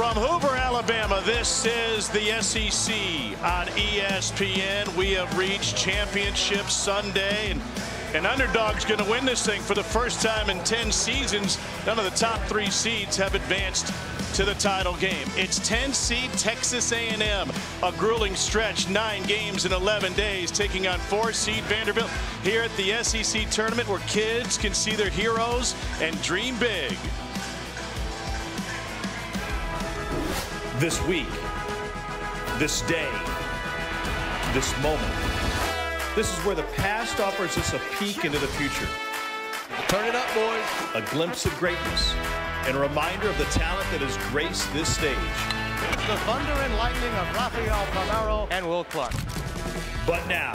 From Hoover, Alabama, this is the SEC on ESPN. We have reached Championship Sunday, and an underdog's going to win this thing for the first time in 10 seasons. None of the top 3 seeds have advanced to the title game. It's 10 seed Texas A&M, a grueling stretch, 9 games in 11 days, taking on 4 seed Vanderbilt here at the SEC tournament, where kids can see their heroes and dream big. This week, this day, this moment. This is where the past offers us a peek into the future. Turn it up, boys. A glimpse of greatness and a reminder of the talent that has graced this stage. It's the thunder and lightning of Rafael Palmeiro and Will Clark. But now,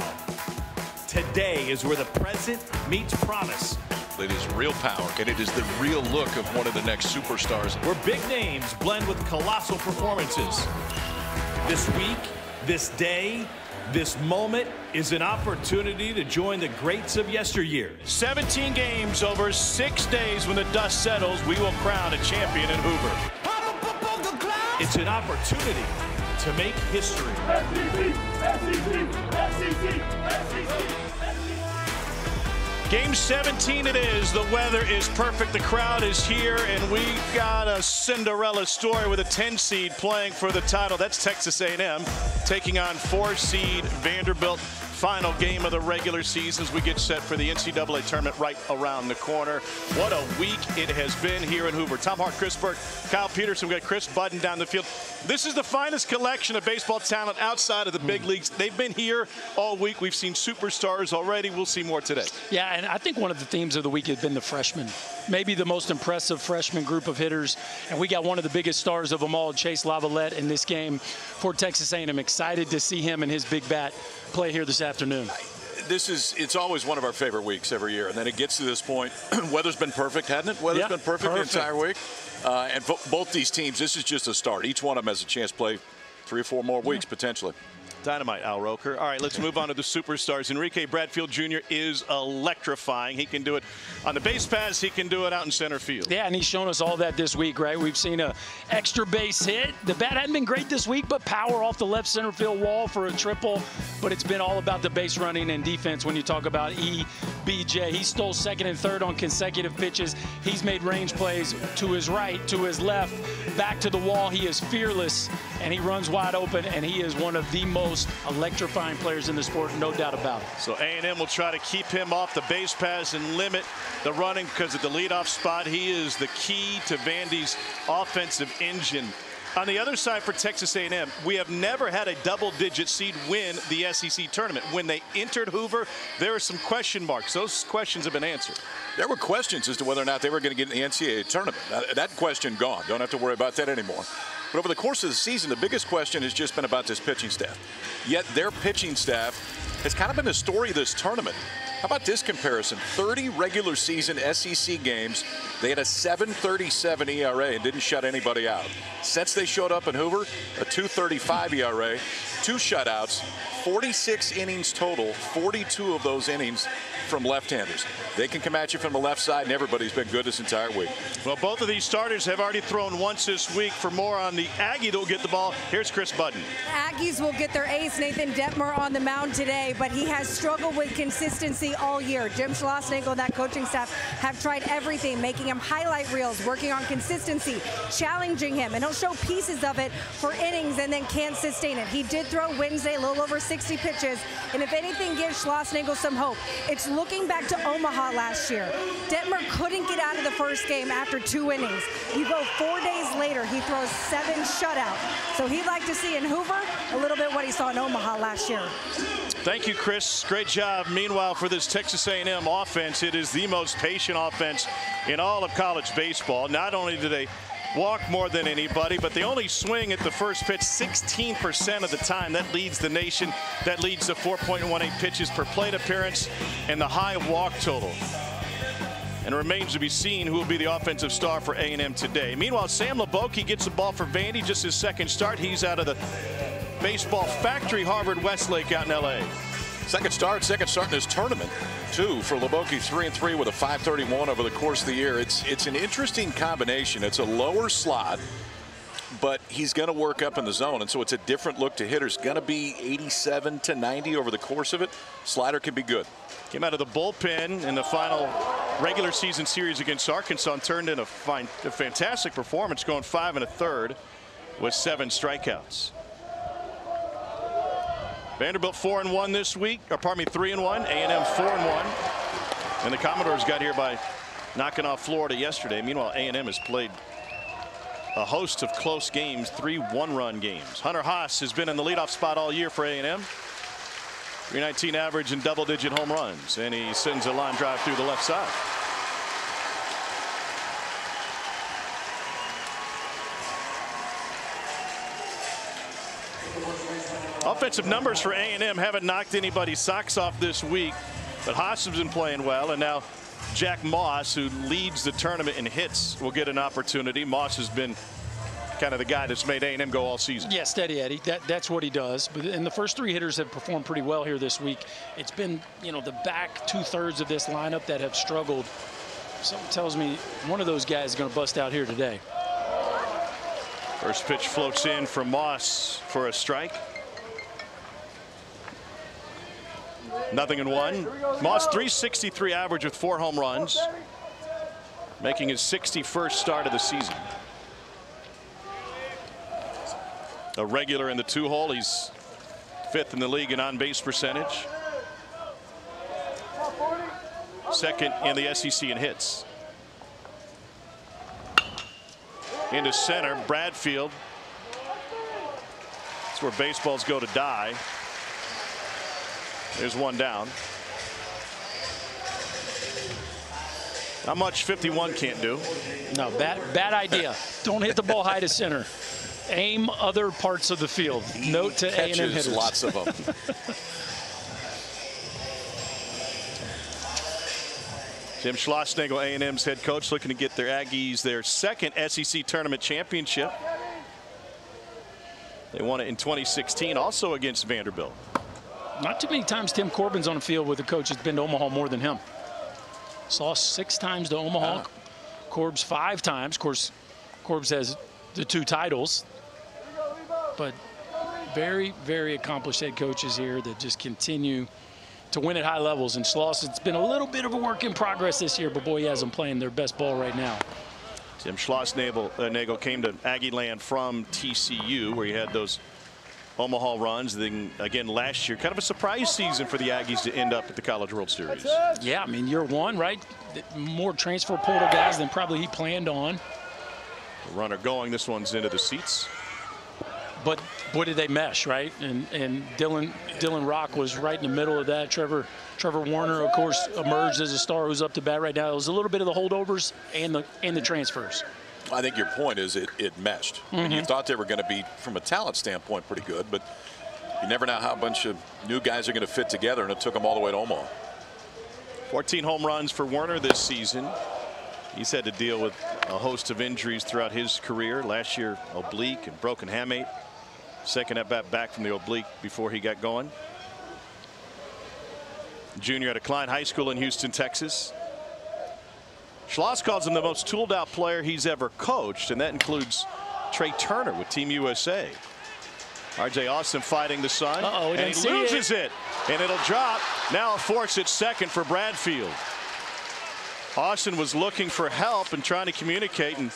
today is where the present meets promise. It is real power, and it is the real look of one of the next superstars. Where big names blend with colossal performances. This week, this day, this moment is an opportunity to join the greats of yesteryear. 17 games over 6 days. When the dust settles, we will crown a champion in Hoover. It's an opportunity to make history. Game 17 it is. The weather is perfect. The crowd is here, and we've got a Cinderella story with a 10 seed playing for the title. That's Texas A&M taking on 4 seed Vanderbilt. Final game of the regular season as we get set for the NCAA tournament right around the corner. What a week it has been here in Hoover. Tom Hart, Chris Burke, Kyle Peterson. We've got Chris Budden down the field. This is the finest collection of baseball talent outside of the big leagues. They've been here all week. We've seen superstars already. We'll see more today. Yeah, and I think one of the themes of the week has been the freshmen. Maybe the most impressive freshman group of hitters. And we got one of the biggest stars of them all, Chase Lavalette, in this game for Texas A&M. Excited to see him and his big bat play here this afternoon. It's always one of our favorite weeks every year, and then it gets to this point. Weather's been perfect, hasn't it? Weather's been perfect the entire week. And both these teams, this is just a start. Each one of them has a chance to play 3 or 4 more weeks potentially. Dynamite, Al Roker. All right, let's move on to the superstars. Enrique Bradfield Jr. is electrifying. He can do it on the base paths. He can do it out in center field. Yeah, and he's shown us all that this week, right? We've seen a extra base hit. The bat hadn't been great this week, but power off the left center field wall for a triple. But it's been all about the base running and defense when you talk about EBJ. He stole second and third on consecutive pitches. He's made range plays to his right, to his left, back to the wall. He is fearless, and he runs wide open, and he is one of the most electrifying players in the sport, no doubt about it. So A&M will try to keep him off the base paths and limit the running, because at the leadoff spot, he is the key to Vandy's offensive engine. On the other side for Texas A&M, we have never had a double-digit seed win the SEC tournament. When they entered Hoover, there were some question marks. Those questions have been answered. There were questions as to whether or not they were going to get in the NCAA tournament. That question gone. Don't have to worry about that anymore. But over the course of the season, the biggest question has just been about this pitching staff. Yet their pitching staff has kind of been the story of this tournament. How about this comparison? 30 regular season SEC games. They had a 7.37 ERA and didn't shut anybody out. Since they showed up in Hoover, a 2.35 ERA, 2 shutouts, 46 innings total, 42 of those innings from left-handers. They can come at you from the left side, and everybody's been good this entire week. Well, both of these starters have already thrown once this week. For more on the Aggie that will get the ball, here's Chris Budden. Aggies will get their ace, Nathan Detmer, on the mound today, but he has struggled with consistency all year. Jim Schlossnagle and that coaching staff have tried everything, making him highlight reels, working on consistency, challenging him, and he'll show pieces of it for innings and then can't sustain it. He did throw Wednesday a little over 60 pitches, and if anything gives Schlossnagle some hope, it's looking back to Omaha last year. Detmer couldn't get out of the first game after 2 innings. You go 4 days later, he throws 7 shutouts. So he'd like to see in Hoover a little bit what he saw in Omaha last year. Thank you, Chris. Great job. Meanwhile, for this Texas A&M offense, it is the most patient offense in all of college baseball. Not only do they walk more than anybody, but they only swing at the first pitch 16% of the time. That leads the nation. That leads to 4.18 pitches per plate appearance and the high walk total. And it remains to be seen who will be the offensive star for A&M today. Meanwhile, Sam Leboke gets the ball for Vandy, just his second start. He's out of the baseball factory, Harvard Westlake, out in L.A. Second start in this tournament, too, for Leboke. 3-3 with a 5.31 over the course of the year. It's an interesting combination. It's a lower slot but he's going to work up in the zone, and so it's a different look to hitters. Going to be 87 to 90 over the course of it. Slider can be good. Came out of the bullpen in the final regular season series against Arkansas and turned in a fantastic performance, going 5 1/3 with 7 strikeouts. Vanderbilt 4-1 this week, or pardon me, 3-1. A&M 4-1, and the Commodores got here by knocking off Florida yesterday. Meanwhile, A&M has played a host of close games, 3 one-run games. Hunter Haas has been in the leadoff spot all year for A&M. 319 average and double-digit home runs, and he sends a line drive through the left side. Offensive numbers for A&M haven't knocked anybody's socks off this week, but Haas has been playing well, and now Jack Moss, who leads the tournament in hits, will get an opportunity. Moss has been kind of the guy that's made A&M go all season. Yeah, steady Eddie. That's what he does. But and the first 3 hitters have performed pretty well here this week. It's been, you know, the back 2/3 of this lineup that have struggled. Something tells me one of those guys is going to bust out here today. First pitch floats in from Moss for a strike. 0-1. Moss 363 average with 4 home runs, making his 61st start of the season. A regular in the 2-hole. He's 5th in the league in on-base percentage. 2nd in the SEC in hits. Into center, Bradfield. That's where baseballs go to die. There's one down. Not much 51 can't do. No, bad idea. Don't hit the ball high to center. Aim other parts of the field. Note to A&M hitters. Lots of them. Jim Schlossnagle, A&M's head coach, looking to get their Aggies their 2nd SEC tournament championship. They won it in 2016, also against Vanderbilt. Not too many times Tim Corbin's on the field with a coach that's been to Omaha more than him. Saw 6 times to Omaha. Corb's 5 times. Of course, Corb's has the 2 titles. But very, very accomplished head coaches here that just continue to win at high levels. And Schloss, it's been a little bit of a work in progress this year, but boy, he has them playing their best ball right now. Jim Schlossnagle came to Aggie land from TCU, where he had those Omaha runs. Then again last year, kind of a surprise season for the Aggies to end up at the College World Series. Yeah, I mean, year 1, right? More transfer portal guys than probably he planned on. The runner going. This one's into the seats. But boy, did they mesh, right? And Dylan Rock was right in the middle of that. Trevor Warner, of course, emerged as a star who's up to bat right now. It was a little bit of the holdovers and the transfers. I think your point is it meshed. And you thought they were going to be, from a talent standpoint, pretty good, but you never know how a bunch of new guys are going to fit together, and it took them all the way to Omaha. 14 home runs for Werner this season. He's had to deal with a host of injuries throughout his career. Last year, oblique and broken hamate. 2nd at bat back from the oblique before he got going. Junior at Klein High School in Houston, Texas. Schloss calls him the most tooled out player he's ever coached, and that includes Trey Turner with Team USA. R.J. Austin fighting the sun, and he loses it, and it'll drop. Now a force at 2nd for Bradfield. Austin was looking for help and trying to communicate, and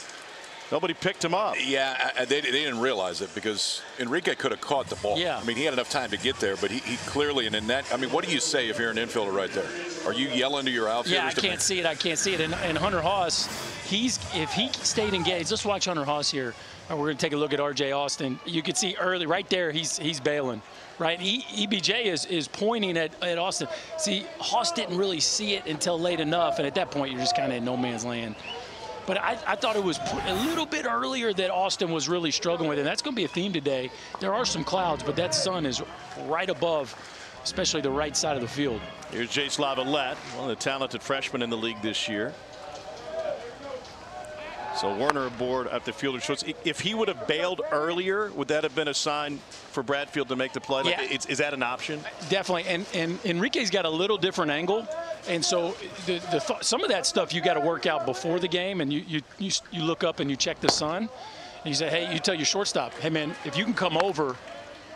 nobody picked him up. Yeah, they didn't realize it because Enrique could have caught the ball. Yeah. I mean, he had enough time to get there, but he clearly, and in that, I mean, what do you say if you're an infielder right there? Are you yelling to your outfielders? Yeah, I can't see it. I can't see it. And Hunter Haas, if he stayed engaged, let's watch Hunter Haas here. We're going to take a look at R.J. Austin. You can see early, right there, he's bailing. Right, EBJ is pointing at Austin. See, Haas didn't really see it until late enough, and at that point, you're just kind of in no man's land. But I thought it was a little bit earlier that Austin was really struggling with, and that's going to be a theme today. There are some clouds, but that sun is right above, especially the right side of the field. Here's Jace Lavalette, one of the talented freshmen in the league this year. So Werner aboard at the fielder's choice. If he would have bailed earlier, would that have been a sign for Bradfield to make the play? Yeah. Is that an option? Definitely. And Enrique's got a little different angle. And so some of that stuff you got to work out before the game, and you look up and you check the sun. You say, hey, you tell your shortstop, hey, man, if you can come over,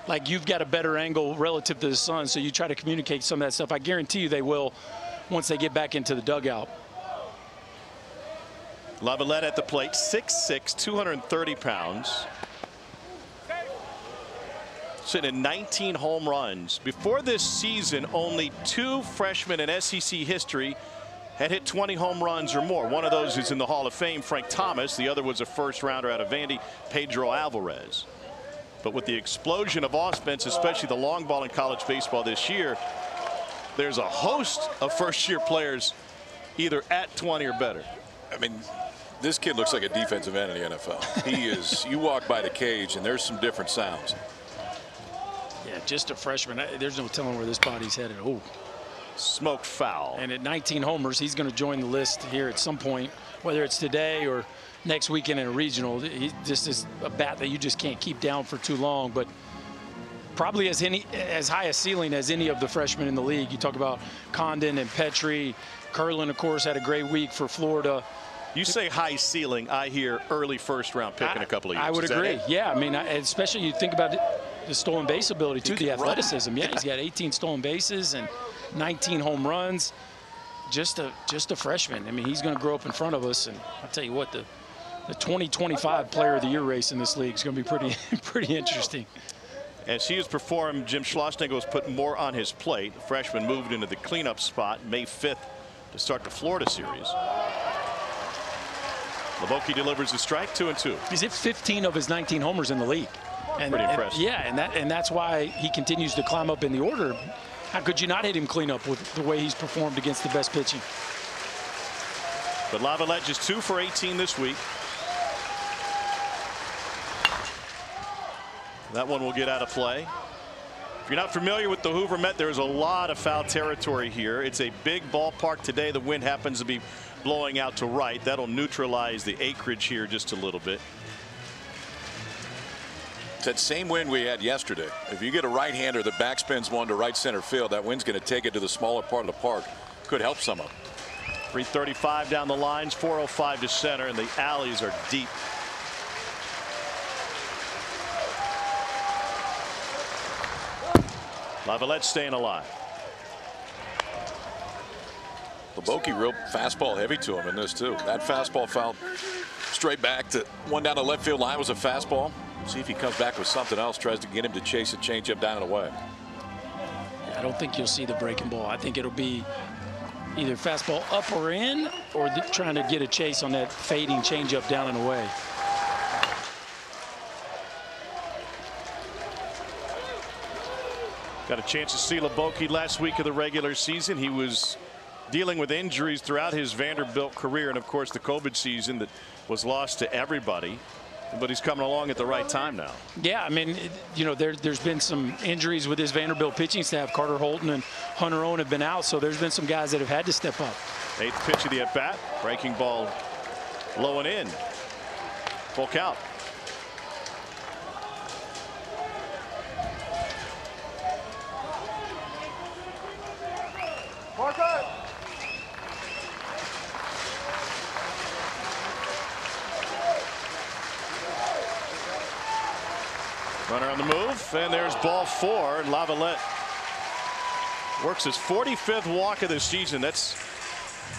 like you've got a better angle relative to the sun, so you try to communicate some of that stuff. I guarantee you they will once they get back into the dugout. Lavalette at the plate, 6'6", 230 pounds. Sitting at 19 home runs. Before this season, only 2 freshmen in SEC history had hit 20 home runs or more. One of those is in the Hall of Fame, Frank Thomas. The other was a first-rounder out of Vandy, Pedro Alvarez. But with the explosion of offense, especially the long ball in college baseball this year, there's a host of first-year players either at 20 or better. I mean, this kid looks like a defensive end in the NFL. He is. You walk by the cage, and there's some different sounds. Yeah, just a freshman. There's no telling where this body's headed. Oh, smoked foul. And at 19 homers, he's going to join the list here at some point, whether it's today or next weekend in a regional. This is a bat that you just can't keep down for too long, but probably as high a ceiling as any of the freshmen in the league. You talk about Condon and Petrie. Curlin, of course, had a great week for Florida. You say high ceiling, I hear early first-round pick in a couple of years. I would agree. Yeah, I mean, especially you think about the stolen base ability, too, the athleticism. Yeah, he's got 18 stolen bases and 19 home runs. Just a freshman. I mean, he's going to grow up in front of us. And I'll tell you what, the 2025 Player of the Year race in this league is going to be pretty interesting. As he has performed, Jim Schlossnagle has put more on his plate. The freshman moved into the cleanup spot May 5th to start the Florida series. Leboke delivers a strike, 2-2. He's hit 15 of his 19 homers in the league. Pretty impressive. Yeah, and that's why he continues to climb up in the order. How could you not hit him clean up with the way he's performed against the best pitching? But Lavalette just 2 for 18 this week. That one will get out of play. If you're not familiar with the Hoover Met, there's a lot of foul territory here. It's a big ballpark today. The wind happens to be blowing out to right. That'll neutralize the acreage here just a little bit. It's that same wind we had yesterday. If you get a right-hander that backspins one to right center field, that wind's going to take it to the smaller part of the park. Could help some of them. 335 down the lines, 405 to center, and the alleys are deep. Lavalette staying alive. Leboke real fastball heavy to him in this too. That fastball fouled straight back to one down the left field line was a fastball. See if he comes back with something else, tries to get him to chase a changeup down and away. I don't think you'll see the breaking ball. I think it'll be either fastball up or in, or trying to get a chase on that fading changeup down and away. Got a chance to see Leboke last week of the regular season. He was dealing with injuries throughout his Vanderbilt career, and of course the COVID season that was lost to everybody. But he's coming along at the right time now. Yeah, I mean, you know, there's been some injuries with his Vanderbilt pitching staff. Carter Holton and Hunter Owen have been out, so there's been some guys that have had to step up. 8th pitch of the at-bat. Breaking ball low and in. Full count. Runner on the move, and there's ball 4. Lavalette works his 45th walk of the season. That's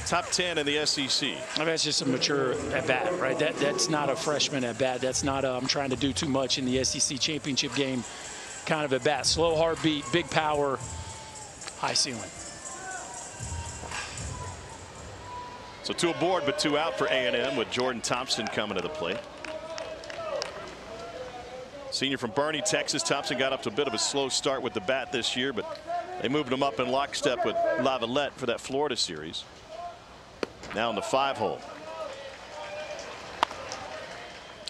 top 10 in the SEC. I mean, that's just a mature at bat, right? That's not a freshman at bat. That's not I'm trying to do too much in the SEC championship game kind of at bat. Slow heartbeat, big power, high ceiling. So 2 aboard, but 2 out for A&M with Jordan Thompson coming to the plate. Senior from Bernie, Texas. Thompson got up to a bit of a slow start with the bat this year, but they moved him up in lockstep with Lavalette for that Florida series. Now in the 5-hole.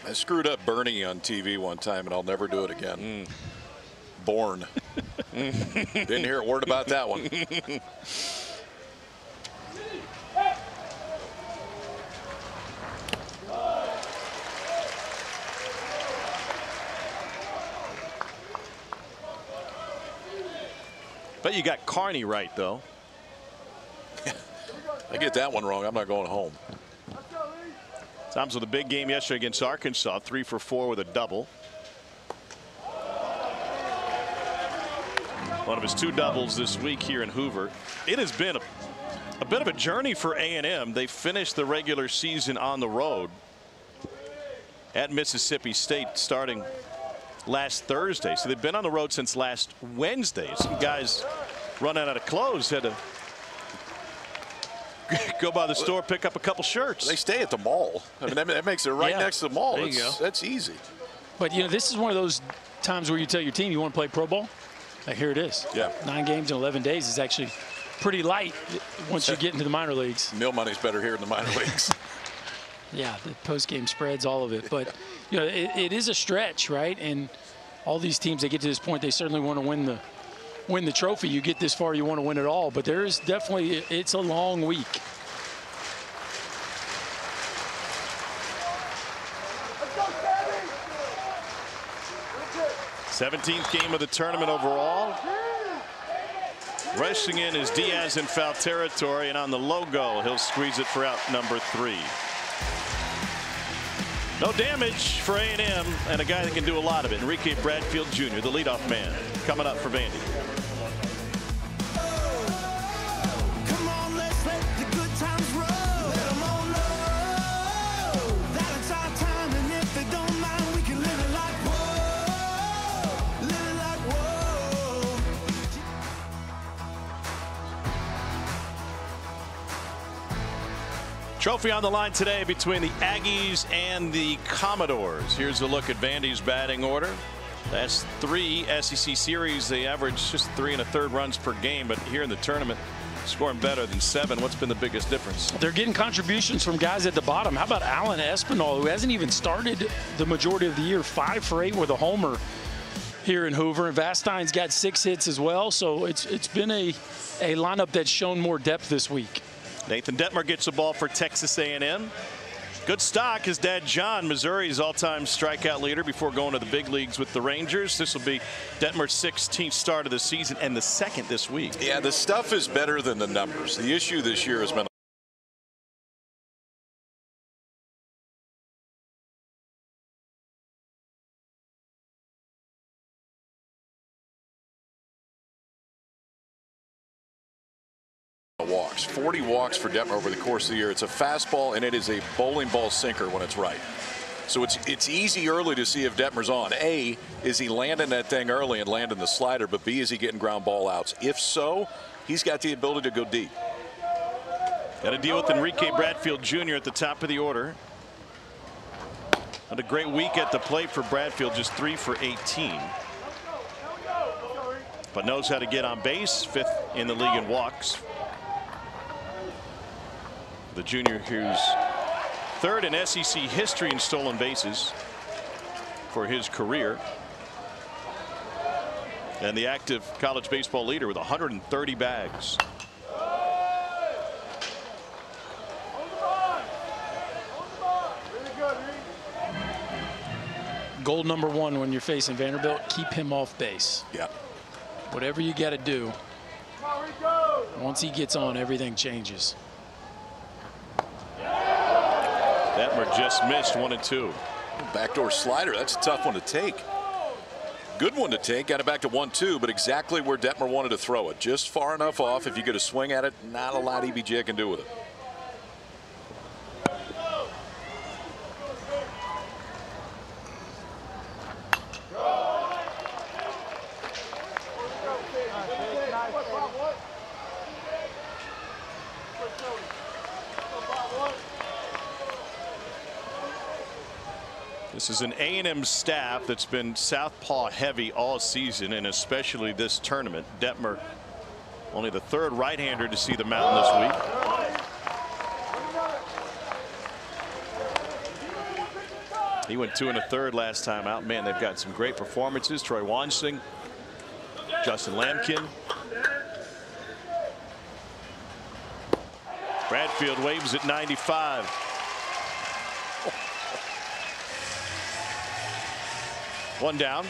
I screwed up Bernie on TV one time, and I'll never do it again. Born. Didn't hear a word about that one. But you got Carney right, though. I get that one wrong, I'm not going home. Toms with a big game yesterday against Arkansas, 3 for 4 with a double. One of his 2 doubles this week here in Hoover. It has been a bit of a journey for A&M. They finished the regular season on the road at Mississippi State starting last Thursday. So they've been on the road since last Wednesday. Some guys running out of clothes had to go by the store, pick up a couple shirts. They stay at the mall. I mean, that makes it right next to the mall. There you go. That's easy. But, this is one of those times where you tell your team you want to play pro ball. Here it is. Yeah. 9 games in 11 days is actually pretty light once you get into the minor leagues. Meal money's better here in the minor leagues. Yeah, the post-game spreads, all of it. But, it is a stretch, right? And all these teams, they get to this point, they certainly want to win the trophy. You get this far, you want to win it all. But there is definitely, it's a long week. Let's go, Sammy! 17th game of the tournament overall. Rushing in is Diaz in foul territory, and on the logo, he'll squeeze it for out number 3. No damage for A&M, and a guy that can do a lot of it. Enrique Bradfield Jr., the leadoff man, coming up for Vandy. Come on, let's let the good times roll. Let them all know that it's our time, and if they don't mind, we can live it like whoa, live it like whoa. Trophy on the line today between the Aggies and the Commodores. Here's a look at Vandy's batting order. Last 3 SEC series, they averaged just 3 1/3 runs per game, but here in the tournament, scoring better than 7. What's been the biggest difference? They're getting contributions from guys at the bottom. How about Alan Espinal, who hasn't even started the majority of the year, 5 for 8 with a homer here in Hoover. And Vastein's got 6 hits as well. So it's been a lineup that's shown more depth this week. Nathan Detmer gets the ball for Texas A&M. Good stock. His dad, John, Missouri's all-time strikeout leader before going to the big leagues with the Rangers. This will be Detmer's 16th start of the season and the 2nd this week. Yeah, the stuff is better than the numbers. The issue this year has been walks. 40 walks for Detmer over the course of the year. It's a fastball, and it is a bowling ball sinker when it's right. So it's easy early to see if Detmer's on. A, is he landing that thing early and landing the slider, but B, is he getting ground ball outs? If so, he's got the ability to go deep. Got to deal with Enrique Bradfield Jr. at the top of the order. Had a great week at the plate for Bradfield, just 3 for 18. But knows how to get on base, 5th in the league in walks. The junior who's 3rd in SEC history in stolen bases for his career. And the active college baseball leader with 130 bags. Goal number 1 when you're facing Vanderbilt, keep him off base. Yeah. Whatever you got to do. Once he gets on, everything changes. Detmer just missed 1 and 2. Backdoor slider. That's a tough one to take. Good one to take. Got it back to 1-2, but exactly where Detmer wanted to throw it. Just far enough off. If you get a swing at it, not a lot EBJ can do with it. This is an A&M staff that's been southpaw heavy all season, and especially this tournament. Detmer, only the 3rd right-hander to see the mound this week. He went 2 1/3 last time out. Man, they've got some great performances. Troy Wansing, Justin Lampkin. Bradfield waves at 95. One down.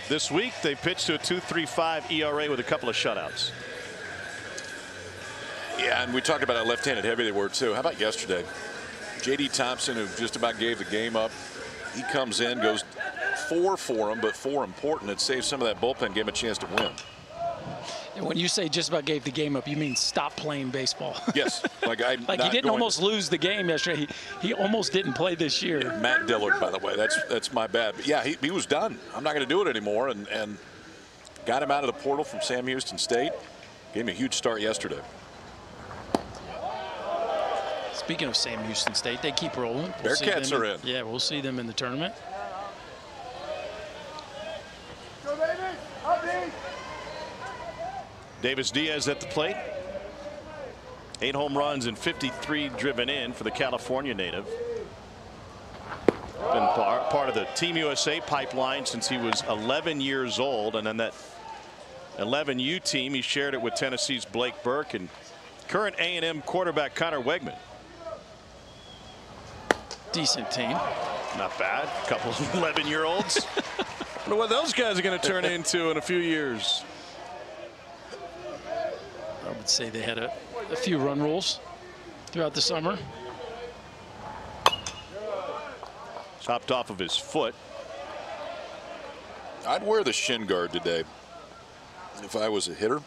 This week they pitched to a 2.35 ERA with a couple of shutouts. Yeah, and we talked about how left-handed heavy they were, too. How about yesterday? J.D. Thompson, who just about gave the game up, he comes in, goes 4 for him, but 4 important. It saves some of that bullpen, gave him a chance to win. And when you say just about gave the game up, you mean stop playing baseball. Yes. Like he didn't almost lose the game yesterday. He almost didn't play this year. Matt Dillard, by the way. That's my bad. But yeah, he was done. I'm not going to do it anymore. And got him out of the portal from Sam Houston State. Gave him a huge start yesterday. Speaking of Sam Houston State, they keep rolling. Bearcats are in. Yeah, we'll see them in the tournament. Go, Davis! Up, Dave! Davis Diaz at the plate. 8 home runs and 53 driven in for the California native. Been part of the Team USA pipeline since he was 11 years old, and then that 11U team, he shared it with Tennessee's Blake Burke and current A&M quarterback Connor Wegman. Decent team. Not bad. A couple of 11-year-olds. Wonder what those guys are going to turn into in a few years. I would say they had a few run rules throughout the summer. Chopped off of his foot. I'd wear the shin guard today if I was a hitter,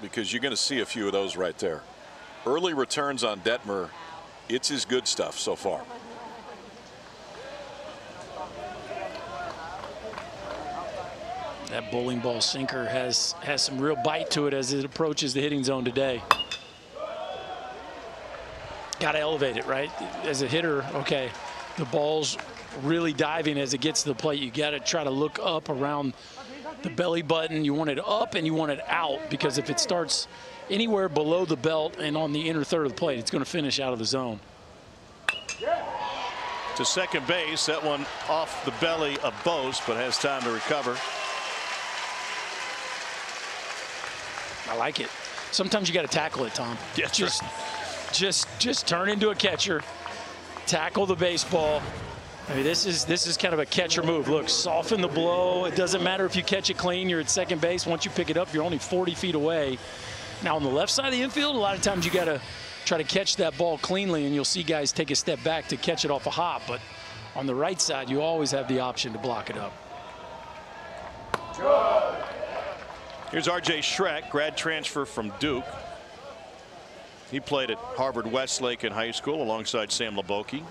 because you're going to see a few of those right there. Early returns on Detmer, it's his good stuff so far. That bowling ball sinker has some real bite to it as it approaches the hitting zone today. Got to elevate it, right? As a hitter, okay, the ball's really diving as it gets to the plate. You got to try to look up around the belly button. You want it up and you want it out, because if it starts anywhere below the belt and on the inner third of the plate, it's going to finish out of the zone. To second base, that one off the belly of Bose, but has time to recover. I like it. Sometimes you got to tackle it, Tom. Yeah, just turn into a catcher, tackle the baseball. I mean, this is kind of a catcher move. Look, soften the blow. It doesn't matter if you catch it clean. You're at second base. Once you pick it up, you're only 40 feet away. Now on the left side of the infield, a lot of times you got to try to catch that ball cleanly, and you'll see guys take a step back to catch it off a hop. But on the right side, you always have the option to block it up. Here's R.J. Schreck, grad transfer from Duke. He played at Harvard Westlake in high school alongside Sam Leboki.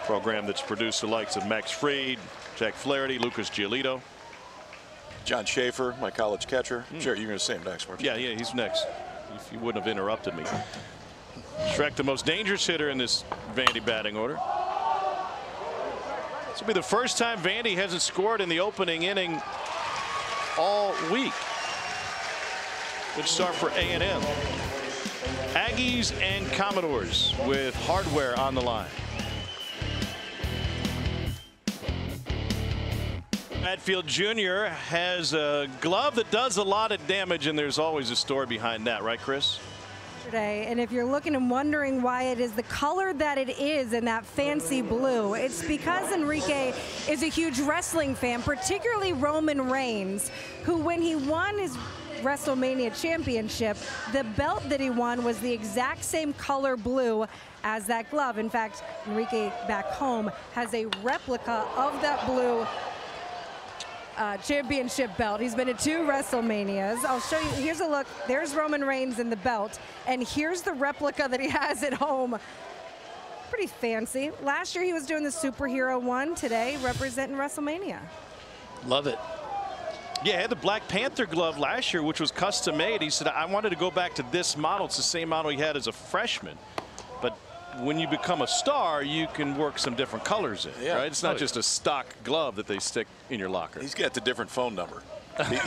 Program that's produced the likes of Max Fried, Jack Flaherty, Lucas Giolito. John Schaefer, my college catcher. Sure, you're going to say him next, weren't you? Yeah, he's next. If you wouldn't have interrupted me. Schreck, the most dangerous hitter in this Vandy batting order. This will be the first time Vandy hasn't scored in the opening inning all week. Good start for A&M. Aggies and Commodores with hardware on the line. Hadfield Jr. has a glove that does a lot of damage, and there's always a story behind that, right, Chris? And if you're looking and wondering why it is the color that it is in that fancy blue, it's because Enrique is a huge wrestling fan, particularly Roman Reigns, who, when he won his WrestleMania championship, the belt that he won was the exact same color blue as that glove. In fact, Enrique back home has a replica of that blue championship belt. He's been to 2 WrestleManias. I'll show you. Here's a look. There's Roman Reigns in the belt, and here's the replica that he has at home. Pretty fancy. Last year he was doing the superhero one. Today representing WrestleMania. Love it. Yeah, he had the Black Panther glove last year, which was custom made. He said, I wanted to go back to this model. It's the same model he had as a freshman. But when you become a star, you can work some different colors in, right? It's not just a stock glove that they stick in your locker. He's got the different phone number.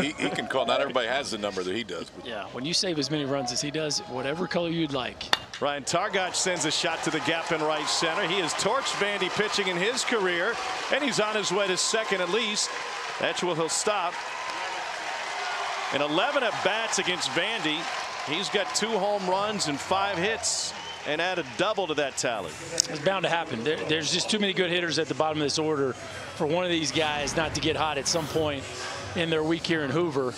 he can call. Not everybody has the number that he does. Yeah, when you save as many runs as he does, whatever color you'd like. Ryan Targac sends a shot to the gap in right center. He has torched Vandy pitching in his career, and he's on his way to second at least. That's where he'll stop. In 11 at-bats against Vandy, he's got 2 home runs and 5 hits. And add a double to that tally. It's bound to happen. There's just too many good hitters at the bottom of this order for one of these guys not to get hot at some point in their week here in Hoover.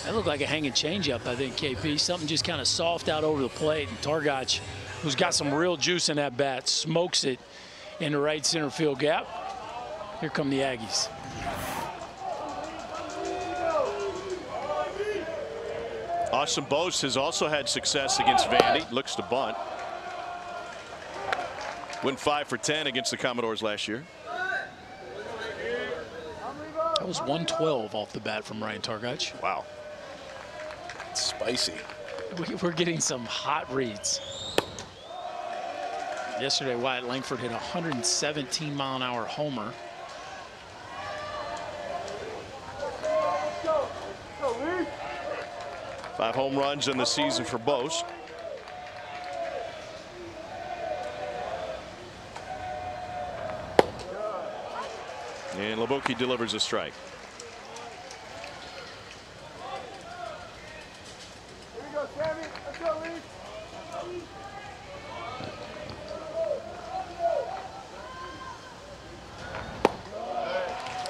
That looked like a hanging changeup, I think, KP. Something just kind of soft out over the plate. And Targac, who's got some real juice in that bat, smokes it in the right center field gap. Here come the Aggies. Austin Bose has also had success against Vandy. Looks to bunt. Went 5 for 10 against the Commodores last year. That was 112 off the bat from Ryan Targac. Wow. Spicy. We're getting some hot reads. Yesterday, Wyatt Langford hit a 117-mile-an-hour homer. Five home runs in the season for Bose. And Leboki delivers a strike. Here we go, Sammy. Let's go, Lee.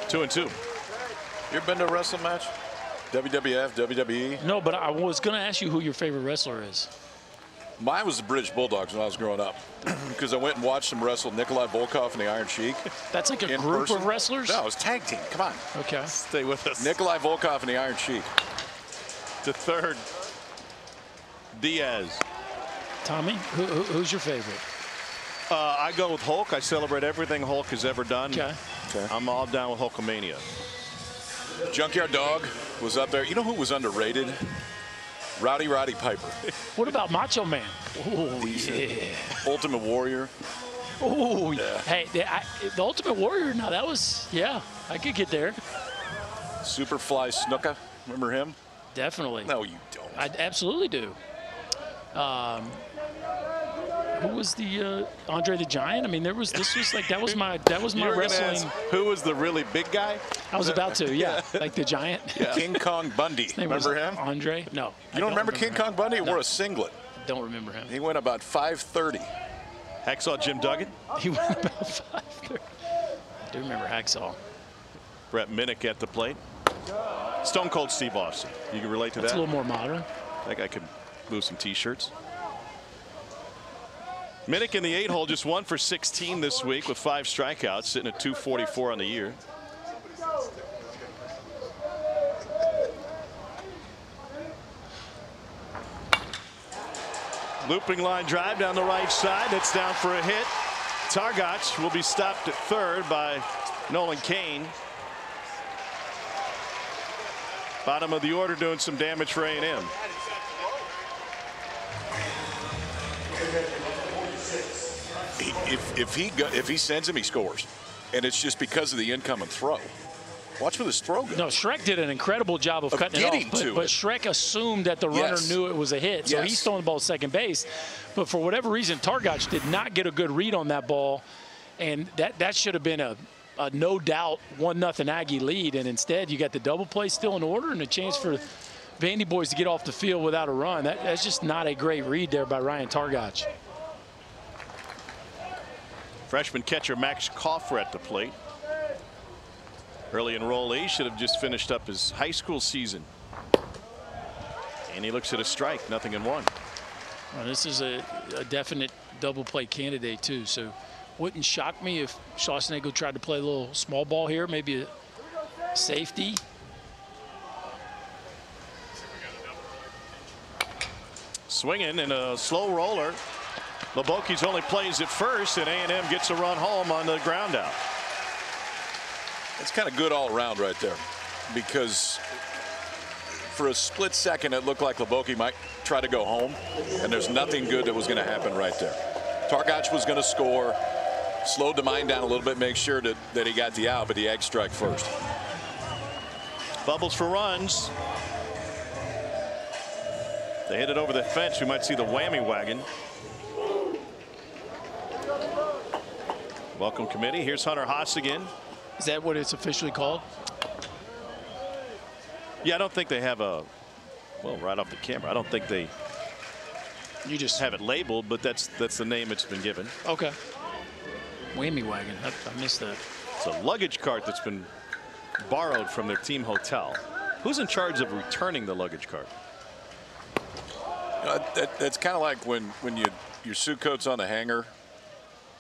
2-2. You ever been to a wrestling match? WWF, WWE? No, but I was going to ask you who your favorite wrestler is. Mine was the British Bulldogs when I was growing up, because I went and watched them wrestle Nikolai Volkov and the Iron Sheik. That's like a in group person. of wrestlers? No, it was tag team. Come on. Okay. Stay with us. Nikolai Volkov and the Iron Sheik. To third. Diaz. Tommy, who's your favorite? I go with Hulk. I celebrate everything Hulk has ever done. Okay. I'm all down with Hulkamania. Junkyard Dog was up there. You know who was underrated? Roddy Piper. What about Macho Man? Oh, yeah. Ultimate Warrior. Oh, yeah. Hey, the Ultimate Warrior, now that was, yeah, I could get there. Superfly Snuka. Remember him? Definitely. No, you don't. I absolutely do. Who was the Andre the Giant? I mean, that was my wrestling. Who was the really big guy? I was about to, yeah, like the Giant. Yeah. King Kong Bundy. Remember him? Andre? No. You don't remember King Kong Bundy? He wore a singlet. Don't remember him. He went about 5'30". Hacksaw Jim Duggan. He went about 5'30". I do remember Hacksaw. Brett Minnick at the plate. Stone Cold Steve Austin. You can relate to That's that? a little more modern. I think I could move some T-shirts. Minnick in the 8-hole, just 1 for 16 this week with 5 strikeouts, sitting at 244 on the year. Looping line drive down the right side. That's down for a hit. Targac will be stopped at third by Nolan Cain. Bottom of the order doing some damage for A&M. If he sends him, he scores, and it's just because of the incoming throw. Watch where this throw goes. No, Shrek did an incredible job of cutting it off, but Shrek assumed that the runner knew it was a hit, so he's throwing the ball at second base. But for whatever reason, Targac did not get a good read on that ball, and that should have been a no doubt 1-0 Aggie lead, and instead you got the double play still in order and a chance for Vandy boys to get off the field without a run. That's just not a great read there by Ryan Targac. Freshman catcher Max Coffer at the plate. Early enrollee, should have just finished up his high school season. And he looks at a strike, 0-1. Well, this is a definite double play candidate too, so wouldn't shock me if Schlossnagle tried to play a little small ball here, maybe a safety. Swinging in a slow roller. Leboki's only plays at first, and A&M gets a run home on the ground out. It's kind of good all around right there, because for a split second it looked like Leboki might try to go home, and there's nothing good that was going to happen right there. Targac was going to score, slowed the mind down a little bit, make sure that he got the out, but the Aggies strike first. Bubbles for runs. They hit it over the fence. We might see the whammy wagon. Welcome committee. Here's Hunter Haas again. Is that what it's officially called? Yeah, I don't think they have a, well, right off the camera, I don't think they just have it labeled, but that's the name it's been given. Okay. Whammy wagon. I missed that. It's a luggage cart that's been borrowed from their team hotel. Who's in charge of returning the luggage cart? That's kind of like when your suit coat's on the hanger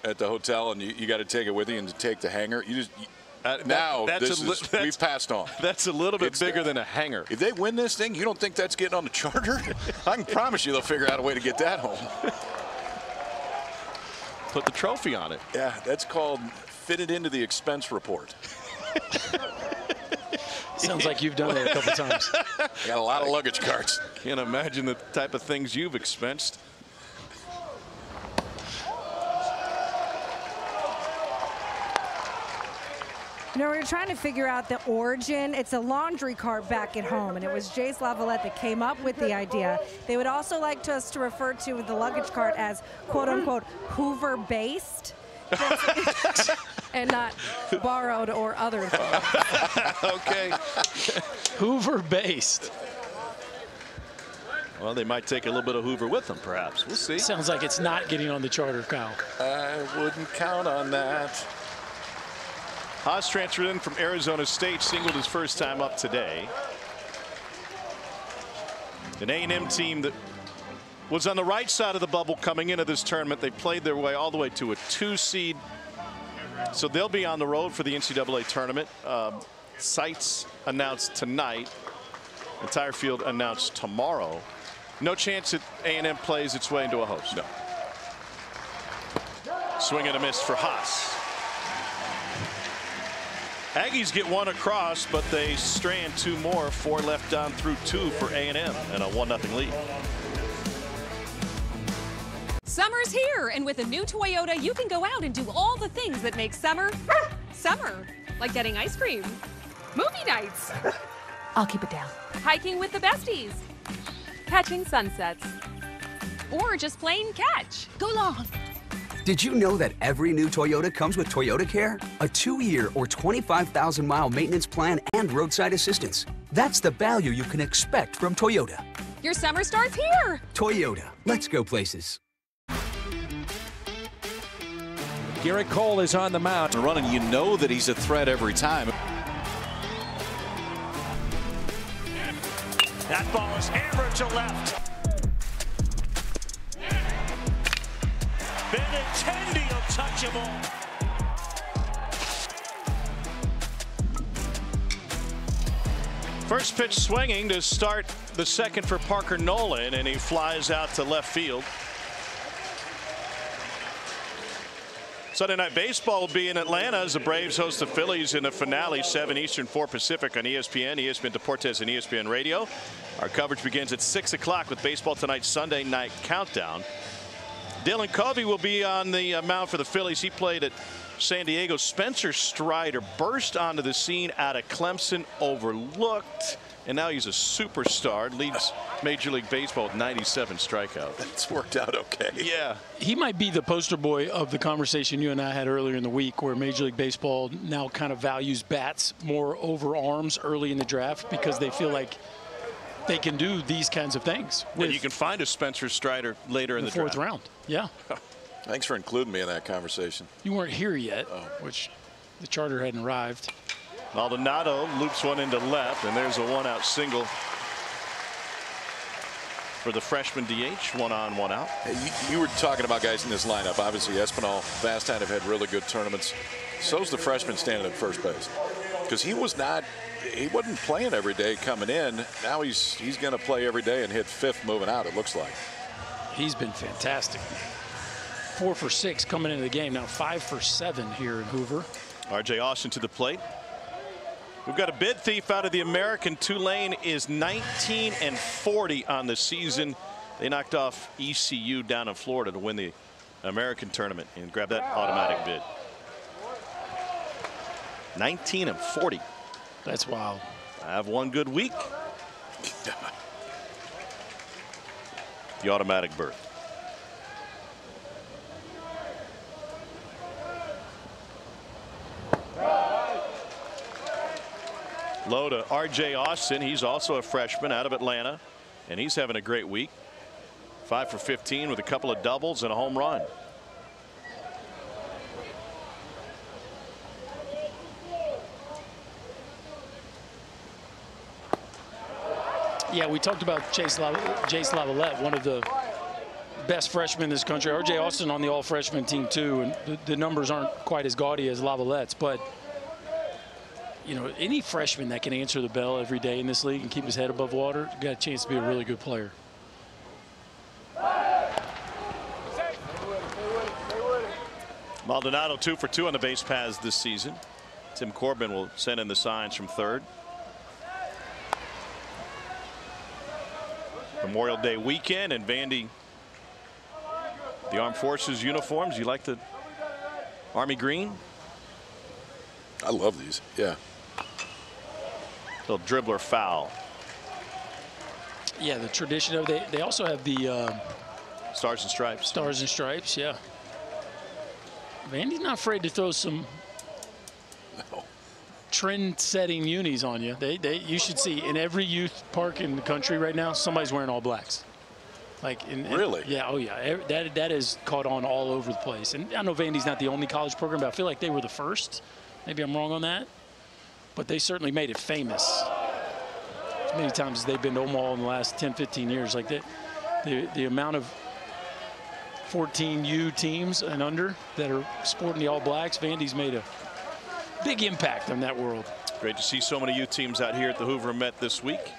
at the hotel and you got to take it with you and to take the hanger. We've passed on. That's a little bit bigger than a hanger. If they win this thing, you don't think that's getting on the charter? I can promise you they'll figure out a way to get that home. Put the trophy on it. Yeah, that's called fitted into the expense report. Sounds like you've done it a couple times. Got a lot of luggage carts. Can't imagine the type of things you've expensed. You know, we were trying to figure out the origin. It's a laundry cart back at home, and it was Jace Lavalette that came up with the idea. They would also like us to refer to the luggage cart as quote-unquote Hoover-based. And not borrowed or other things. Okay. Hoover-based. Well, they might take a little bit of Hoover with them, perhaps. We'll see. Sounds like it's not getting on the charter, Kyle. I wouldn't count on that. Haas transferred in from Arizona State, singled his first time up today. An A&M team that was on the right side of the bubble coming into this tournament. They played their way all the way to a 2 seed. So they'll be on the road for the NCAA tournament. Sites announced tonight. Entire field announced tomorrow. No chance that A&M plays its way into a host. No. Swing and a miss for Haas. Aggies get one across, but they strand 2 more. 4 left on through 2 for A&M and a 1-0 lead. Summer's here, and with a new Toyota, you can go out and do all the things that make summer, summer. Like getting ice cream, movie nights. I'll keep it down. Hiking with the besties, catching sunsets, or just plain catch. Go long. Did you know that every new Toyota comes with Toyota Care? A 2-year or 25,000-mile maintenance plan and roadside assistance. That's the value you can expect from Toyota. Your summer starts here. Toyota, let's go places. Garrett Cole is on the mound. Running, you know that he's a threat every time. That ball is hammered to left. Benintendi will touch him all. First pitch swinging to start the second for Parker Nolan, and he flies out to left field. Sunday Night Baseball will be in Atlanta as the Braves host the Phillies in the finale, 7 Eastern, 4 Pacific on ESPN, ESPN Deportes, and ESPN Radio. Our coverage begins at 6 o'clock with Baseball Tonight's Sunday Night Countdown. Dylan Covey will be on the mound for the Phillies. He played at San Diego. Spencer Strider burst onto the scene out of Clemson, overlooked, and now he's a superstar. Leads Major League Baseball with 97 strikeouts. It's worked out okay. Yeah. He might be the poster boy of the conversation you and I had earlier in the week, where Major League Baseball now kind of values bats more over arms early in the draft because they feel like they can do these kinds of things. And you can find a Spencer Strider later in the fourth draft. round. Yeah. Thanks for including me in that conversation. You weren't here yet, which the charter hadn't arrived. Maldonado loops one into left, and there's a 1-out single for the freshman DH. 1 on, 1 out. You were talking about guys in this lineup. Obviously, Espinal, Vastine have had really good tournaments. So's the freshman standing at first base, because he wasn't playing every day coming in. Now he's going to play every day and hit 5th moving out, it looks like. He's been fantastic. 4 for 6 coming into the game. Now 5 for 7 here in Hoover. R.J. Austin to the plate. We've got a bid thief out of the American. Tulane is 19-40 on the season. They knocked off ECU down in Florida to win the American tournament and grab that automatic bid. 19-40. That's wild. I have one good week. The automatic berth. Low to R.J. Austin. He's also a freshman out of Atlanta, and he's having a great week. 5 for 15 with a couple of doubles and a home run. Yeah, we talked about Jace Lavalette, one of the best freshmen in this country. R.J. Austin on the all-freshman team, too, and the numbers aren't quite as gaudy as Lavalette's, but, you know, any freshman that can answer the bell every day in this league and keep his head above water got a chance to be a really good player. Maldonado 2 for 2 on the base paths this season. Tim Corbin will send in the signs from third. Memorial Day weekend, and Vandy, the Armed Forces uniforms. You like the Army green? I love these. Yeah. Little dribbler foul. Yeah, the tradition of they also have the Stars and Stripes. Stars and Stripes, yeah. Vandy's not afraid to throw some trend-setting unis on you. You should see in every youth park in the country right now, somebody's wearing all blacks. Like really? Yeah. Oh yeah. That is caught on all over the place. And I know Vandy's not the only college program, but I feel like they were the first. Maybe I'm wrong on that, but they certainly made it famous. As many times as they've been to Omaha in the last 10, 15 years, like the amount of 14U teams and under that are sporting the all blacks, Vandy's made a big impact on that world. Great to see so many youth teams out here at the Hoover Met this week.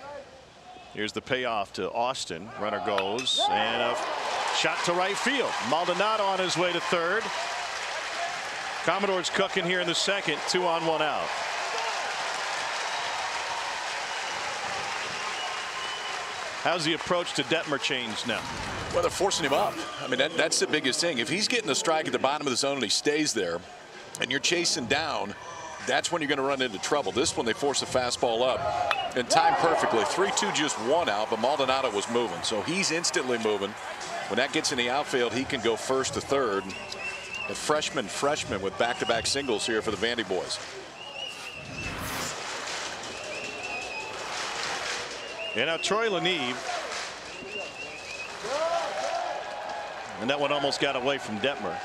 Here's the payoff to Austin. Runner goes, and a shot to right field. Maldonado on his way to third. Commodores cooking here in the second. 2 on, 1 out. How's the approach to Detmer changed now? Well, they're forcing him up. I mean, that's the biggest thing. If he's getting a strike at the bottom of the zone and he stays there, and you're chasing down, that's when you're going to run into trouble. This one, they force a fastball up and timed perfectly. 3-2, just 1 out, but Maldonado was moving, so he's instantly moving. When that gets in the outfield, he can go first to third. A freshman with back-to-back singles here for the Vandy boys. And now Troy Lanieve. And that one almost got away from Detmer.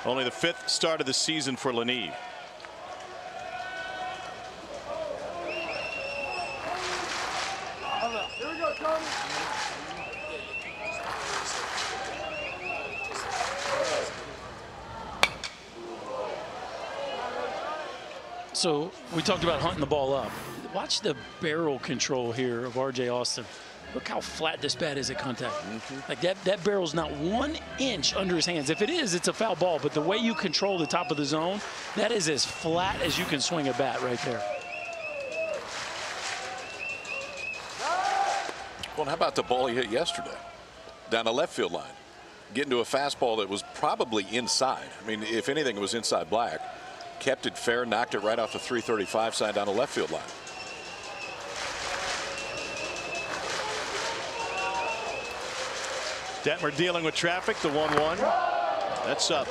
Only the 5th start of the season for Lanieve. Here we go, Tony. So we talked about hunting the ball up. Watch the barrel control here of R.J. Austin. Look how flat this bat is at contact. Like that barrel's not 1 inch under his hands. If it is, it's a foul ball. But the way you control the top of the zone, that is as flat as you can swing a bat right there. Well, how about the ball he hit yesterday down the left field line? Getting to a fastball that was probably inside. I mean, if anything, it was inside black. Kept it fair, knocked it right off the 335 side down the left field line. Detmer dealing with traffic, the 1-1. That's up.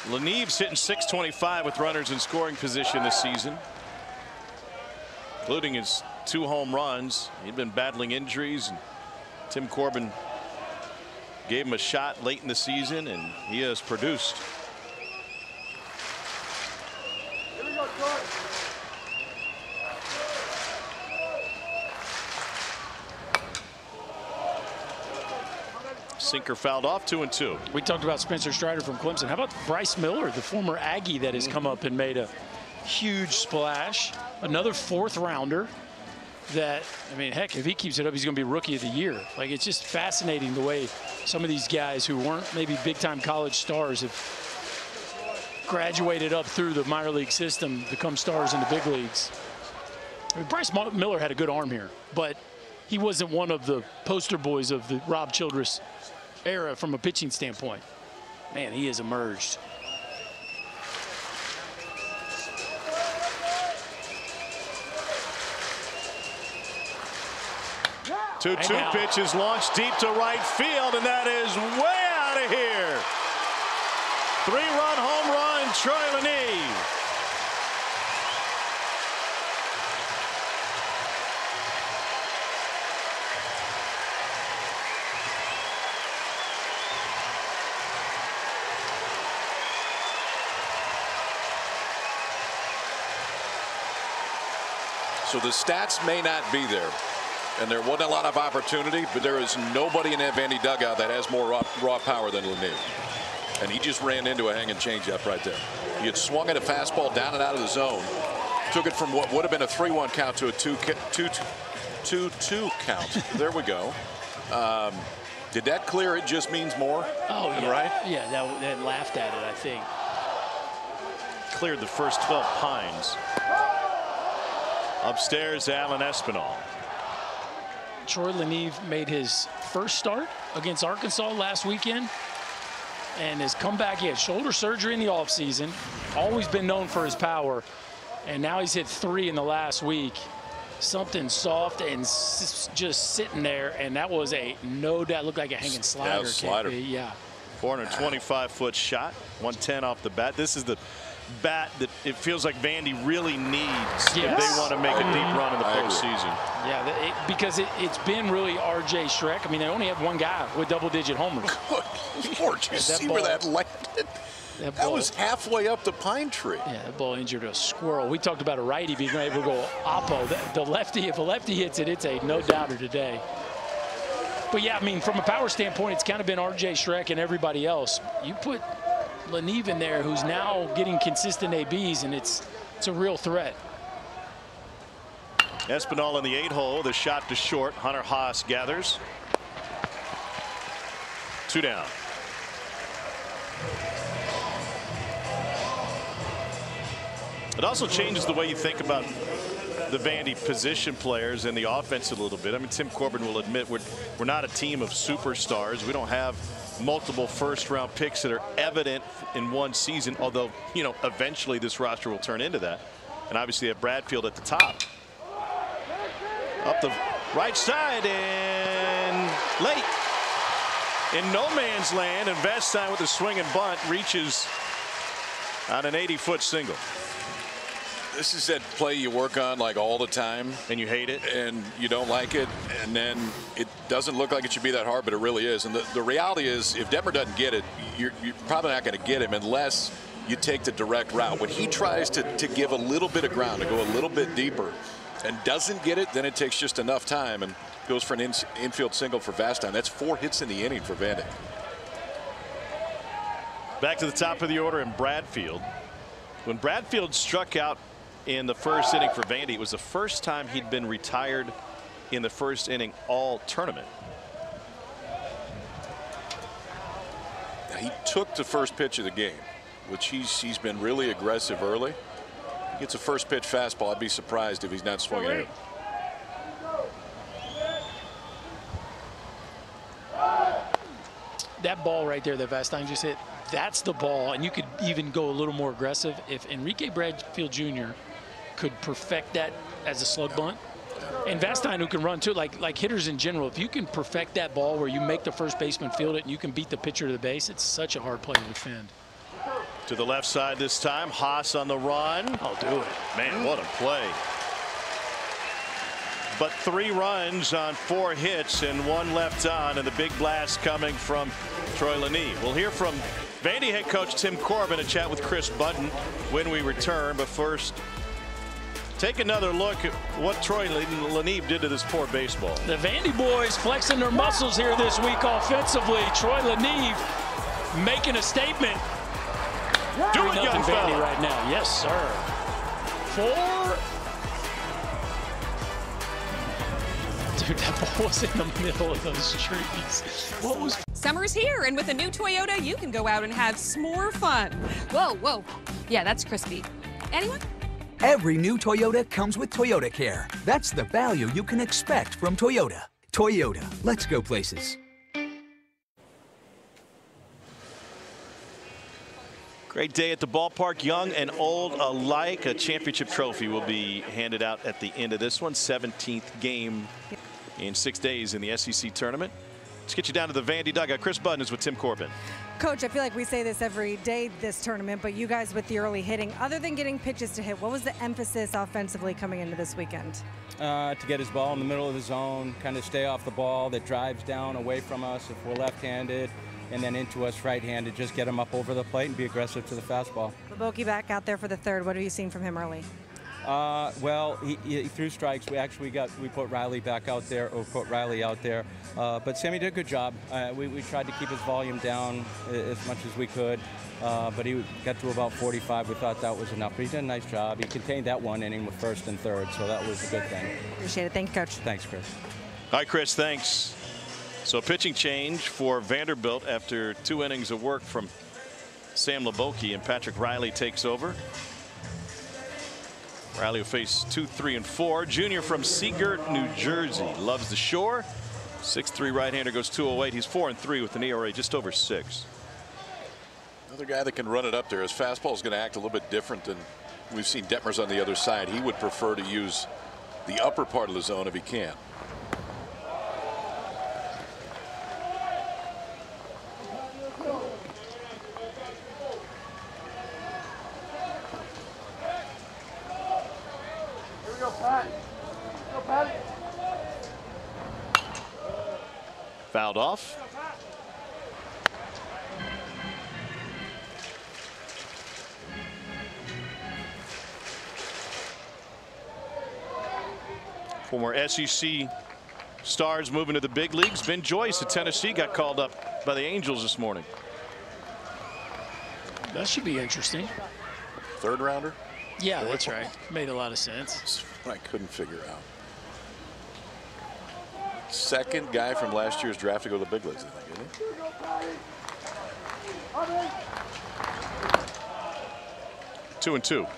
Lanieve's hitting .625 with runners in scoring position this season, including his 2 home runs. He'd been battling injuries, and Tim Corbin gave him a shot late in the season, and he has produced. Here we go, Troy. Sinker fouled off, 2-2. We talked about Spencer Strider from Clemson. How about Bryce Miller, the former Aggie that has come up and made a huge splash? Another 4th rounder that, I mean, heck, if he keeps it up, he's going to be Rookie of the Year. Like, it's just fascinating the way some of these guys who weren't maybe big-time college stars have graduated up through the minor league system, become stars in the big leagues. I mean, Bryce Miller had a good arm here, but he wasn't one of the poster boys of the Rob Childress era from a pitching standpoint. Man, he has emerged. 2-2 pitch is launched deep to right field, and that is way out of here. 3-run home run, Troy Lanieve. So the stats may not be there, and there wasn't a lot of opportunity, but there is nobody in that Vandy dugout that has more raw power than Lanier. And he just ran into a hanging changeup right there. He had swung at a fastball down and out of the zone. Took it from what would have been a 3-1 count to a 2-2 count. There we go. Did that clear? It just means more. Oh, yeah. Right? Yeah, that laughed at it, I think. Cleared the first 12 pines. Upstairs, Alan Espinal. Troy Lanier made his first start against Arkansas last weekend. And his comeback, he had shoulder surgery in the offseason. Always been known for his power. And now he's hit 3 in the last week. Something soft and just sitting there. And that was a no doubt, looked like a hanging slider. Slider. Yeah. 425-foot shot, 110 off the bat. This is the bat that it feels like Vandy really needs if they want to make a deep run in the postseason. Yeah, because it's been really R.J. Schreck. I mean, they only have one guy with double-digit homers. Good Lord, did you see where that landed? That was halfway up the pine tree. Yeah, that ball injured a squirrel. We talked about a righty being able to go oppo. The lefty, if a lefty hits it, it's a no-doubter today. But yeah, I mean, from a power standpoint, it's kind of been R.J. Schreck and everybody else. You put Lanier in there, who's now getting consistent ABs, and it's a real threat. Espinal in the 8-hole, the shot to short. Hunter Haas gathers. 2 down. It also changes the way you think about the Vandy position players and the offense a little bit. I mean, Tim Corbin will admit we're not a team of superstars. We don't have multiple first-round picks that are evident in one season, although, you know, eventually this roster will turn into that. And obviously have Bradfield at the top. Up the right side and late. In no man's land, and Vestine with the swing and bunt reaches on an 80-foot single. This is that play you work on like all the time. And you hate it. And you don't like it. And then it doesn't look like it should be that hard, but it really is. And the reality is, if Detmer doesn't get it, you're probably not going to get him unless you take the direct route. When he tries to give a little bit of ground, to go a little bit deeper, and doesn't get it, then it takes just enough time and goes for an infield single for Vestine. That's 4 hits in the inning for Vandy. Back to the top of the order in Bradfield. When Bradfield struck out in the first inning for Vandy, it was the first time he'd been retired in the first inning all tournament. Now, he took the first pitch of the game, which he's been really aggressive early. He gets a first pitch fastball. I'd be surprised if he's not swinging at it. That ball right there that Vestine just hit, that's the ball, and you could even go a little more aggressive. If Enrique Bradfield Jr. could perfect that as a slug bunt, and Vestine, who can run too, like hitters in general, if you can perfect that ball where you make the first baseman field it and you can beat the pitcher to the base, it's such a hard play to defend. To the left side this time, Haas on the run. I'll do it. Man, what a play. But 3 runs on 4 hits and 1 left on, and the big blast coming from Troy Lanier. We'll hear from Vandy head coach Tim Corbin and chat with Chris Budden when we return. But first, take another look at what Troy Lanier did to this poor baseball. The Vandy boys flexing their muscles here this week offensively. Troy Lanier making a statement. Do it, young fella. Vandy right now. Yes, sir. 4. Dude, that ball was in the middle of those trees. What was? Summer's here, and with a new Toyota, you can go out and have s'more fun. Whoa, whoa. Yeah, that's crispy. Anyone? Every new Toyota comes with Toyota Care. That's the value you can expect from Toyota. Toyota, let's go places. Great day at the ballpark, young and old alike. A championship trophy will be handed out at the end of this one. 17th game in 6 days in the SEC tournament. Let's get you down to the Vandy dugout. Chris Budden is with Tim Corbin. Coach, I feel like we say this every day this tournament, but you guys with the early hitting, other than getting pitches to hit, what was the emphasis offensively coming into this weekend? To get his ball in the middle of the zone, kind of stay off the ball that drives down away from us if we're left-handed, and then into us right-handed, just get him up over the plate and be aggressive to the fastball. Boboki back out there for the third. What have you seen from him early? Well, he threw strikes. We put Riley back out there, or put Riley out there. But Sammy did a good job. We tried to keep his volume down as much as we could. But he got to about 45. We thought that was enough. But he did a nice job. He contained that one inning with first and third, so that was a good thing. Appreciate it. Thank you, Coach. Thanks, Chris. All right, Chris, thanks. So pitching change for Vanderbilt after 2 innings of work from Sam Leboke, and Patrick Riley takes over. Riley will face 2, 3, and 4. Junior from Seagirt, New Jersey. Loves the shore. 6'3" right-hander, goes 208. He's 4-3 with an ERA just over 6. Another guy that can run it up there. His fastball is going to act a little bit different than we've seen Detmers on the other side. He would prefer to use the upper part of the zone if he can. Fouled off. Former SEC stars moving to the big leagues. Ben Joyce at Tennessee got called up by the Angels this morning. That should be interesting. 3rd rounder? Yeah, that's right. Made a lot of sense. That's what I couldn't figure out. 2nd guy from last year's draft to go to the big leagues, I think, isn't he? 2-2.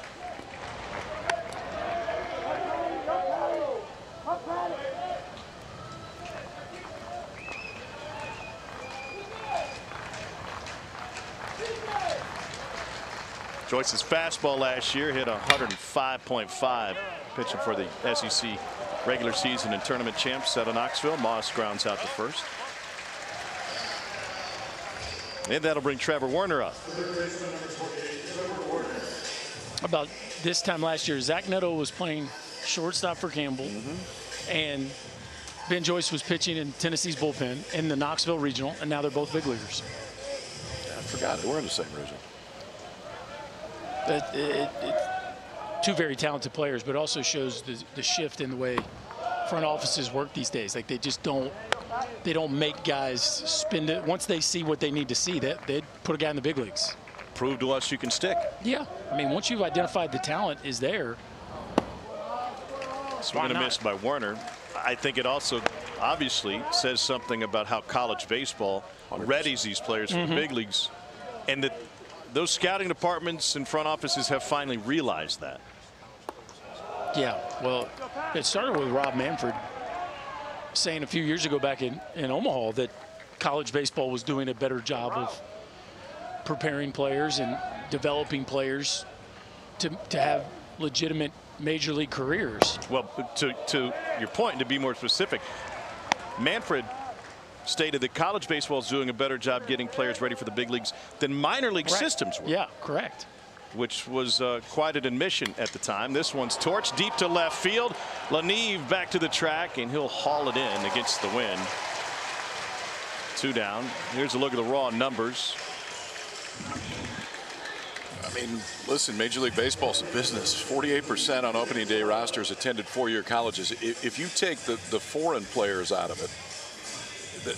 Joyce's fastball last year hit 105.5, pitching for the SEC regular season and tournament champs out of Knoxville. Moss grounds out to first. And that'll bring Trevor Warner up. About this time last year, Zach Neto was playing shortstop for Campbell, and Ben Joyce was pitching in Tennessee's bullpen in the Knoxville Regional, and now they're both big leaguers. I forgot we're in the same region. Two very talented players, but also shows the shift in the way front offices work these days. Like they don't make guys spend it. Once they see what they need to see, they'd put a guy in the big leagues. Prove to us you can stick. Yeah, I mean, once you've identified the talent is there. Swing and a miss by Warner. I think it also obviously says something about how college baseball readies these players for the big leagues, and that those scouting departments and front offices have finally realized that. Yeah, well, it started with Rob Manfred saying a few years ago back in Omaha that college baseball was doing a better job of preparing players and developing players to have legitimate major league careers. Well, to your point, to be more specific, Manfred stated that college baseball is doing a better job getting players ready for the big leagues than minor league systems were. Yeah, correct. Which was quite an admission at the time. This one's torched deep to left field. Lanive back to the track, and he'll haul it in against the wind. 2 down. Here's a look at the raw numbers. I mean, listen, Major League Baseball's a business. 48% on opening day rosters attended 4-year colleges. If you take the foreign players out of it,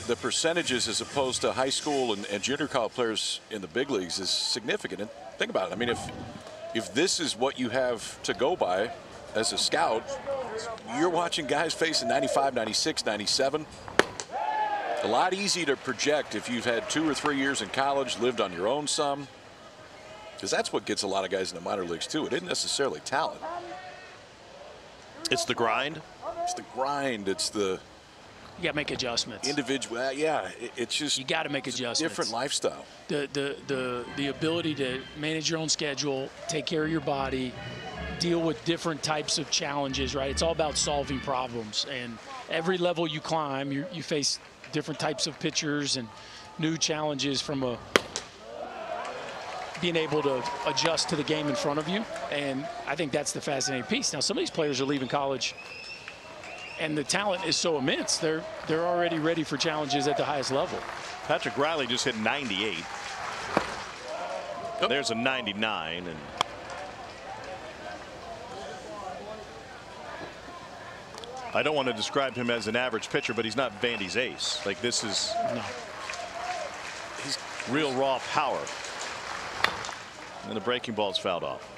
the percentages as opposed to high school and junior college players in the big leagues is significant. And think about it. I mean, if this is what you have to go by as a scout, you're watching guys facing 95, 96, 97. A lot easier to project if you've had 2 or 3 years in college, lived on your own some. Because that's what gets a lot of guys in the minor leagues, too. It isn't necessarily talent. It's the grind. It's the grind. It's the... You got to make adjustments. Individual, yeah. It's just... You got to make adjustments. Different lifestyle. The ability to manage your own schedule, take care of your body, deal with different types of challenges, right? It's all about solving problems. And every level you climb, you face different types of pitchers and new challenges from being able to adjust to the game in front of you. And I think that's the fascinating piece. Now, some of these players are leaving college and the talent is so immense, they're already ready for challenges at the highest level. Patrick Riley just hit 98. There's a 99, and I don't want to describe him as an average pitcher, but he's not Vandy's ace. Like, this is he's real raw power. And the breaking ball's fouled off.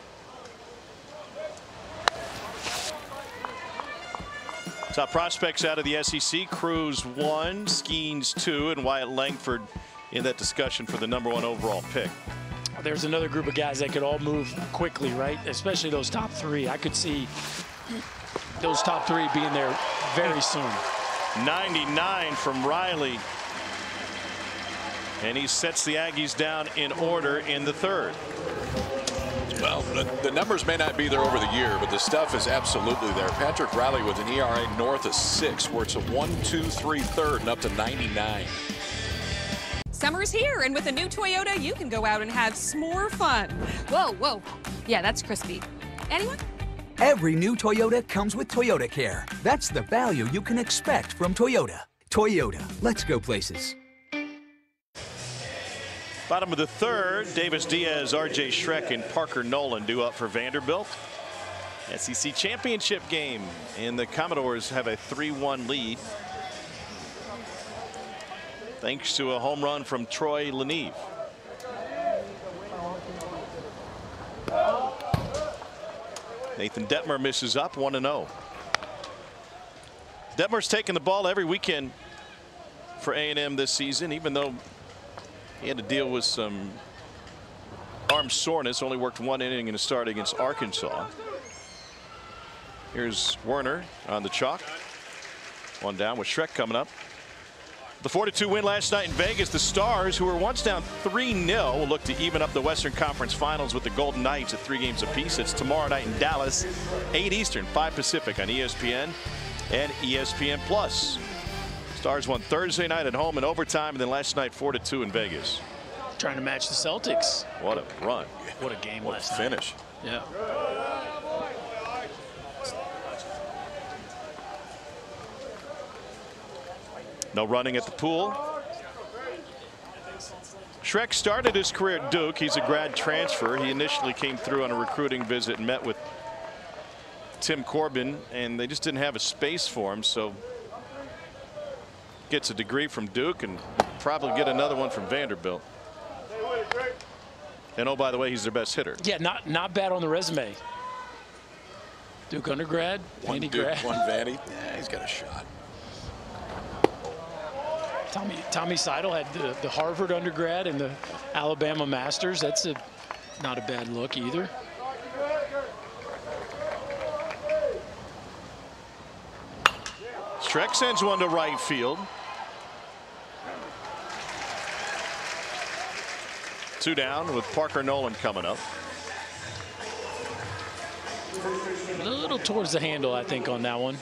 Top prospects out of the SEC: Cruz 1, Skeens 2, and Wyatt Langford in that discussion for the #1 overall pick. There's another group of guys that could all move quickly, right? Especially those top 3. I could see those top 3 being there very soon. 99 from Riley. And he sets the Aggies down in order in the 3rd. Well, the numbers may not be there over the year, but the stuff is absolutely there. Patrick Riley with an ERA north of 6, where it's a 1-2-3 third and up to 99. Summer's here, and with a new Toyota, you can go out and have s'more fun. Whoa, whoa. Yeah, that's crispy. Anyone? Every new Toyota comes with Toyota Care. That's the value you can expect from Toyota. Toyota, let's go places. Bottom of the 3rd, Davis Diaz, R.J. Schreck, and Parker Nolan due up for Vanderbilt. SEC championship game, and the Commodores have a 3-1 lead, thanks to a home run from Troy Leneve. Nathan Detmer misses up, 1-0. Detmer's taken the ball every weekend for A&M this season, even though he had to deal with some arm soreness. Only worked 1 inning in a start against Arkansas. Here's Werner on the chalk. 1 down with Schreck coming up. The 4-2 win last night in Vegas. The Stars, who were once down 3-0, will look to even up the Western Conference Finals with the Golden Knights at 3 games apiece. It's tomorrow night in Dallas, 8 Eastern, 5 Pacific on ESPN and ESPN Plus. Stars won Thursday night at home in overtime, and then last night 4-2 in Vegas. Trying to match the Celtics. What a run. What a game last finish. Night. Yeah. No running at the pool. Schreck started his career at Duke. He's a grad transfer. He initially came through on a recruiting visit and met with Tim Corbin, and they just didn't have a space for him, so gets a degree from Duke and probably get another one from Vanderbilt. And oh, by the way, he's their best hitter. Yeah, not bad on the resume. Duke undergrad, One Vandy Duke, grad. 1 Vandy. Yeah, he's got a shot. Tommy Seidel had the Harvard undergrad and the Alabama Masters. That's not a bad look either. Schreck sends one to right field. 2 down with Parker Nolan coming up. A little towards the handle, I think, on that one.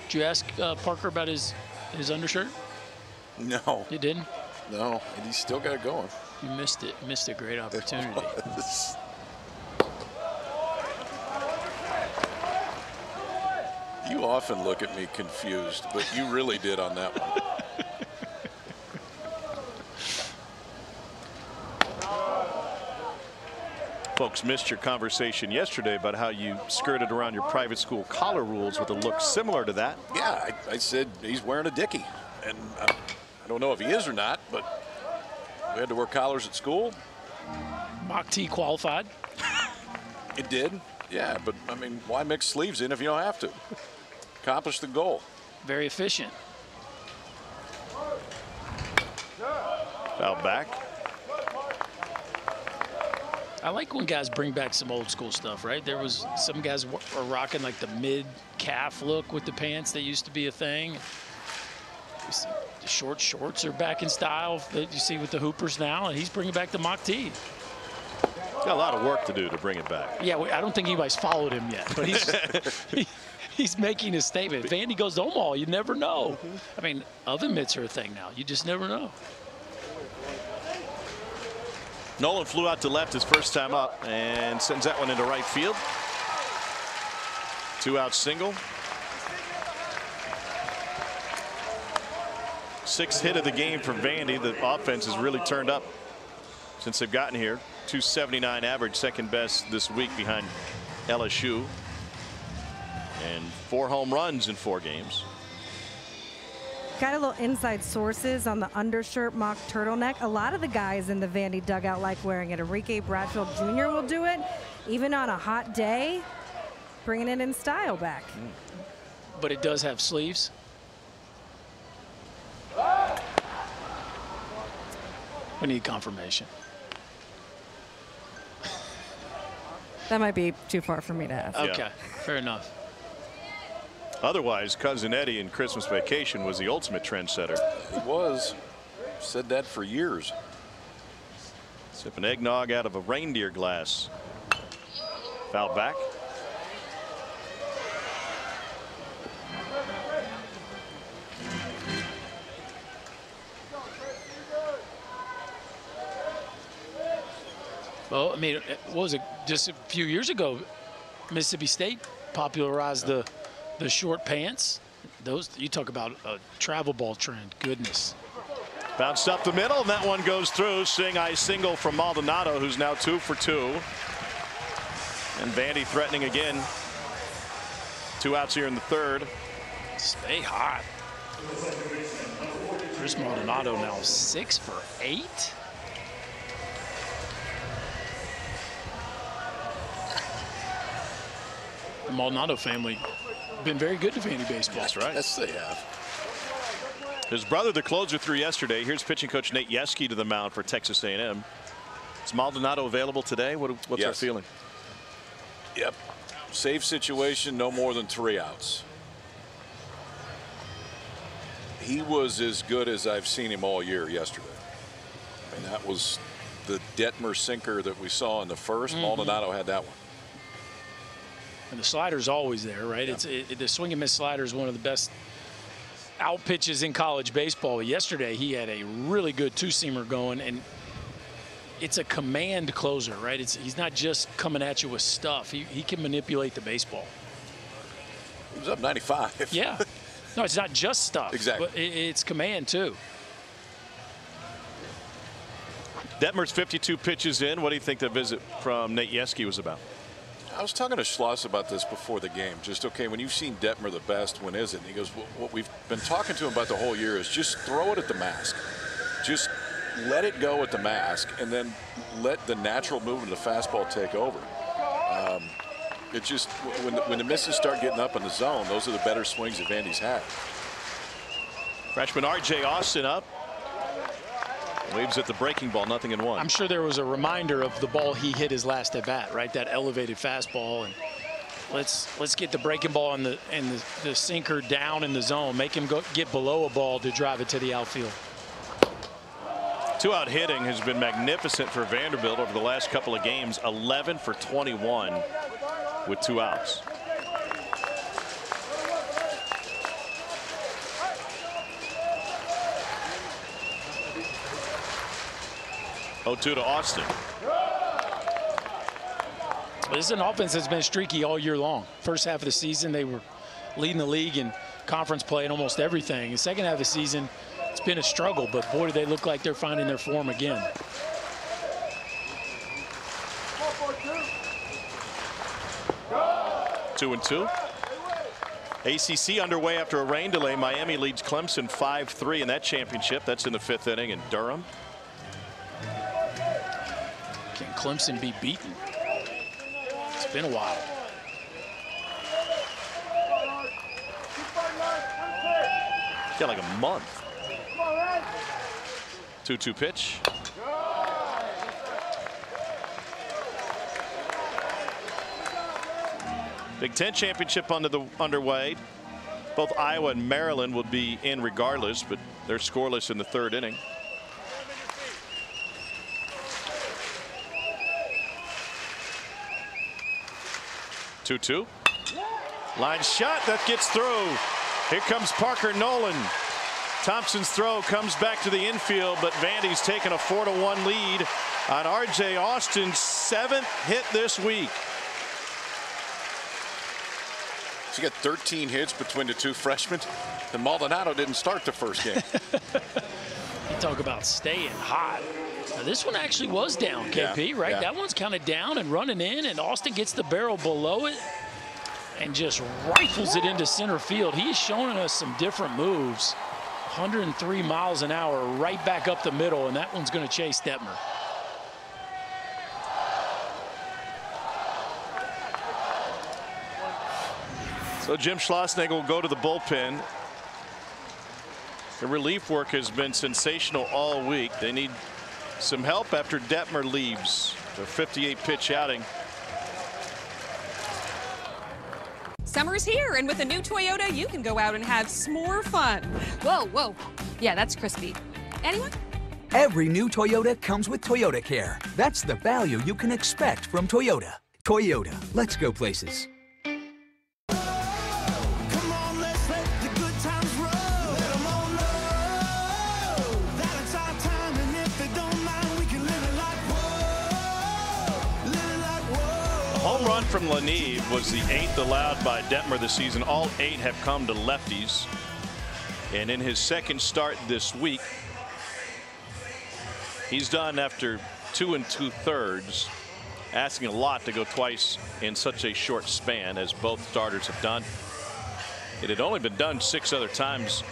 Did you ask Parker about his undershirt? No. You didn't? No, and he's still got it going. You missed it. Missed a great opportunity. You often look at me confused, but you really did on that one. Folks missed your conversation yesterday about how you skirted around your private school collar rules with a look similar to that. Yeah, I said he's wearing a dickie, and I don't know if he is or not, but we had to wear collars at school. Mock T qualified. It did, yeah, but I mean, why mix sleeves in if you don't have to? Accomplish the goal. Very efficient. Foul back. I like when guys bring back some old school stuff, right? There was some guys are rocking like the mid calf look with the pants that used to be a thing. The short shorts are back in style that you see with the Hoopers now, and he's bringing back the Mock T. Got a lot of work to do to bring it back. Yeah, I don't think anybody's followed him yet, but he's making a statement. Vandy goes to Omaha, you never know. I mean, oven mitts are a thing now. You just never know. Nolan flew out to left his first time up and sends that one into right field. 2-out single. 6th hit of the game for Vandy. The offense has really turned up since they've gotten here. .279 average, second best this week behind LSU. And 4 home runs in 4 games. Got a little inside sources on the undershirt mock turtleneck. A lot of the guys in the Vandy dugout like wearing it. Enrique Bradfield Jr. will do it, even on a hot day, bringing it in style back. But it does have sleeves. We need confirmation. That might be too far for me to ask. Okay, fair enough. Otherwise, Cousin Eddie in Christmas Vacation was the ultimate trendsetter. He was. Said that for years. Sipping eggnog out of a reindeer glass. Foul back. Well, I mean, what was it? Just a few years ago, Mississippi State popularized the short pants. Those, you talk about a travel ball trend. Goodness. Bounced up the middle, and that one goes through. Seeing I single from Maldonado, who's now 2 for 2. And Vandy threatening again. 2 outs here in the 3rd. Stay hot. Chris Maldonado now 6 for 8. The Maldonado family been very good to Vandy baseball. That's right. Yes, they have. His brother, the closer, threw yesterday. Here's pitching coach Nate Yeske to the mound for Texas A&M. Is Maldonado available today? What's our feeling? Yep. Safe situation, no more than 3 outs. He was as good as I've seen him all year yesterday. I mean, that was the Detmer sinker that we saw in the first. Maldonado had that one. And the slider's always there, right? Yeah. The swing and miss slider is one of the best out pitches in college baseball. Yesterday, he had a really good 2-seamer going, and it's a command closer, right? He's not just coming at you with stuff. He can manipulate the baseball. He was up 95. Yeah. No, it's not just stuff. Exactly. But it's command, too. Detmer's 52 pitches in. What do you think the visit from Nate Yeske was about? I was talking to Schloss about this before the game. Just, okay, when you've seen Detmer the best, when is it? And he goes, well, what we've been talking to him about the whole year is just throw it at the mask. Just let it go at the mask, and then let the natural movement of the fastball take over. It's just, when the misses start getting up in the zone, those are the better swings that Vandy's had. Freshman R.J. Austin up. Waves at the breaking ball, 0-1. I'm sure there was a reminder of the ball he hit his last at bat, right? That elevated fastball, and let's get the breaking ball and the sinker down in the zone. Make him get below a ball to drive it to the outfield. 2-out hitting has been magnificent for Vanderbilt over the last couple of games. 11 for 21 with 2 outs. Oh, 2 to Austin. This is an offense that's been streaky all year long. First half of the season, they were leading the league in conference play in almost everything. The second half of the season, it's been a struggle, but boy, do they look like they're finding their form again. Two and 2. ACC underway after a rain delay. Miami leads Clemson 5-3 in that championship. That's in the 5th inning in Durham. Can Clemson be beaten? It's been a while. Yeah, like a month. 2-2 pitch. Big Ten championship underway. Both Iowa and Maryland will be in regardless, but they're scoreless in the 3rd inning. Two. Line shot that gets through. Here comes Parker Nolan. Thompson's throw comes back to the infield, but Vandy's taken a 4-1 lead on R.J. Austin's 7th hit this week. So you got 13 hits between the 2 freshmen, and Maldonado didn't start the first game. You talk about staying hot. Now, this one actually was down, KP, right? Yeah. That one's kind of down and running in, and Austin gets the barrel below it and just rifles it into center field. He is showing us some different moves. 103 miles an hour right back up the middle, and that one's going to chase Detmer. So Jim Schlossnagle will go to the bullpen. The relief work has been sensational all week. They need some help after Detmer leaves. The 58 pitch outing. Summer's here, and with a new Toyota, you can go out and have s'more fun. Whoa, whoa. Yeah, that's crispy. Anyone? Every new Toyota comes with Toyota Care. That's the value you can expect from Toyota. Toyota, let's go places. Come on, let's let the good times roll. Let 'em all know that it's our time, and if they don't mind, we can live it like whoa, live it like whoa. A home run from Leneve was the 8th allowed by Detmer this season. All 8 have come to lefties. And in his second start this week, he's done after 2 2/3, asking a lot to go twice in such a short span, as both starters have done. It had only been done 6 other times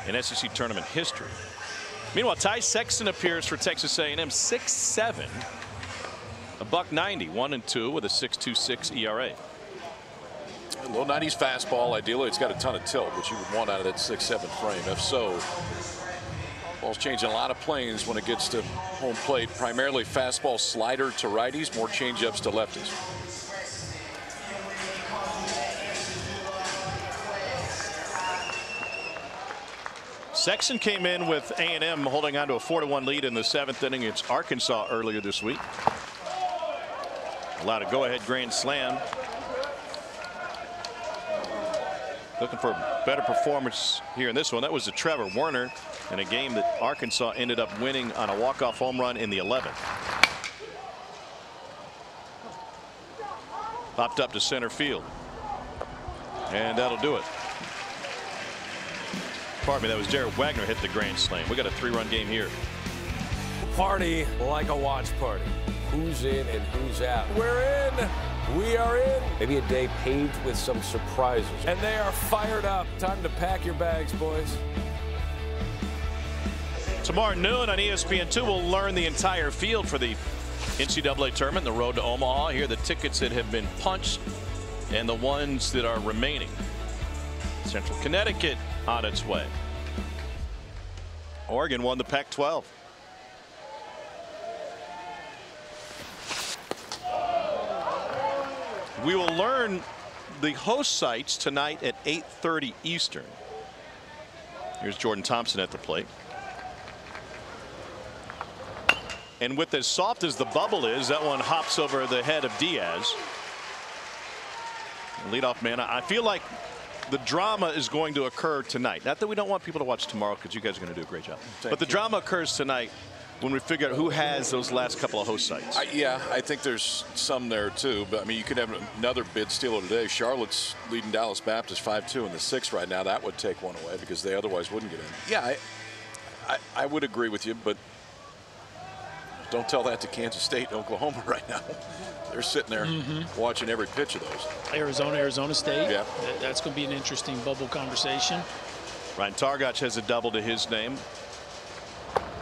in SEC tournament history. Meanwhile, Ty Sexton appears for Texas A&M, 6'7", $190, 1-2 with a 6.26 ERA. Low 90s fastball. Ideally, it's got a ton of tilt, which you would want out of that 6'7" frame. If so, ball's changing a lot of planes when it gets to home plate. Primarily fastball slider to righties, more changeups to lefties. Sexton came in with A&M holding on to a 4-1 lead in the 7th inning against Arkansas earlier this week. Allowed a go-ahead grand slam. Looking for a better performance here in this one. That was to Trevor Werner in a game that Arkansas ended up winning on a walk-off home run in the 11th. Popped up to center field. And that'll do it. Pardon me, that was Jared Wagner hit the grand slam. We got a 3-run game here. Party like a watch party. Who's in and who's out? We're in. We are in. Maybe a day paved with some surprises. And they are fired up. Time to pack your bags, boys. Tomorrow noon on ESPN2, we'll learn the entire field for the NCAA tournament, the road to Omaha. Here are the tickets that have been punched and the ones that are remaining. Central Connecticut on its way. Oregon won the Pac-12. We will learn the host sites tonight at 8:30 Eastern. Here's Jordan Thompson at the plate. And with as soft as the bubble is, that one hops over the head of Diaz. Leadoff man, I feel like the drama is going to occur tonight. Not that we don't want people to watch tomorrow, because you guys are going to do a great job. But the drama occurs tonight when we figure out who has those last couple of host sites. Yeah, I think there's some there too. But I mean, you could have another bid stealer today. Charlotte's leading Dallas Baptist 5-2 in the 6th right now. That would take one away because they otherwise wouldn't get in. Yeah, I would agree with you, but don't tell that to Kansas State and Oklahoma right now. They're sitting there watching every pitch of those. Arizona State. Yeah. That's going to be an interesting bubble conversation. Ryan Targac has a double to his name.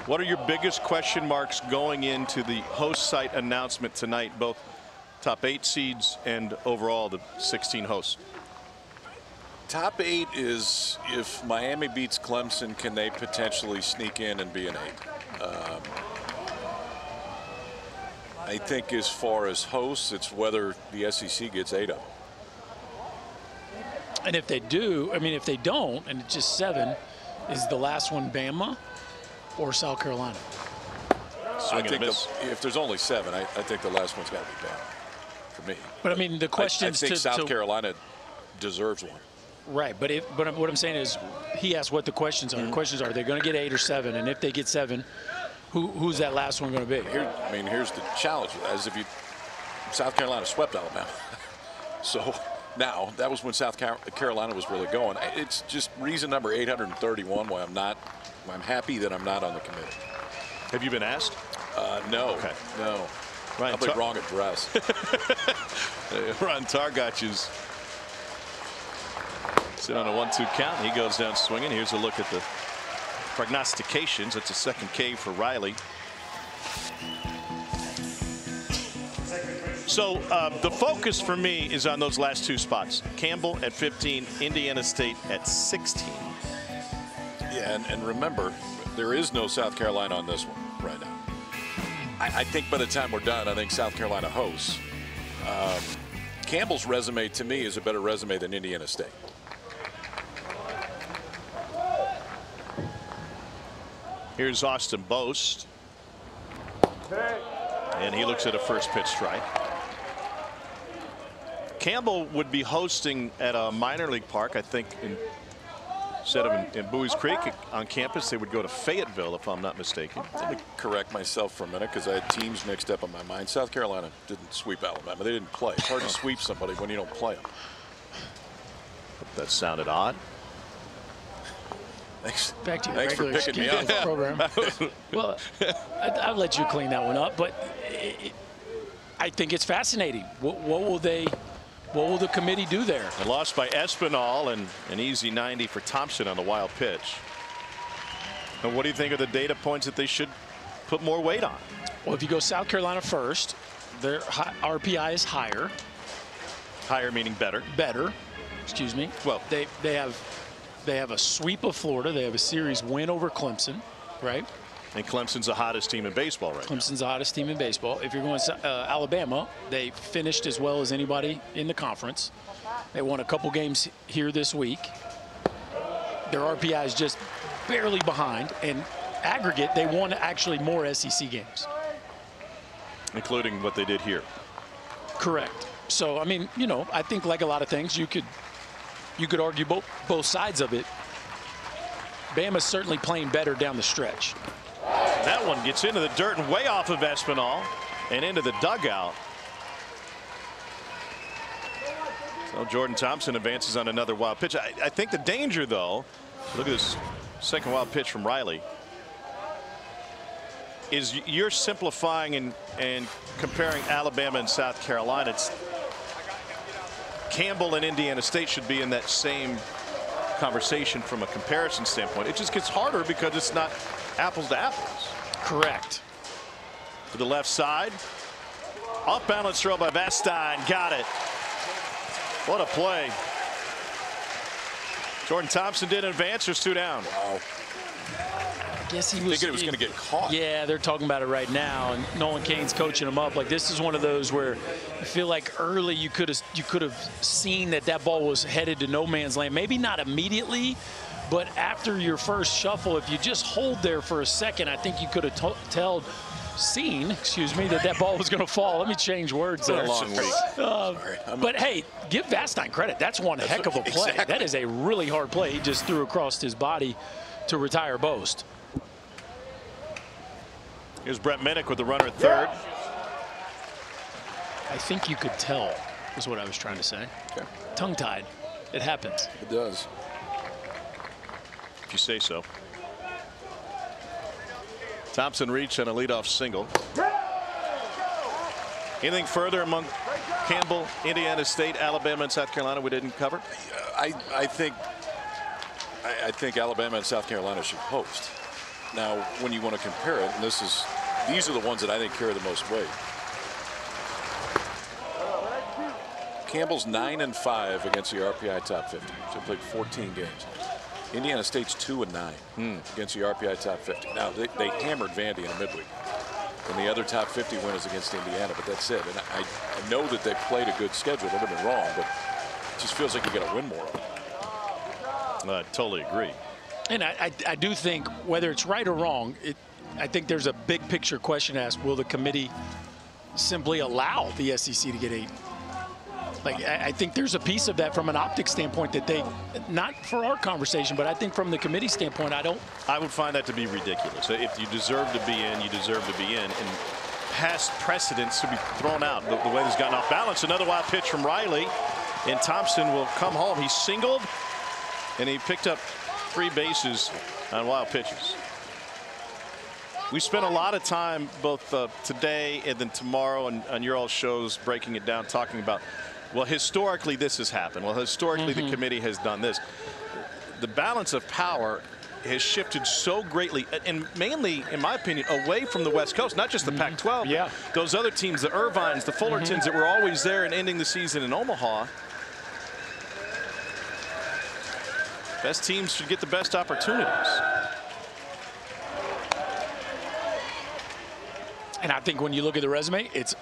What are your biggest question marks going into the host site announcement tonight, both top 8 seeds and overall the 16 hosts? Top 8 is if Miami beats Clemson, can they potentially sneak in and be an 8? I think as far as hosts, it's whether the SEC gets 8 of them. And if they do, I mean, if they don't, and it's just 7, is the last one Bama or South Carolina? I think if there's only 7, I think the last one's got to be Bama for me. But I mean, the question is, I think South Carolina deserves one. Right, but what I'm saying is, he asked what the questions are. The questions are, they're going to get 8 or 7, and if they get 7, who's that last one going to be? Here's the challenge: as if South Carolina swept Alabama. So now that was when South Carolina was really going. It's just reason number 831 why I'm happy that I'm not on the committee. Have you been asked? No. Okay. No. Ryan Probably wrong address. Ron Targach is sitting on a 1-2 count. He goes down swinging. Here's a look at the prognostications. That's a second K for Riley. So the focus for me is on those last two spots. Campbell at 15, Indiana State at 16. Yeah, and remember, there is no South Carolina on this one right now. I think by the time we're done, I think South Carolina hosts. Campbell's resume, to me, is a better resume than Indiana State. Here's Austin Boast. And he looks at a first pitch strike. Campbell would be hosting at a minor league park, I think, instead of in Bowie's Creek on campus. They would go to Fayetteville, if I'm not mistaken. Let me correct myself for a minute because I had teams mixed up in my mind. South Carolina didn't sweep Alabama. They didn't play. It's hard to sweep somebody when you don't play them. That sounded odd. Thanks. Back to your Thanks for regular picking me up. program. Well, I'll let you clean that one up, but I think it's fascinating. What will the committee do there? They lost by Espinal and an easy 90 for Thompson on the wild pitch. And what do you think are the data points that they should put more weight on? Well, if you go South Carolina first, their RPI is higher. Higher meaning better. Better. Excuse me. Well, they have a sweep of Florida. They have a series win over Clemson, right? And Clemson's the hottest team in baseball right now. Clemson's the hottest team in baseball. If you're going to Alabama, they finished as well as anybody in the conference. They won a couple games here this week. Their RPI is just barely behind. And aggregate, they won actually more SEC games. Including what they did here. Correct. So, I mean, you know, I think like a lot of things, you could argue both sides of it. Bama's certainly playing better down the stretch. That one gets into the dirt and way off of Espinal and into the dugout. So Jordan Thompson advances on another wild pitch. I think the danger, though, look at this second wild pitch from Riley, is you're simplifying and comparing Alabama and South Carolina. It's Campbell and Indiana State should be in that same conversation from a comparison standpoint. It just gets harder because it's not apples to apples. Correct. To the left side. Off balance throw by Vastine. Got it. What a play. Jordan Thompson did advance. There's two down. Wow. I guess he was thinking it was going to get caught. Yeah, they're talking about it right now, and Nolan Cain's coaching him up. Like, this is one of those where I feel like early you could have seen that ball was headed to no man's land. Maybe not immediately, but after your first shuffle, if you just hold there for a second, I think you could have seen that ball was going to fall. Let me change words there. It's been a long week. But hey, give Vastine credit. That's one heck of a play. Exactly. That is a really hard play. He just threw across his body to retire Boast. Here's Brett Minnick with the runner at third. I think you could tell, is what I was trying to say. Okay. Tongue-tied. It happens. It does. If you say so. Thompson reached on a leadoff single. Anything further among Campbell, Indiana State, Alabama, and South Carolina we didn't cover? I think Alabama and South Carolina should host. Now, when you want to compare it, and these are the ones that I think carry the most weight. Campbell's 9-5 against the RPI top 50. So they played 14 games. Indiana State's 2-9 against the RPI top 50. Now, they hammered Vandy in a midweek. And the other top 50 win is against Indiana, but that's it. And I know that they played a good schedule. Don't get me wrong, but it just feels like you got to win more of them. I totally agree. And I do think, whether it's right or wrong, I think there's a big picture question asked. Will the committee simply allow the SEC to get 8? Like, I think there's a piece of that from an optics standpoint that they, not for our conversation, but I think from the committee standpoint, I would find that to be ridiculous. If you deserve to be in, you deserve to be in. And past precedents to be thrown out the way he's gotten off balance. Another wild pitch from Riley, and Thompson will come home. He singled, and he picked up 3 bases on wild pitches. We spent a lot of time both today and then tomorrow on your all shows breaking it down, talking about, well, historically this has happened. Well, historically the committee has done this. The balance of power has shifted so greatly, and mainly, in my opinion, away from the West Coast, not just the Pac-12. Yeah. Those other teams, the Irvines, the Fullertons that were always there and ending the season in Omaha. Best teams should get the best opportunities. And I think when you look at the resume, it's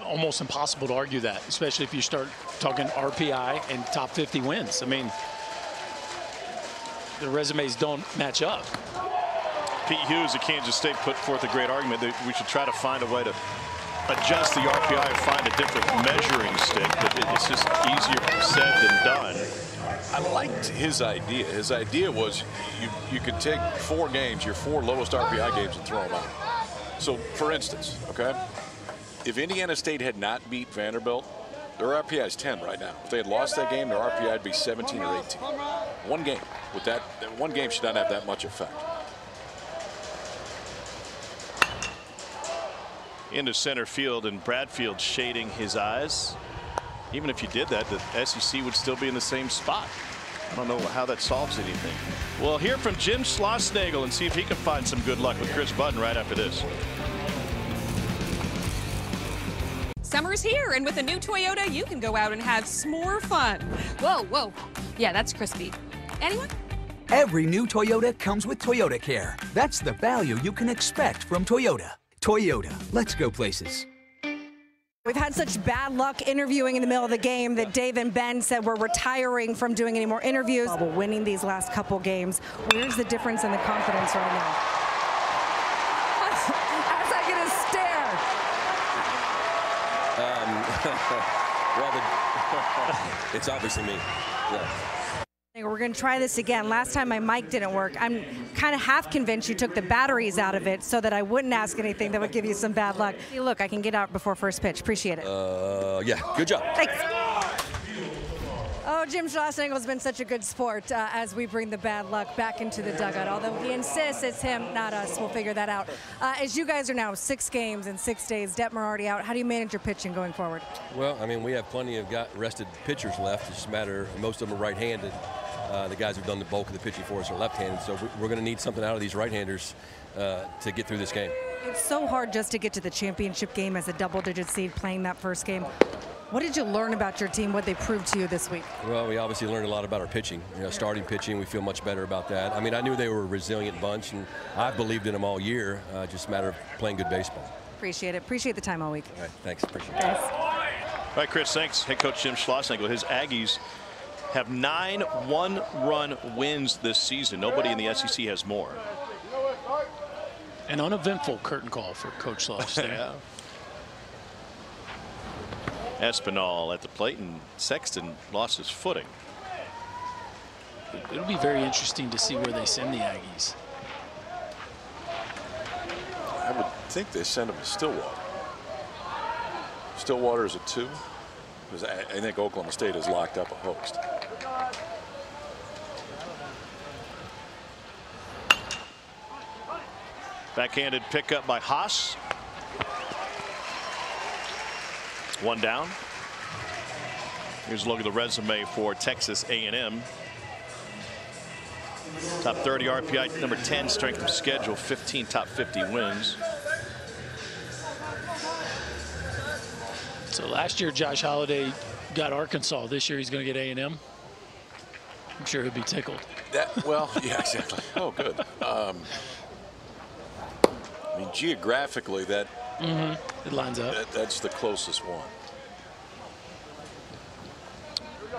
almost impossible to argue that, especially if you start talking RPI and top 50 wins. I mean, the resumes don't match up. Pete Hughes of Kansas State put forth a great argument that we should try to find a way to adjust the RPI or find a different measuring stick, but it's just easier said than done. I liked his idea. His idea was you could take 4 games, your 4 lowest RPI games, and throw them out. So, for instance, okay, if Indiana State had not beat Vanderbilt, their RPI is 10 right now. If they had lost that game, their RPI would be 17 or 18. One game. With that, one game should not have that much effect. Into center field, and Bradfield shading his eyes. Even if you did that, the SEC would still be in the same spot. I don't know how that solves anything. We'll hear from Jim Schlossnagle and see if he can find some good luck with Chris Budden right after this. Summer's here, and with a new Toyota, you can go out and have s'more fun. Whoa, whoa. Yeah, that's crispy. Anyone? Every new Toyota comes with Toyota Care. That's the value you can expect from Toyota. Toyota, let's go places. We've had such bad luck interviewing in the middle of the game that Dave and Ben said we're retiring from doing any more interviews. We're winning these last couple games. Where's the difference in the confidence right now? As I get a stare. Well, it's obviously me. Yeah. We're going to try this again. Last time my mic didn't work. I'm kind of half convinced you took the batteries out of it so that I wouldn't ask anything that would give you some bad luck. Hey, look, I can get out before first pitch. Appreciate it. Yeah, good job. Thanks. Oh, Jim Schlossnagle has been such a good sport as we bring the bad luck back into the dugout. Although he insists it's him, not us. We'll figure that out. As you guys are now 6 games in 6 days, Detmer already out. How do you manage your pitching going forward? Well, I mean, we have plenty of rested pitchers left. It's just a matter, most of them are right-handed. The guys who've done the bulk of the pitching for us are left-handed, so we're going to need something out of these right-handers to get through this game. It's so hard just to get to the championship game as a double-digit seed playing that first game. What did you learn about your team, what they proved to you this week? Well, we obviously learned a lot about our pitching. You know, starting pitching, we feel much better about that. I mean, I knew they were a resilient bunch, and I believed in them all year. Just a matter of playing good baseball. Appreciate it. Appreciate the time all week. All right, thanks. Appreciate it. All right, Chris, thanks. Head coach Jim Schlossnagle. His Aggies have 9 one-run wins this season. Nobody in the SEC has more. An uneventful curtain call for Coach Schlossnagle. Yeah. Espinal at the plate, and Sexton lost his footing. It'll be very interesting to see where they send the Aggies. I would think they send him to Stillwater. Stillwater is a 2. Because I think Oklahoma State has locked up a host. Backhanded pickup by Haas. 1 down. Here's a look at the resume for Texas A&M. Top 30 RPI, number 10 strength of schedule, 15 top 50 wins. So last year Josh Holliday got Arkansas. This year he's going to get A&M. I'm sure he'll be tickled. Well, yeah, exactly. Oh, good. I mean, geographically, that it lines up. That's the closest one.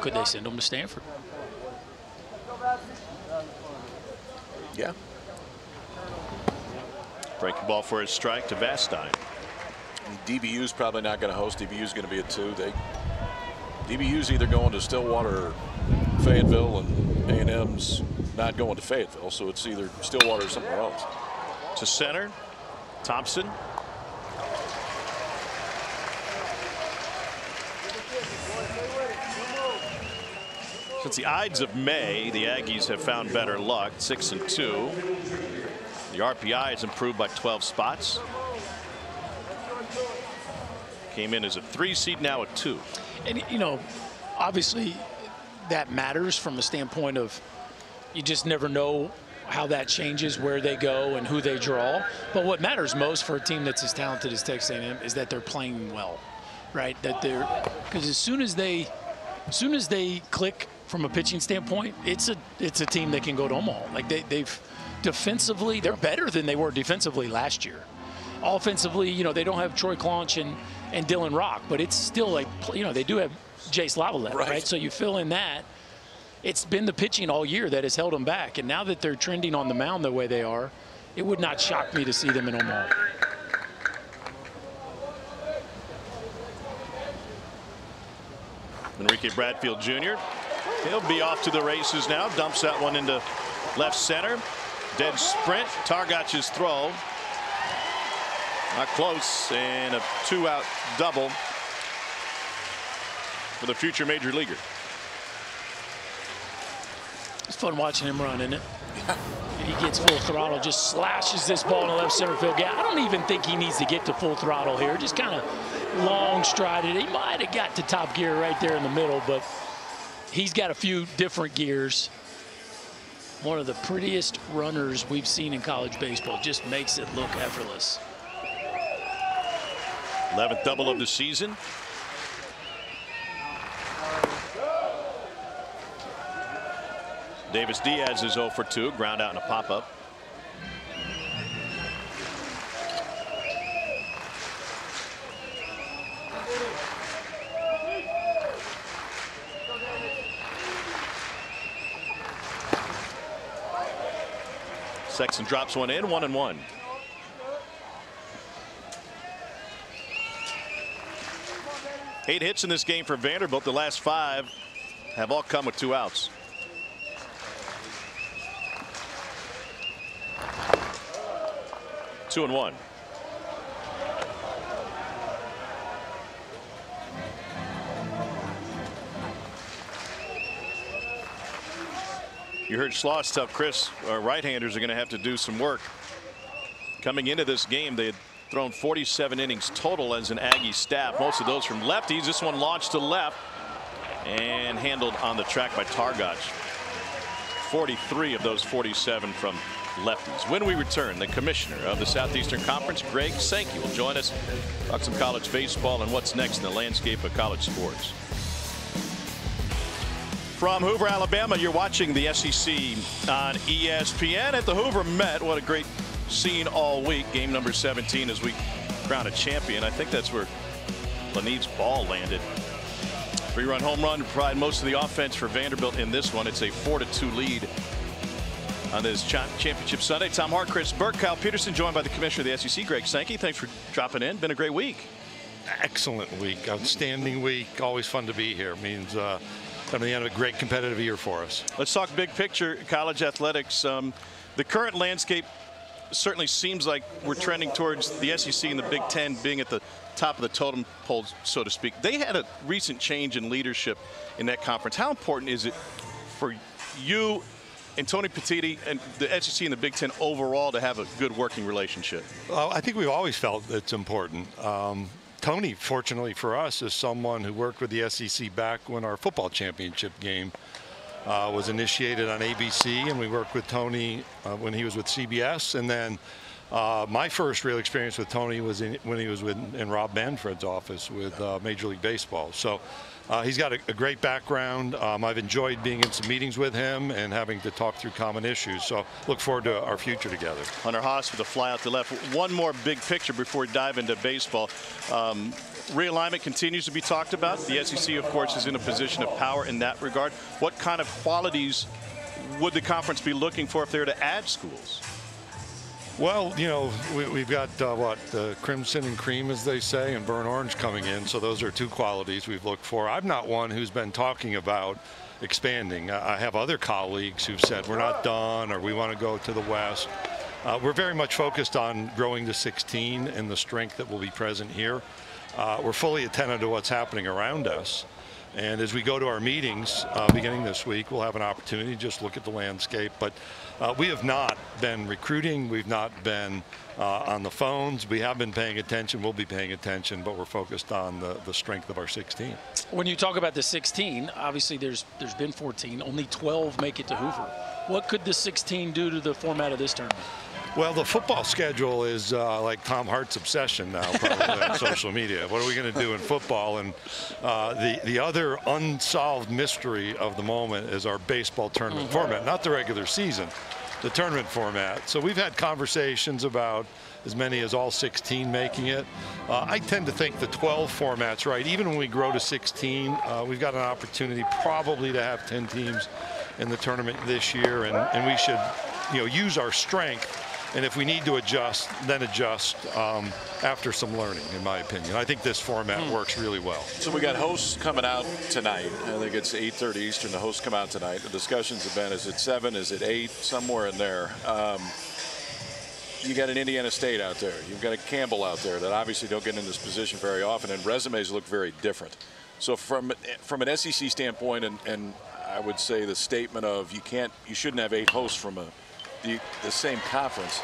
Could they send him to Stanford? Yeah. Breaking ball for his strike to Vastine. DBU's probably not going to host. DBU's going to be a 2. DBU's either going to Stillwater or Fayetteville, and A&M's not going to Fayetteville, so it's either Stillwater or somewhere else. To center, Thompson. Since the Ides of May, the Aggies have found better luck, 6-2. The RPI has improved by 12 spots. Came in as a 3 seed, now a 2. And, you know, obviously that matters from a standpoint of you just never know how that changes, where they go and who they draw. But what matters most for a team that's as talented as Texas A&M is that they're playing well, right? That they're, because as soon as they click from a pitching standpoint, it's a team that can go to Omaha. Like they've defensively, they're better than they were defensively last year. Offensively, you know, they don't have Troy Claunch and Dylan Rock, but it's still like, you know, they do have Jace Lavalette, right? So you fill in that. It's been the pitching all year that has held them back, and now that they're trending on the mound the way they are, it would not shock me to see them in Omaha. Enrique Bradfield Jr. He'll be off to the races now. Dumps that one into left center. Dead sprint. Targacz's throw. Not close, and a 2-out double for the future major leaguer. It's fun watching him run, isn't it? He gets full throttle, just slashes this ball in the left center field gap. I don't even think he needs to get to full throttle here. Just kind of long strided. He might have got to top gear right there in the middle, but he's got a few different gears. One of the prettiest runners we've seen in college baseball. Just makes it look effortless. 11th double of the season. Davis Diaz is 0 for 2. Ground out and a pop-up. Sexton drops one in, 1-1. Eight hits in this game for Vanderbilt. The last 5 have all come with 2 outs. 2-1. You heard Schloss tell Chris, our right-handers are going to have to do some work. Coming into this game, they had thrown 47 innings total as an Aggie staff, most of those from lefties. This one launched to left and handled on the track by Targacz. 43 of those 47 from lefties. When we return, the commissioner of the Southeastern Conference, Greg Sankey, will join us, talk some college baseball and what's next in the landscape of college sports. From Hoover, Alabama, you're watching the SEC on ESPN at the Hoover Met. What a great scene all week. Game number 17 as we crown a champion. I think that's where Laneed's ball landed. 3-run home run to provide most of the offense for Vanderbilt in this one. It's a 4-2 lead on this championship Sunday. Tom Hart, Chris Burke, Kyle Peterson, joined by the commissioner of the SEC, Greg Sankey. Thanks for dropping in. Been a great week. Excellent week. Outstanding week. Always fun to be here. Means coming to the end of a great competitive year for us. Let's talk big picture college athletics. The current landscape certainly seems like we're trending towards the SEC and the Big Ten being at the top of the totem pole, so to speak. They had a recent change in leadership in that conference. How important is it for you and Tony Petitti and the SEC and the Big Ten overall to have a good working relationship? Well, I think we've always felt it's important. Tony, fortunately for us, is someone who worked with the SEC back when our football championship game was initiated on ABC, and we worked with Tony when he was with CBS. And then my first real experience with Tony was when he was in Rob Manfred's office with Major League Baseball. So he's got a great background. I've enjoyed being in some meetings with him and having to talk through common issues. So look forward to our future together. Hunter Haas with a fly out to left. One more big picture before we dive into baseball. Realignment continues to be talked about. The SEC, of course, is in a position of power in that regard. What kind of qualities would the conference be looking for if they were to add schools? Well, you know, we've got the crimson and cream, as they say, and burnt orange coming in. So those are 2 qualities we've looked for. I'm not one who's been talking about expanding. I have other colleagues who've said we're not done or we want to go to the West. We're very much focused on growing to 16 and the strength that will be present here. We're fully attentive to what's happening around us. And as we go to our meetings beginning this week, we'll have an opportunity to just look at the landscape. But we have not been recruiting. We've not been on the phones. We have been paying attention. We'll be paying attention, but we're focused on the strength of our 16. When you talk about the 16, obviously there's been 14. Only 12 make it to Hoover. What could the 16 do to the format of this tournament? Well, the football schedule is like Tom Hart's obsession now, probably on social media. What are we going to do in football? And the other unsolved mystery of the moment is our baseball tournament format, not the regular season, the tournament format. So we've had conversations about as many as all 16 making it. I tend to think the 12 format's right. Even when we grow to 16, we've got an opportunity probably to have 10 teams in the tournament this year, and we should, use our strength. And if we need to adjust, then adjust after some learning, in my opinion. I think this format works really well. So we got hosts coming out tonight. I think it's 8:30 Eastern. The hosts come out tonight. The discussions have been, is it 7, is it 8, somewhere in there. You got an Indiana State out there. You've got a Campbell out there that obviously don't get in this position very often, and resumes look very different. So from an SEC standpoint, and I would say the statement of you shouldn't have 8 hosts from the same conference.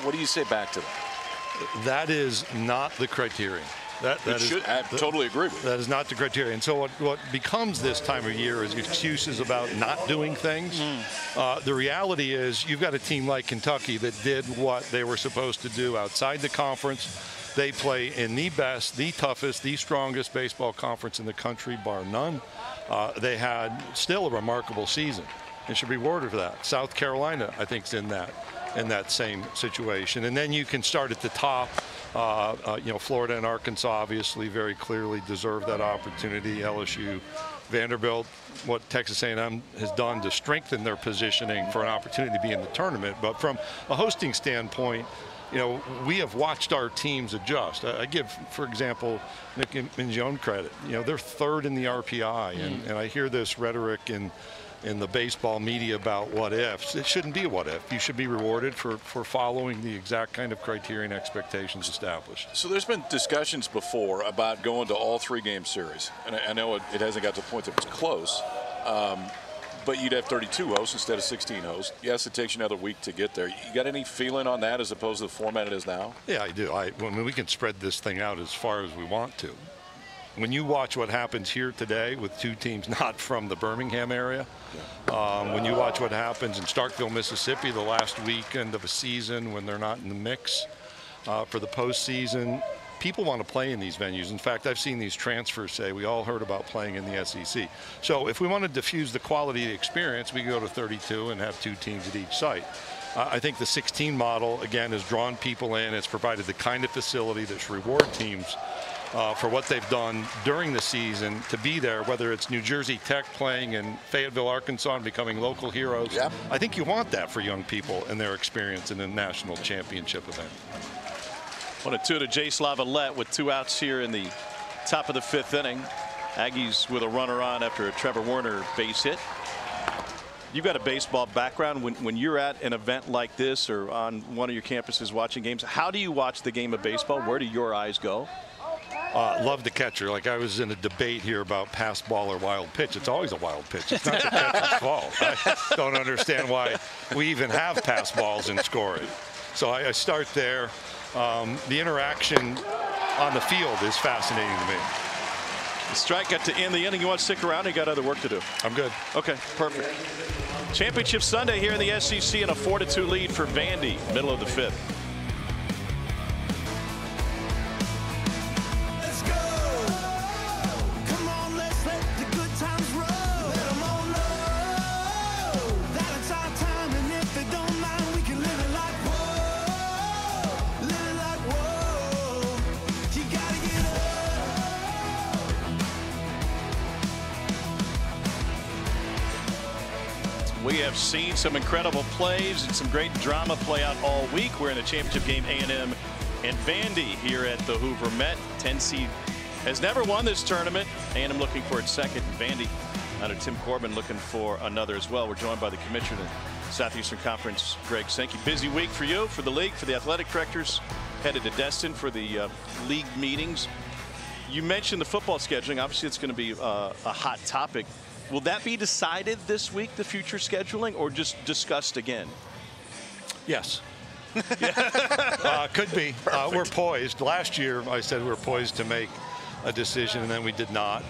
What do you say back to that? That is not the criterion. I totally agree with that. Is not the criterion. And so what becomes this time of year is excuses about not doing things. The reality is you've got a team like Kentucky that did what they were supposed to do outside the conference. They play in the best, the toughest, the strongest baseball conference in the country, bar none. They had still a remarkable season and should be rewarded for that. South Carolina, I think, is in that same situation. And then you can start at the top. Florida and Arkansas obviously very clearly deserve that opportunity. LSU, Vanderbilt, what Texas A&M has done to strengthen their positioning for an opportunity to be in the tournament. But from a hosting standpoint, we have watched our teams adjust. I give, for example, Nick Mingione credit. They're 3rd in the RPI, and I hear this rhetoric in the baseball media about what ifs. It shouldn't be a what if. You should be rewarded for following the exact kind of criteria and expectations established. So there's been discussions before about going to all 3-game series, and I know it hasn't got to the point that it's close, but you'd have 32 hosts instead of 16 hosts. Yes, it takes you another week to get there. You got any feeling on that as opposed to the format it is now? Yeah, I do. We can spread this thing out as far as we want to. When you watch what happens here today with 2 teams not from the Birmingham area, when you watch what happens in Starkville, Mississippi, the last weekend of a season when they're not in the mix for the postseason, people want to play in these venues. In fact, I've seen these transfers say we all heard about playing in the SEC. So if we want to diffuse the quality of the experience, we can go to 32 and have 2 teams at each site. I think the 16 model, again, has drawn people in. It's provided the kind of facility that's reward teams for what they've done during the season to be there, whether it's New Jersey Tech playing in Fayetteville, Arkansas, and becoming local heroes. Yeah. I think you want that for young people and their experience in a national championship event. 1-2 to Jace Lavalette with 2 outs here in the top of the 5th inning. Aggies with a runner on after a Trevor Warner base hit. You've got a baseball background. When you're at an event like this or on one of your campuses watching games, how do you watch the game of baseball? Where do your eyes go? Love the catcher. Like I was in a debate here about pass ball or wild pitch. It's always a wild pitch. It's not the catcher's fault. I don't understand why we even have pass balls in scoring. So I start there. The interaction on the field is fascinating to me. The strike got to end the inning. You want to stick around? You got other work to do. I'm good. Okay, perfect. Championship Sunday here in the SEC and a 4-2 lead for Vandy, middle of the 5th. We have seen some incredible plays and some great drama play out all week. We're in the championship game, A&M and Vandy here at the Hoover Met. 10 seed has never won this tournament. A&M looking for its 2nd. Vandy under Tim Corbin looking for another as well. We're joined by the Commissioner of the Southeastern Conference, Greg Sankey. Busy week for you, for the league, for the athletic directors. Headed to Destin for the league meetings. You mentioned the football scheduling. Obviously, it's going to be a hot topic. Will that be decided this week, the future scheduling, or just discussed again? Yes. Could be. We're poised. Last year, I said we were poised to make a decision, and then we did not.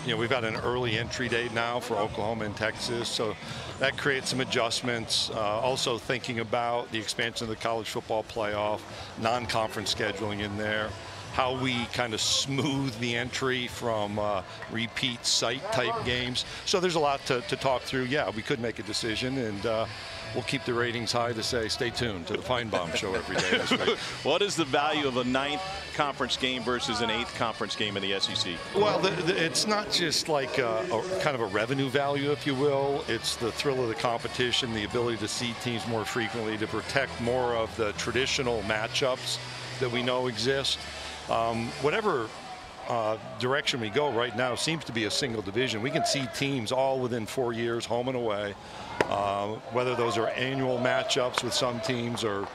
We've got an early entry date now for Oklahoma and Texas, so that creates some adjustments. Also thinking about the expansion of the college football playoff, non-conference scheduling in there, how we kind of smooth the entry from repeat site type games. So there's a lot to talk through. Yeah, we could make a decision, and we'll keep the ratings high to say stay tuned to the Feinbaum Show every day this week. What is the value of a 9th conference game versus an 8th conference game in the SEC? Well, it's not just like a kind of a revenue value, if you will. It's the thrill of the competition, the ability to see teams more frequently, to protect more of the traditional matchups that we know exist. Whatever direction we go right now seems to be a single division. We can see teams all within 4 years, home and away, whether those are annual matchups with some teams or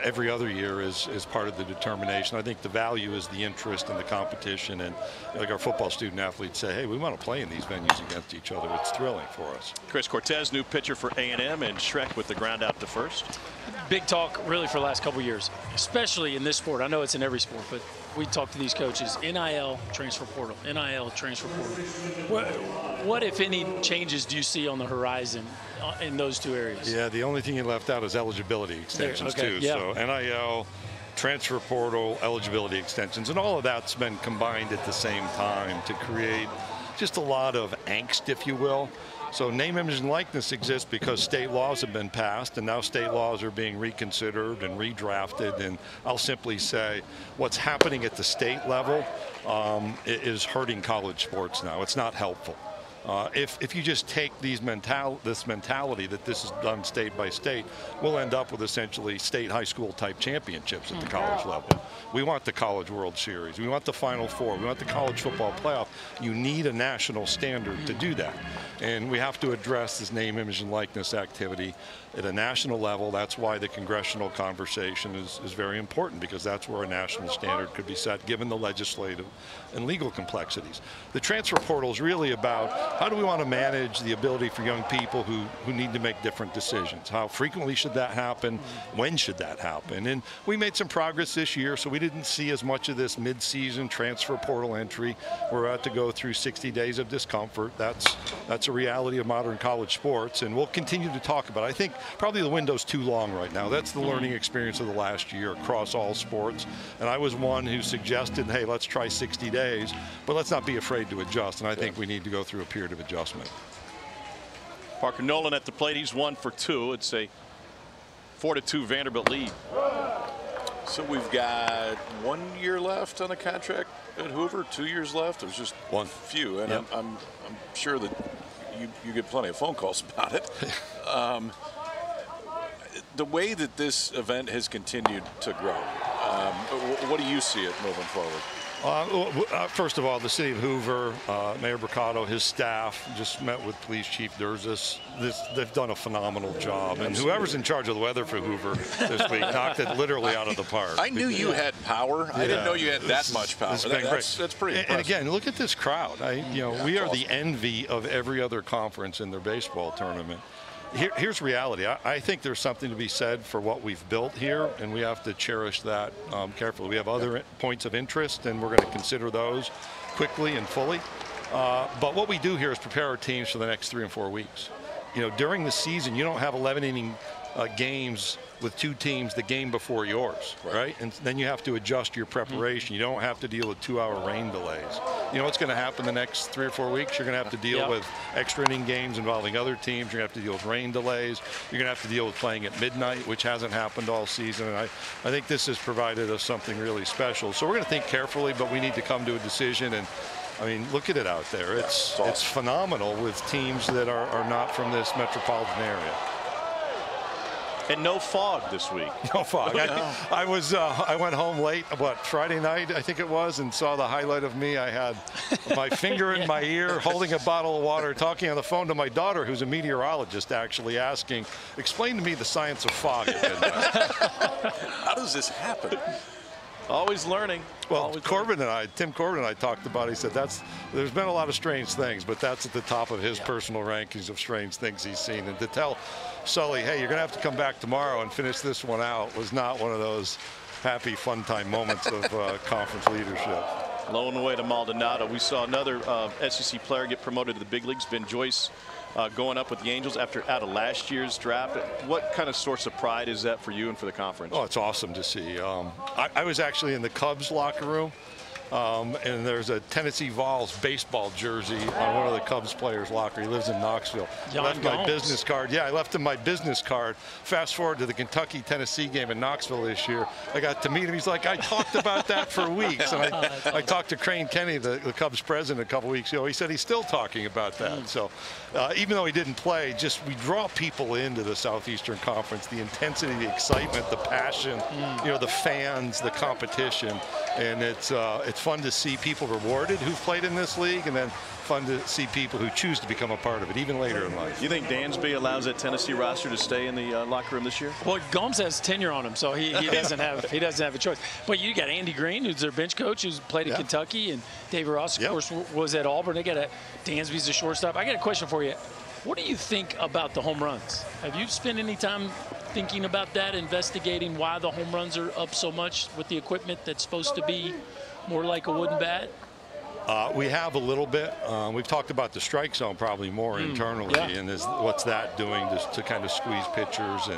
every other year is part of the determination. I think the value is the interest and the competition, and like our football student athletes say, hey, we want to play in these venues against each other. It's thrilling for us. Chris Cortez, new pitcher for A&M, and Shrek with the ground out to first. Big talk really for the last couple of years, especially in this sport. I know it's in every sport, but we talk to these coaches. NIL, transfer portal. NIL, transfer portal. What, if any, changes do you see on the horizon in those two areas? Yeah, the only thing you left out is eligibility extensions too. Yeah. So NIL, transfer portal, eligibility extensions, and all of that's been combined at the same time to create just a lot of angst, if you will. So name, image, and likeness exists because state laws have been passed, and now state laws are being reconsidered and redrafted. And I'll simply say what's happening at the state level is hurting college sports now. It's not helpful. If you just take this mentality that this is done state by state, we'll end up with essentially state high school type championships at the college level. We want the College World Series. We want the Final Four. We want the college football playoff. You need a national standard to do that. And we have to address this name, image, and likeness activity at a national level. That's why the congressional conversation is very important, because that's where a national standard could be set given the legislative and legal complexities. The transfer portal is really about how do we want to manage the ability for young people who need to make different decisions. How frequently should that happen? When should that happen? And we made some progress this year, so we didn't see as much of this mid-season transfer portal entry. We're about to go through 60 days of discomfort. That's a reality of modern college sports, and we'll continue to talk about it. I think probably the window's too long right now. That's the learning experience of the last year across all sports. And I was one who suggested, hey, let's try 60 days, but let's not be afraid to adjust. And I think we need to go through a period of adjustment. Parker Nolan at the plate. He's 1 for 2. It's a 4-2 Vanderbilt lead. So we've got 1 year left on the contract at Hoover, 2 years left. It was just one few, and yep. I'm sure that you get plenty of phone calls about it. The way that this event has continued to grow, what do you see it moving forward? First of all, the city of Hoover, Mayor Bricado, his staff just met with Police Chief Durzis. They've done a phenomenal job. And whoever's in charge of the weather for Hoover this week knocked it literally out of the park. I knew you had power. I didn't know you had that much power. That's pretty impressive. And again, look at this crowd. We are the envy of every other conference in their baseball tournament. Here's reality. I think there's something to be said for what we've built here, and we have to cherish that carefully. We have other points of interest, and we're going to consider those quickly and fully. But what we do here is prepare our teams for the next 3 and 4 weeks. During the season, you don't have 11-inning games with 2 teams the game before yours, right? And then you have to adjust your preparation. You don't have to deal with 2-hour rain delays. You know what's going to happen the next 3 or 4 weeks? You're going to have to deal with extra inning games involving other teams. You're going to have to deal with rain delays. You're going to have to deal with playing at midnight, which hasn't happened all season. And I think this has provided us something really special. So we're going to think carefully, but we need to come to a decision. And I mean, look at it out there. It's phenomenal with teams that are not from this metropolitan area. And no fog this week. No fog. I went home late, Friday night, I think it was, and saw the highlight of me. I had my finger in my ear, holding a bottle of water, talking on the phone to my daughter, who's a meteorologist, actually asking, explain to me the science of fog at midnight. How does this happen? Always learning. Well, Tim Corbin and I talked about it. He said there's been a lot of strange things, but that's at the top of his personal rankings of strange things he's seen. And to tell Sully, hey, you're going to have to come back tomorrow and finish this one out was not one of those happy, fun time moments of conference leadership. Blown away to Maldonado. We saw another SEC player get promoted to the big leagues, Ben Joyce, going up with the Angels out of last year's draft. What kind of source of pride is that for you and for the conference? Oh, it's awesome to see. I was actually in the Cubs locker room. And there's a Tennessee Vols baseball jersey on one of the Cubs players' locker. He lives in Knoxville. I left my business card. Yeah, I left him my business card. Fast forward to the Kentucky-Tennessee game in Knoxville this year. I got to meet him. He's like, I talked about that for weeks. And I talked to Crane Kenny, the Cubs president, a couple weeks ago. He said he's still talking about that. So even though he didn't play, we draw people into the Southeastern Conference. The intensity, the excitement, the passion, the fans, the competition. And it's fun to see people rewarded who've played in this league, and then fun to see people who choose to become a part of it, even later in life. You think Dansby allows that Tennessee roster to stay in the locker room this year? Well, Gomes has tenure on him, so he doesn't have a choice. But you got Andy Green, who's their bench coach, who's played at Kentucky, and David Ross, of course, was at Auburn. They got Dansby's a shortstop. I got a question for you. What do you think about the home runs? Have you spent any time thinking about that, investigating why the home runs are up so much with the equipment that's supposed to be more like a wooden bat? We have a little bit. We've talked about the strike zone probably more internally, and what's that doing to kind of squeeze pitchers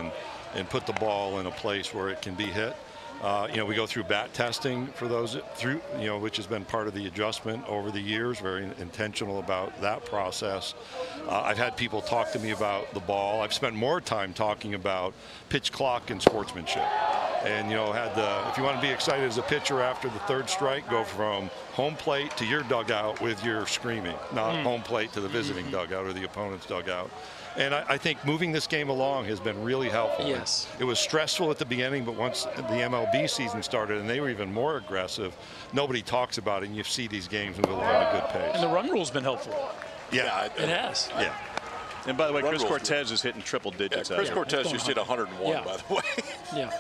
and put the ball in a place where it can be hit. We go through bat testing for those which has been part of the adjustment over the years, very intentional about that process. I've had people talk to me about the ball. I've spent more time talking about pitch clock and sportsmanship. And, if you want to be excited as a pitcher after the third strike, go from home plate to your dugout with your screaming, not home plate to the visiting dugout or the opponent's dugout. And I think moving this game along has been really helpful. Yes. It was stressful at the beginning, but once the MLB season started and they were even more aggressive, nobody talks about it, and you see these games move along at a good pace. And the run rule's been helpful. Yeah. It has. Yeah. And by the way, Chris Cortez is hitting triple digits. Chris Cortez just hit 101, by the way. Yeah.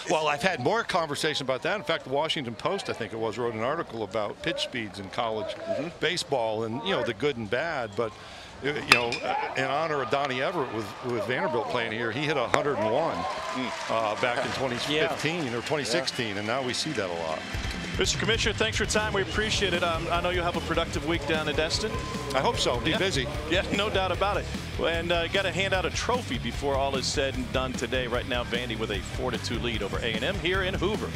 Well, I've had more conversation about that. In fact, the Washington Post, I think it was, wrote an article about pitch speeds in college baseball and, the good and bad. But, in honor of Donnie Everett with Vanderbilt playing here, he hit 101 back in 2015 or 2016, and now we see that a lot. Mr. Commissioner, thanks for your time. We appreciate it. I know you'll have a productive week down in Destin. I hope so. Be busy. Yeah, no doubt about it. And got to hand out a trophy before all is said and done today. Right now, Vandy with a 4-2 lead over A&M here in Hoover.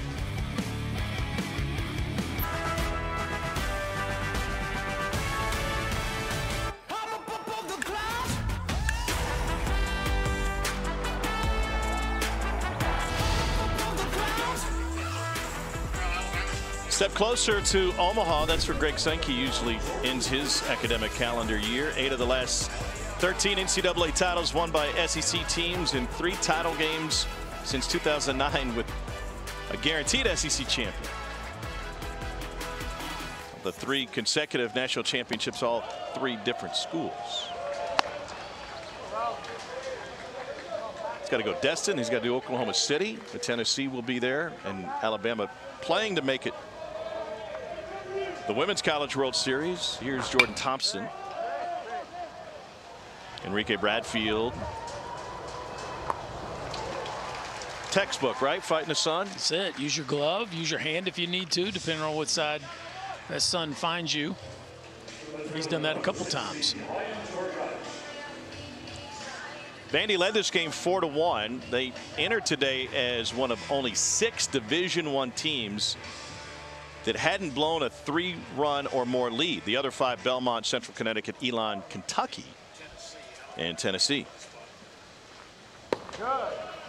Step closer to Omaha. That's where Greg Sankey usually ends his academic calendar year. 8 of the last 13 NCAA titles won by SEC teams in 3 title games since 2009 with a guaranteed SEC champion. The 3 consecutive national championships, all 3 different schools. He's got to go Destin. He's got to do Oklahoma City. The Tennessee will be there, and Alabama playing to make it the Women's College World Series. Here's Jordan Thompson. Enrique Bradfield. Textbook, right? Fighting the sun. That's it. Use your glove. Use your hand if you need to, depending on what side that sun finds you. He's done that a couple times. Vandy led this game 4-1. They entered today as one of only 6 Division I teams that hadn't blown a 3-run or more lead. The other 5, Belmont, Central Connecticut, Elon, Kentucky, and Tennessee.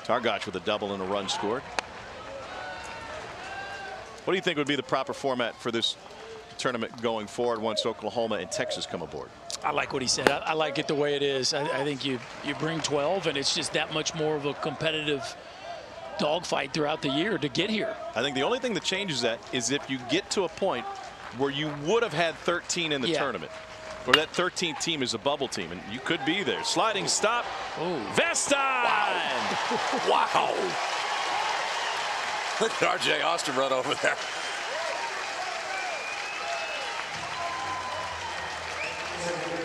Targac with a double and a run scored. What do you think would be the proper format for this tournament going forward once Oklahoma and Texas come aboard? I like what he said. I like it the way it is. I think you bring 12, and it's just that much more of a competitive dogfight throughout the year to get here. I think the only thing that changes that is if you get to a point where you would have had 13 in the tournament, where that 13th team is a bubble team, and you could be there. Sliding stop. Vestine! Wow. Look at R.J. Austin run over there.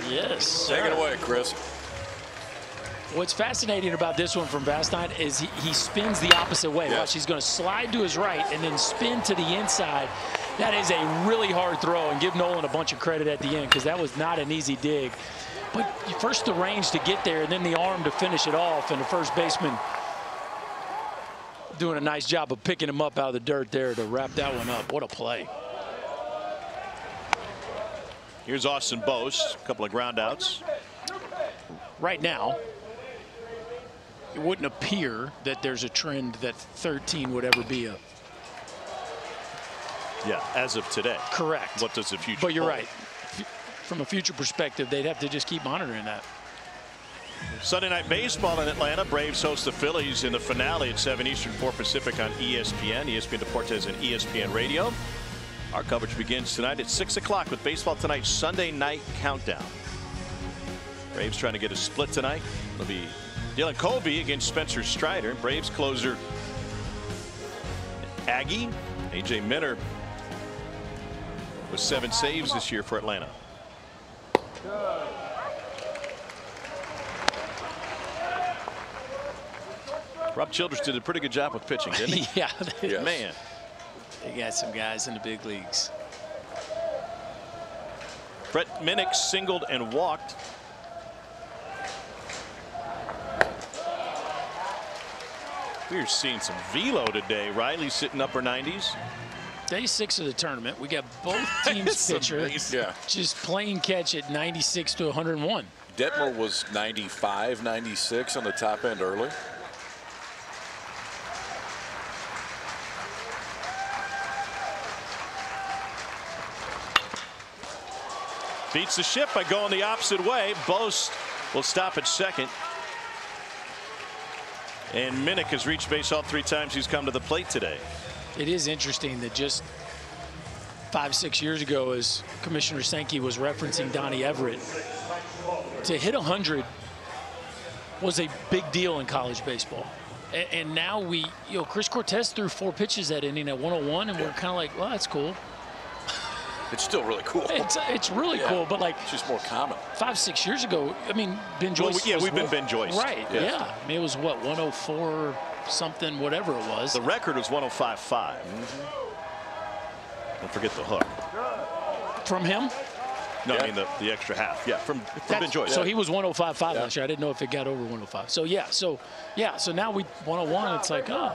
Yes. Take it away, Chris. What's fascinating about this one from Vastine is he spins the opposite way. Yes. Watch, he's going to slide to his right and then spin to the inside. That is a really hard throw, and give Nolan a bunch of credit at the end because that was not an easy dig. But first the range to get there and then the arm to finish it off, and the first baseman doing a nice job of picking him up out of the dirt there to wrap that one up. What a play. Here's Austin Bose, a couple of ground outs. Right now, it wouldn't appear that there's a trend that 13 would ever be a. Yeah, as of today. Correct. What does the future But you're hold? right. From a future perspective, they'd have to just keep monitoring that. Sunday Night Baseball in Atlanta. Braves host the Phillies in the finale at 7 Eastern, 4 Pacific on ESPN, ESPN Deportes, and ESPN Radio. Our coverage begins tonight at 6 o'clock with Baseball Tonight's Sunday Night Countdown. Braves trying to get a split tonight. It'll be Dylan Colby against Spencer Strider. Braves closer Aggie. A.J. Minter with 7 saves this year for Atlanta. Rob Childress did a pretty good job with pitching, didn't he? Yeah. Yes. Man. They got some guys in the big leagues. Brett Minnick singled and walked. We're seeing some velo today. Riley sitting upper 90s. Day 6 of the tournament. We got both teams pitcher just playing catch at 96 to 101. Detmer was 95, 96 on the top end early. Beats the ship by going the opposite way. Bose will stop at second. And Minnick has reached base all 3 times he's come to the plate today. It is interesting that just 5-6 years ago, as Commissioner Sankey was referencing Donnie Everett, to hit 100 was a big deal in college baseball. And now Chris Cortez threw 4 pitches that inning at 101, and we're kind of like, well, that's cool. It's still really cool. It's really cool, but like it's just more common. 5-6 years ago, I mean, Ben Joyce. Well, we've been Ben Joyce. Right. Yeah. I mean, it was what, 104 something, whatever it was. The record was 105.5. Don't forget the hook. From him? No, I mean the extra half. Yeah, from Ben Joyce. So he was 105.5 last year. I didn't know if it got over 105. So so now we 101. It's like, oh.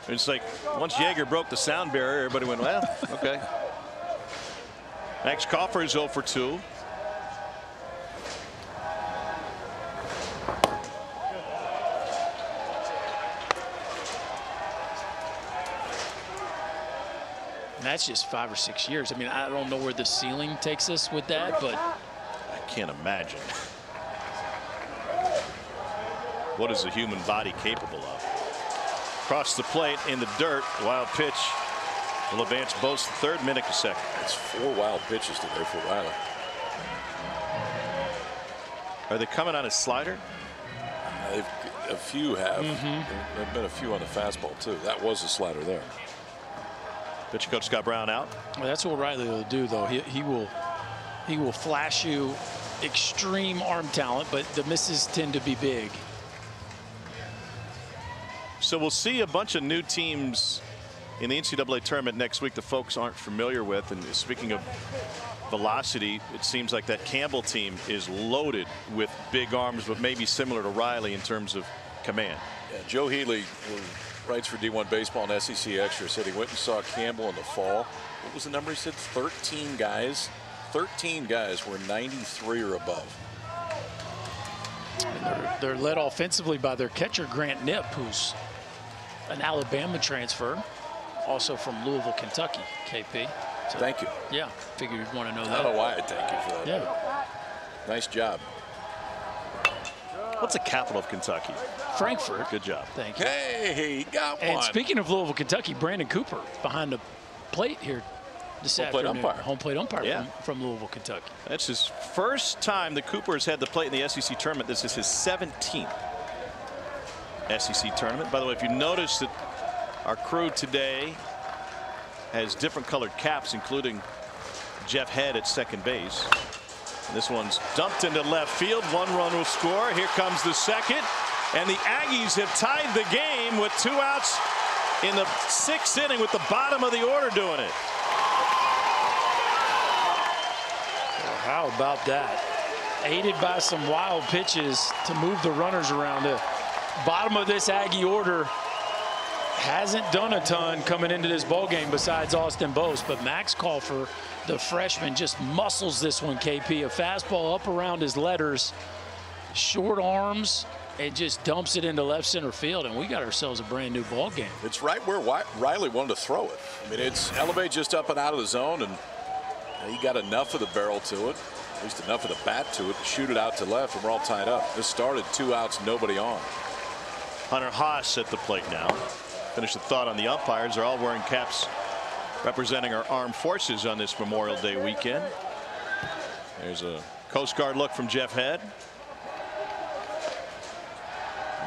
It's like once Yeager broke the sound barrier, everybody went, well, okay. Max Coffer is 0 for 2. And that's just 5 or 6 years. I mean, I don't know where the ceiling takes us with that, but I can't imagine. What is the human body capable of? Across the plate in the dirt, wild pitch. Will advance Bose to third, Minnick to second. It's 4 wild pitches today for Riley. Are they coming on a slider? A few have. There have been a few on the fastball too. That was a slider there. Pitch coach Scott Brown out. Well, that's what Riley will do, though. He will flash you extreme arm talent, but the misses tend to be big. So we'll see a bunch of new teams in the NCAA tournament next week the folks aren't familiar with. And speaking of velocity, it seems like that Campbell team is loaded with big arms, but maybe similar to Riley in terms of command. Yeah, Joe Healy, who writes for D1 Baseball and SEC Extra, said he went and saw Campbell in the fall. What was the number he said? 13 guys. 13 guys were 93 or above. And they're led offensively by their catcher, Grant Knipp, who's an Alabama transfer. Also from Louisville, Kentucky, KP. So, thank you. Yeah, figured you'd want to know that. I don't know why I thank you for that. Yeah. Nice job. What's the capital of Kentucky? Frankfurt. Good job. Thank you. Hey, he got one. And speaking of Louisville, Kentucky, Brandon Cooper behind the plate here this afternoon. Home plate umpire from Louisville, Kentucky. That's his first time that Cooper has had the plate in the SEC tournament. This is his 17th SEC tournament. By the way, if you notice that Our crew today has different colored caps, including Jeff Head at second base. And this one's dumped into left field. 1 run will score. Here comes the second. And the Aggies have tied the game with 2 outs in the 6th inning with the bottom of the order doing it. Well, how about that? Aided by some wild pitches to move the runners around. The bottom of this Aggie order hasn't done a ton coming into this ball game besides Austin Bose, but Max Kaufer, the freshman, just muscles this one, KP. A fastball up around his letters, short arms, and just dumps it into left center field, and we got ourselves a brand new ball game. It's right where Riley wanted to throw it. I mean, it's elevate just up and out of the zone, and he got enough of the barrel to it, at least enough of the bat to it, to shoot it out to left, and we're all tied up. This started 2 outs, nobody on. Hunter Haas at the plate now. Finish the thought on the umpires. They're all wearing caps representing our armed forces on this Memorial Day weekend. There's a Coast Guard look from Jeff Head.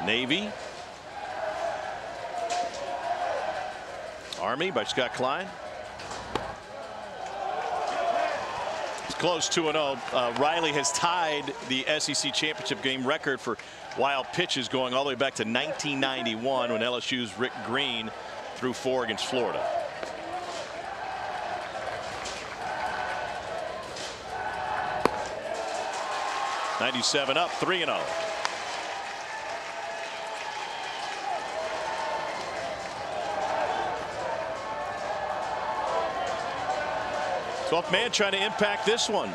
Navy. Army by Scott Klein. It's close 2-0. Riley has tied the SEC championship game record for wild pitches going all the way back to 1991 when LSU's Rick Green threw 4 against Florida. '97 up 3-0. Twelfth man trying to impact this one.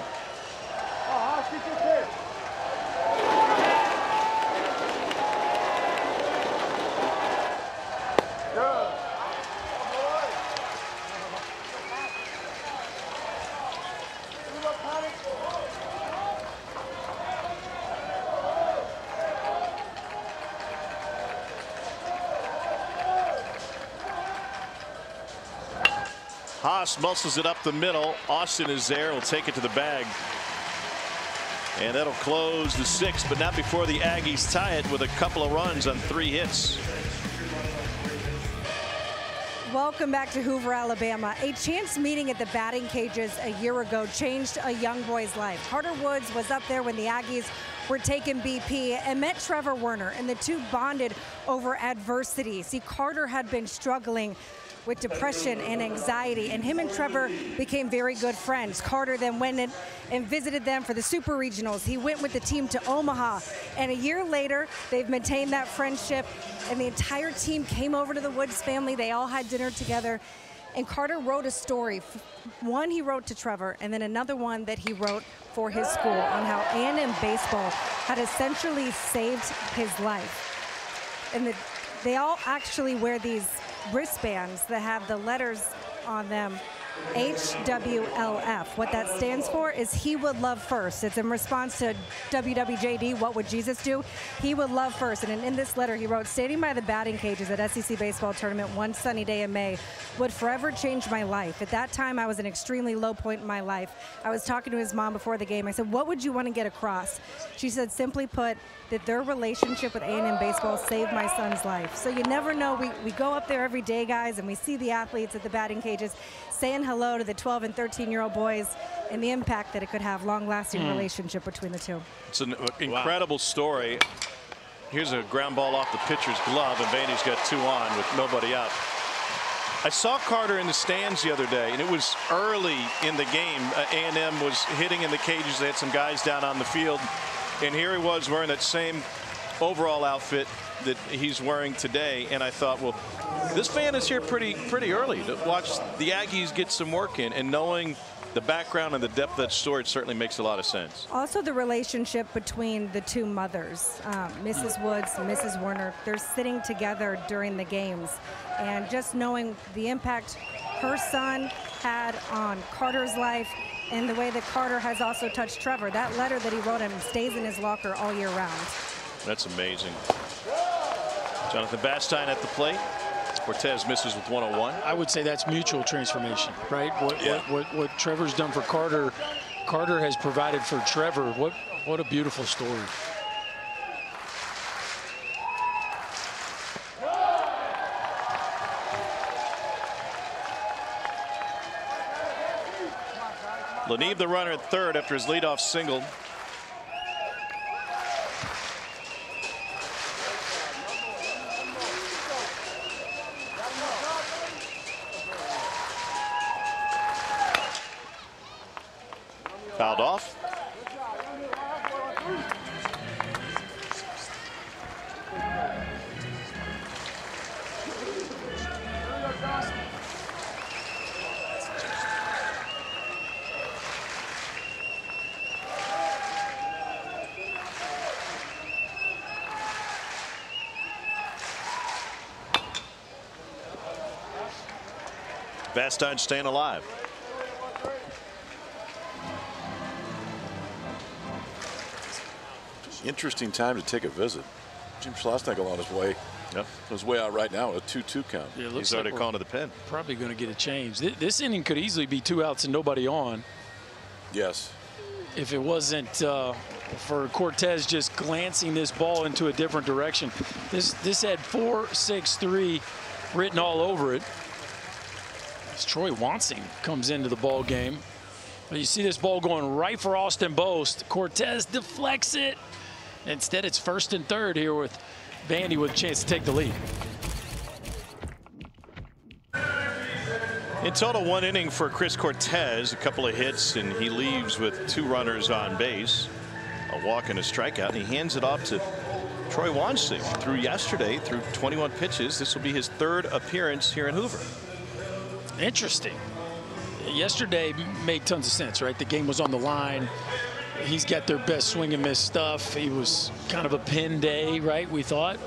Haas muscles it up the middle. Austin is there. Will take it to the bag. And that'll close the 6th, but not before the Aggies tie it with a couple of runs on 3 hits. Welcome back to Hoover, Alabama. A chance meeting at the batting cages a year ago changed a young boy's life. Carter Woods was up there when the Aggies were taking BP and met Trevor Werner, and the two bonded over adversity. See, Carter had been struggling with depression and anxiety, and him and Trevor became very good friends. Carter then went in and visited them for the Super Regionals. He went with the team to Omaha, and a year later they've maintained that friendship, and the entire team came over to the Woods family. They all had dinner together, and Carter wrote a story. One he wrote to Trevor, and then another one that he wrote for his school on how A&M baseball had essentially saved his life. And they all actually wear these wristbands that have the letters on them, HWLF. What that stands for is He Would Love First. It's in response to WWJD, What Would Jesus Do? He would love first. And in this letter, he wrote, standing by the batting cages at SEC baseball tournament one sunny day in May would forever change my life. At that time, I was an extremely low point in my life. I was talking to his mom before the game. I said, what would you want to get across? She said, simply put, that their relationship with A&M baseball saved my son's life. So you never know. We go up there every day, guys, and we see the athletes at the batting cages saying hello to the 12 and 13-year-old boys and the impact that it could have, long-lasting relationship between the two. It's an incredible story. Here's a ground ball off the pitcher's glove, and Vandy's got 2 on with nobody out. I saw Carter in the stands the other day, and it was early in the game. A&M was hitting in the cages. They had some guys down on the field, and here he was wearing that same overall outfit that he's wearing today. And I thought, well, this fan is here pretty early to watch the Aggies get some work in, and knowing the background and the depth of that story, it certainly makes a lot of sense. Also, the relationship between the two mothers, Mrs. Woods and Mrs. Werner, they're sitting together during the games, and just knowing the impact her son had on Carter's life and the way that Carter has also touched Trevor. That letter that he wrote him stays in his locker all year round. That's amazing. Jonathan Bastine at the plate. Cortez misses with 101. I would say that's mutual transformation, right? What Trevor's done for Carter, Carter has provided for Trevor. What a beautiful story. Lanieve, the runner at third after his leadoff single. Fouled off. Vastine staying alive. Interesting time to take a visit. Jim Schlossnagle on his way. Yep. His way out right now, a 2-2 count. Yeah, He's already calling to the pen. Probably going to get a change. This inning could easily be 2 outs and nobody on. Yes. If it wasn't for Cortez just glancing this ball into a different direction. This had 4-6-3 written all over it. As Troy Wansing comes into the ball game. But you see this ball going right for Austin Boast. Cortez deflects it. Instead, it's first and third here with Vandy with a chance to take the lead. In total, 1 inning for Chris Cortez, a couple of hits, and he leaves with 2 runners on base, a walk and a strikeout, and he hands it off to Troy Wansing. Through yesterday, through 21 pitches, this will be his 3rd appearance here in Hoover. Interesting. Yesterday made tons of sense, right? The game was on the line. He's got their best swing and miss stuff. He was kind of a pin day, right? We thought.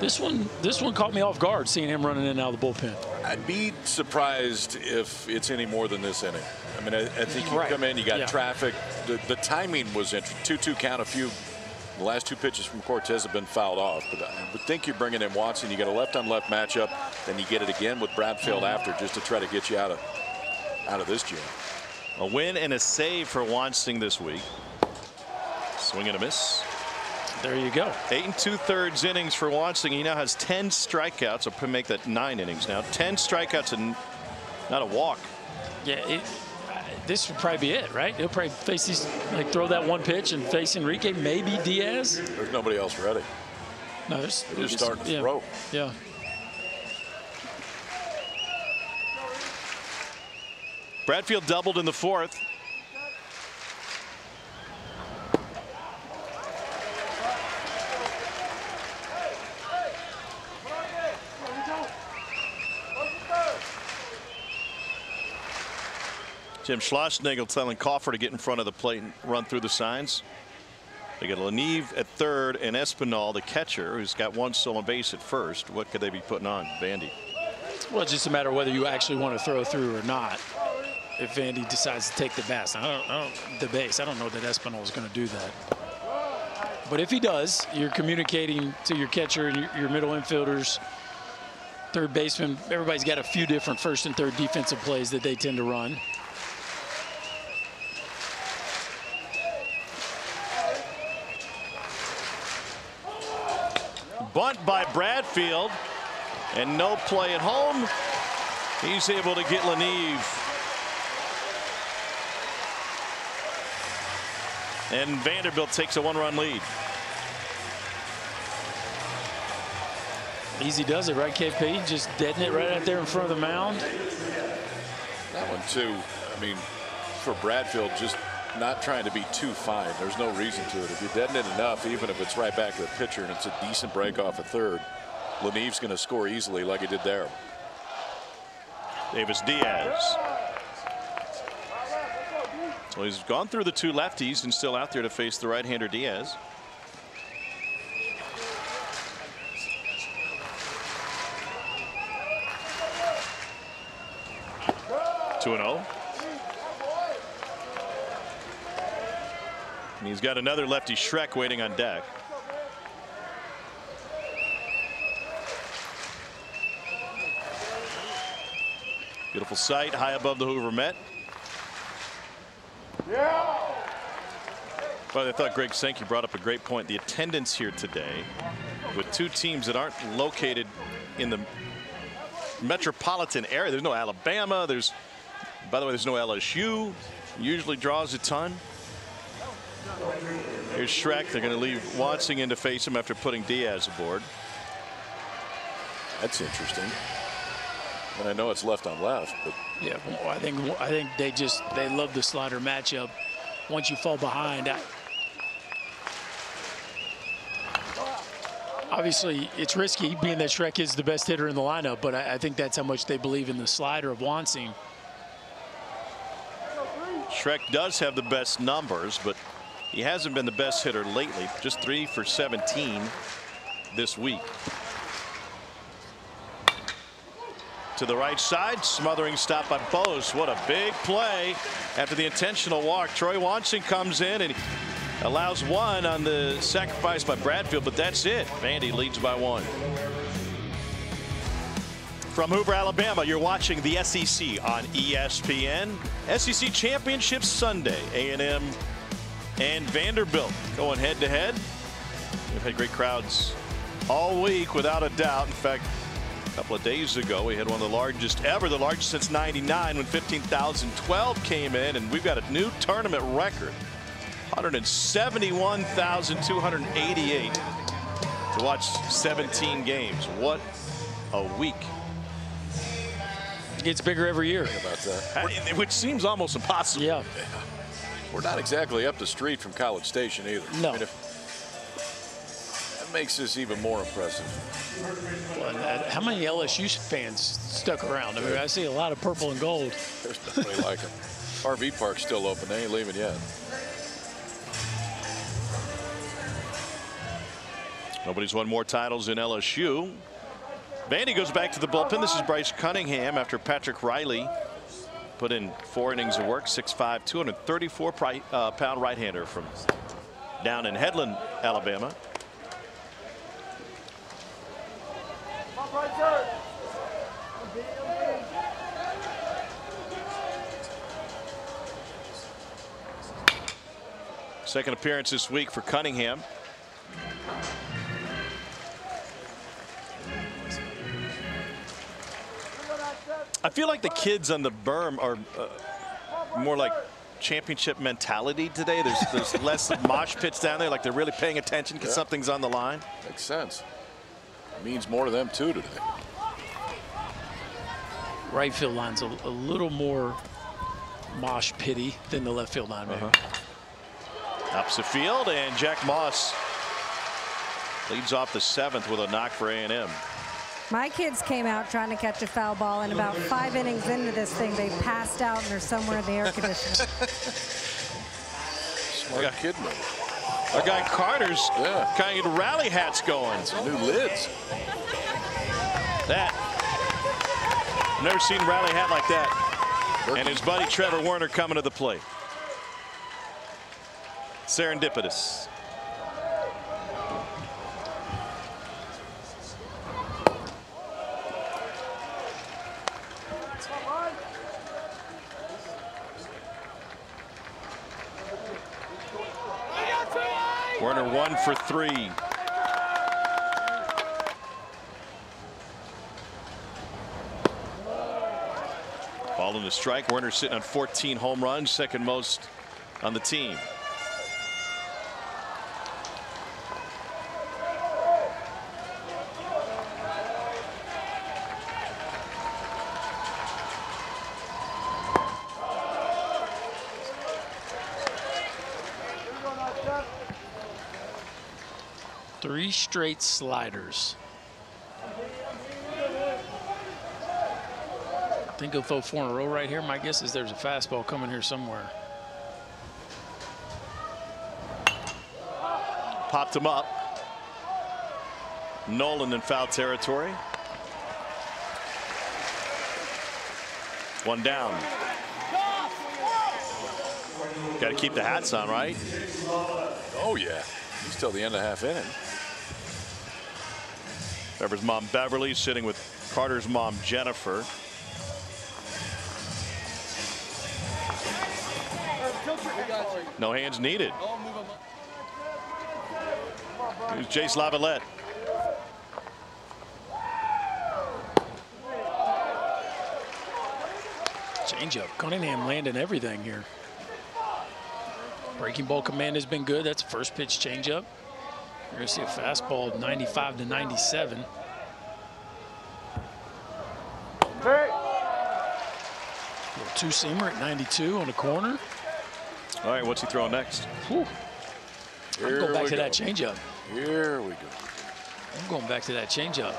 This one caught me off guard, seeing him running in and out of the bullpen. I'd be surprised if it's any more than this inning. I mean, I think you come in, you got traffic. The timing was interesting. 2-2 count. The last 2 pitches from Cortez have been fouled off. But I would think you're bringing in Watson. You got a left-on-left matchup. Then you get it again with Bradfield after, just to try to get you out of this jam. A win and a save for Wansing this week. Swing and a miss. There you go. 8 2/3 innings for Wansing. He now has 10 strikeouts. I'll make that 9 innings now. 10 strikeouts and not a walk. Yeah, this would probably be it, right? He'll probably face these, like throw that 1 pitch and face Enrique, maybe Diaz. There's nobody else ready. No, they're just starting to throw. Yeah. Bradfield doubled in the 4th. Jim Schlossnagle telling Coffer to get in front of the plate and run through the signs. They got Lanieve at third and Espinal, the catcher, who's got 1 stolen base at first. What could they be putting on, Vandy? Well, it's just a matter of whether you actually want to throw through or not. If Vandy decides to take the base, I don't know that Espinal is going to do that. But if he does, you're communicating to your catcher and your middle infielders, third baseman. Everybody's got a few different first and third defensive plays that they tend to run. Bunt by Bradfield, and no play at home. He's able to get Lanieve. And Vanderbilt takes a 1-run lead. Easy does it, right, KP? Just deaden it right out there in front of the mound. That one, too. I mean, for Bradfield, just not trying to be too fine. There's no reason to it. If you deaden it enough, even if it's right back to the pitcher and it's a decent break off a third, Lanieve's going to score easily like he did there. Davis Diaz. So he's gone through the 2 lefties and still out there to face the right-hander Diaz. Two and 0. And he's got another lefty, Shrek, waiting on deck. Beautiful sight high above the Hoover Met. But I thought Greg Sankey brought up a great point. The attendance here today, with 2 teams that aren't located in the metropolitan area. There's no Alabama. There's By the way, there's no LSU. Usually draws a ton. Here's Shrek. They're going to leave Wansing in to face him after putting Diaz aboard. That's interesting. And I know it's left on left, but yeah, well, I think they love the slider matchup. Once you fall behind, obviously it's risky being that Shrek is the best hitter in the lineup, but I think that's how much they believe in the slider of Wansing. Shrek does have the best numbers, but he hasn't been the best hitter lately. Just 3 for 17 this week. To the right side, smothering stop by Bose. What a big play after the intentional walk. Troy Wansing comes in and allows one on the sacrifice by Bradfield, but that's it. Vandy leads by 1. From Hoover, Alabama, you're watching the SEC on ESPN. SEC Championship Sunday. A&M and Vanderbilt going head to head. We've had great crowds all week without a doubt. In fact, a couple of days ago we had one of the largest ever, the largest since '99 when 15,012 came in, and we've got a new tournament record. 171,288 to watch 17 games. What a week. It gets bigger every year. Think about that. Which seems almost impossible. Yeah. We're not exactly up the street from College Station either. No. I mean, that makes this even more impressive. Well, how many LSU fans stuck around? I mean, I see a lot of purple and gold. There's nobody like them. RV Park's still open. They ain't leaving yet. Nobody's won more titles in LSU. Vandy goes back to the bullpen. This is Bryce Cunningham after Patrick Riley put in 4 innings of work. 6'5", 234-pound right-hander from down in Headland, Alabama. Second appearance this week for Cunningham. I feel like the kids on the berm are more like championship mentality today. There's less mosh pits down there, like they're really paying attention because something's on the line. Makes sense. It means more to them too today. Right field line's a little more mosh pitty than the left field line. Opposite field, and Jack Moss leads off the 7th with a knock for A&M. My kids came out trying to catch a foul ball, and about 5 innings into this thing, they passed out and they're somewhere in the air conditioner. Smart kid move. Our guy Carter's kind of rally hats going. Some new lids. That. I've never seen a rally hat like that. And his buddy Trevor Werner coming to the plate. Serendipitous. Werner 1 for 3. Ball in the strike. Werner sitting on 14 home runs, second most on the team. Three straight sliders. I think he'll throw 4 in a row right here. My guess is there's a fastball coming here somewhere. Popped him up. Nolan in foul territory. 1 down. Got to keep the hats on, right? Oh, yeah. He's till the end of half inning. Trevor's mom Beverly sitting with Carter's mom Jennifer. No hands needed. Here's Jace Lavalette. Changeup. Cunningham landing everything here. Breaking ball command has been good. That's first pitch changeup. You're going to see a fastball 95 to 97. Two-seamer at 92 on the corner. All right, what's he throwing next? I'm going back to that changeup. Here we go. I'm going back to that changeup.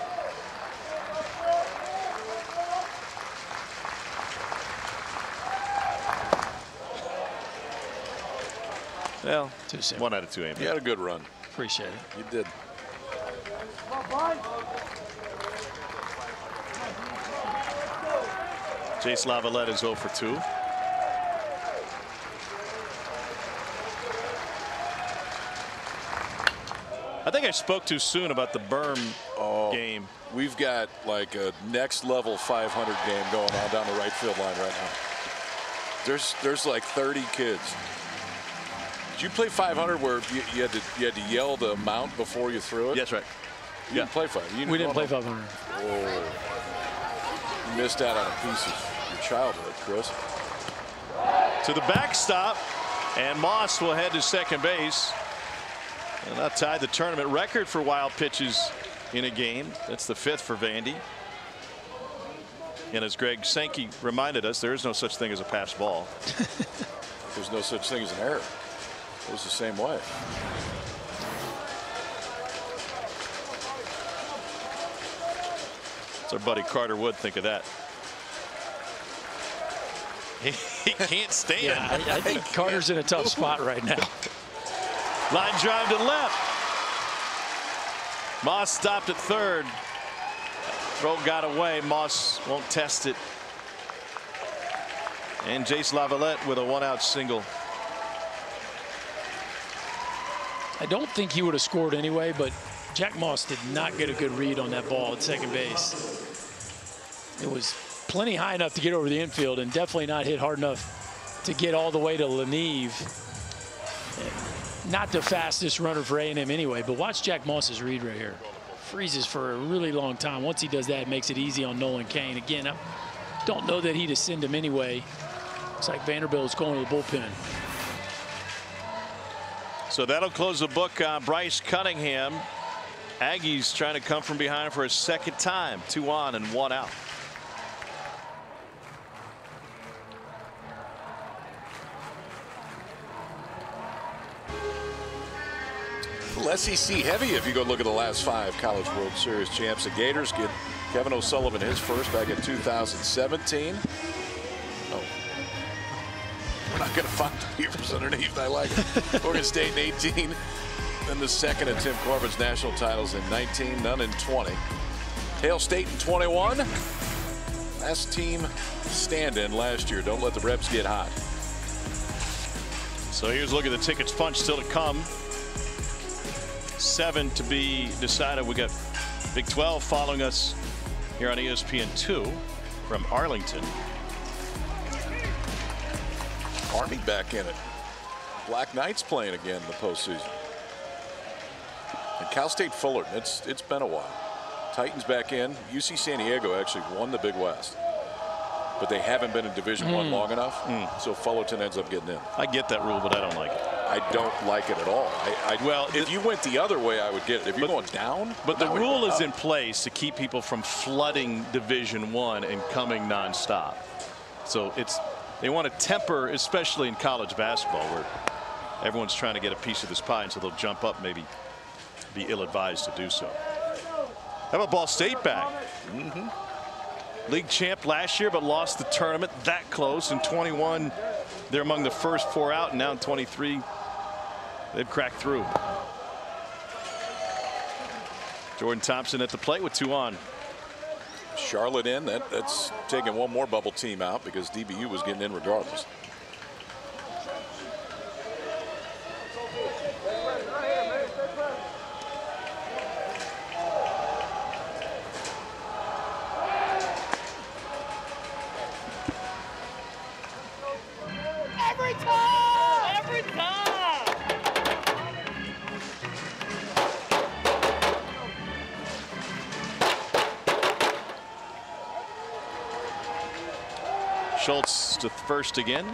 Well, 2-seamer. 1 out of 2 aimed. You had a good run. Appreciate it. You did. Jace Lavalette is 0 for 2. I think I spoke too soon about the berm game. We've got like a next level 500 game going on down the right field line right now. There's like 30 kids. Did you play 500 where you had to yell the amount before you threw it? Yes, right. You didn't play 500. We didn't play 500. Oh, you missed out on a piece of your childhood, Chris. To the backstop, and Moss will head to second base. And that tied the tournament record for wild pitches in a game. That's the 5th for Vandy. And as Greg Sankey reminded us, there is no such thing as a pass ball. There's no such thing as an error. It was the same way. What's our buddy Carter Wood think of that? He can't stand. Yeah, I think Carter's in a tough spot right now. Line drive to left. Moss stopped at third. Throw got away. Moss won't test it. And Jace Lavalette with a 1-out single. I don't think he would have scored anyway, but Jack Moss did not get a good read on that ball at second base. It was plenty high enough to get over the infield and definitely not hit hard enough to get all the way to Leneve. Not the fastest runner for A&M anyway, but watch Jack Moss's read right here. Freezes for a really long time. Once he does that, it makes it easy on Nolan Kane. Again, I don't know that he'd send him anyway. Looks like Vanderbilt is going to the bullpen. So that'll close the book on Bryce Cunningham. Aggies trying to come from behind for a second time. 2 on and 1 out. SEC heavy if you go look at the last 5 College World Series champs. The Gators get Kevin O'Sullivan his first back in 2017. Oh, we're not going to find the Beavers underneath. I like it. Oregon State in 18. Then the second at Tim Corbin's national titles in 19, none in 20. Hail State in 21. Last team stand-in last year. Don't let the Rebs get hot. So here's a look at the tickets punch still to come. 7 to be decided. We got Big 12 following us here on ESPN2 from Arlington. Army back in it. Black Knights playing again in the postseason. And Cal State Fullerton, it's been a while. Titans back in. UC San Diego actually won the Big West, but they haven't been in Division I long enough. So Fullerton ends up getting in. I get that rule, but I don't like it. I don't like it at all. Well, if you went the other way, I would get it. If you're going down, but the rule is in place to keep people from flooding Division I and coming nonstop. So they want to temper, especially in college basketball, where everyone's trying to get a piece of this pie, and so they'll jump up, maybe be ill-advised to do so. How about Ball State back? League champ last year, but lost the tournament that close. In 21, they're among the first 4 out, and now in 23. They've cracked through. Jordan Thompson at the plate with 2 on. Charlotte in. That's taking one more bubble team out because DBU was getting in regardless. Schultz to first again.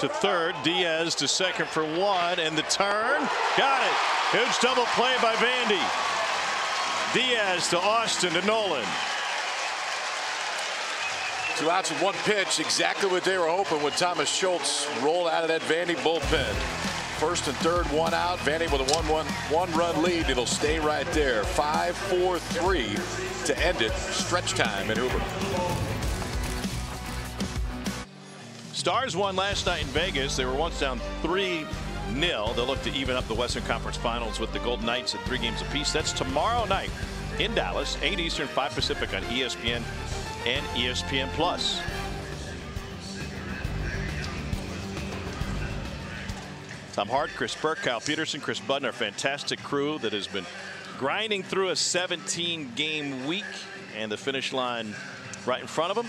To third, Diaz to second for one, and the turn. Got it. Huge double play by Vandy. Diaz to Austin to Nolan. 2 outs with 1 pitch, exactly what they were hoping when Thomas Schultz rolled out of that Vandy bullpen. First and third, 1 out. Vandy with a 1-run lead. It'll stay right there. 5-4-3 to end it. Stretch time in Hoover. Stars won last night in Vegas. They were once down 3-0. They'll look to even up the Western Conference Finals with the Golden Knights at 3 games apiece. That's tomorrow night in Dallas, 8 Eastern, 5 Pacific on ESPN and ESPN+. Tom Hart, Chris Burke, Kyle Peterson, Chris Budner, fantastic crew that has been grinding through a 17-game week, and the finish line right in front of them.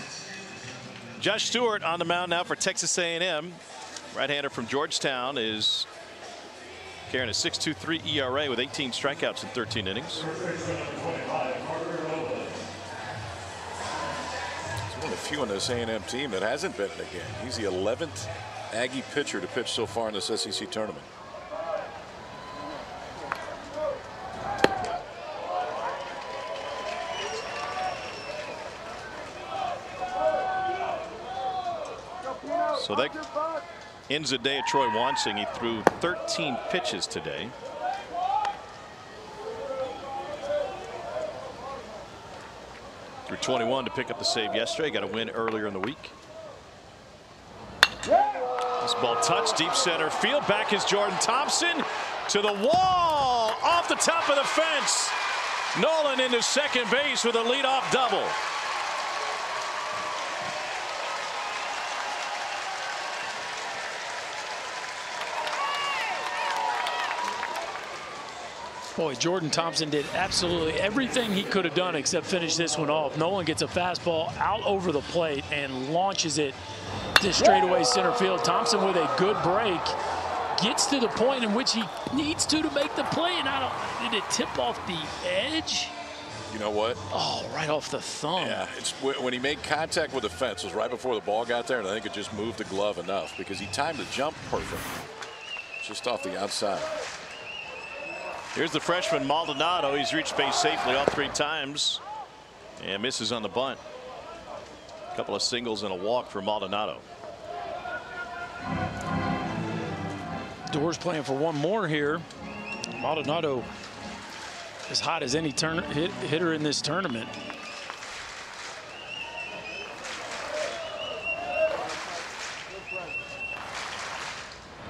Josh Stewart on the mound now for Texas A&M. Right-hander from Georgetown is carrying a 6.23 ERA with 18 strikeouts in 13 innings. He's one of the few on this A&M team that hasn't been in a game. He's the 11th Aggie pitcher to pitch so far in this SEC tournament. So that ends the day of Troy Wansing. He threw 13 pitches today. Threw 21 to pick up the save yesterday. Got a win earlier in the week. This ball touched deep center field. Back is Jordan Thompson to the wall, off the top of the fence. Nolan into second base with a leadoff double. Boy, Jordan Thompson did absolutely everything he could have done except finish this one off. Nolan gets a fastball out over the plate and launches it to straightaway center field. Thompson with a good break gets to the point in which he needs to make the play, and did it tip off the edge? You know what? Oh, right off the thumb. Yeah, it's when he made contact with the fence. It was right before the ball got there, and I think it just moved the glove enough because he timed the jump perfect, just off the outside. Here's the freshman Maldonado. He's reached base safely all 3 times and misses on the bunt. A couple of singles and a walk for Maldonado. Doors playing for one more here. Maldonado as hot as any hitter in this tournament.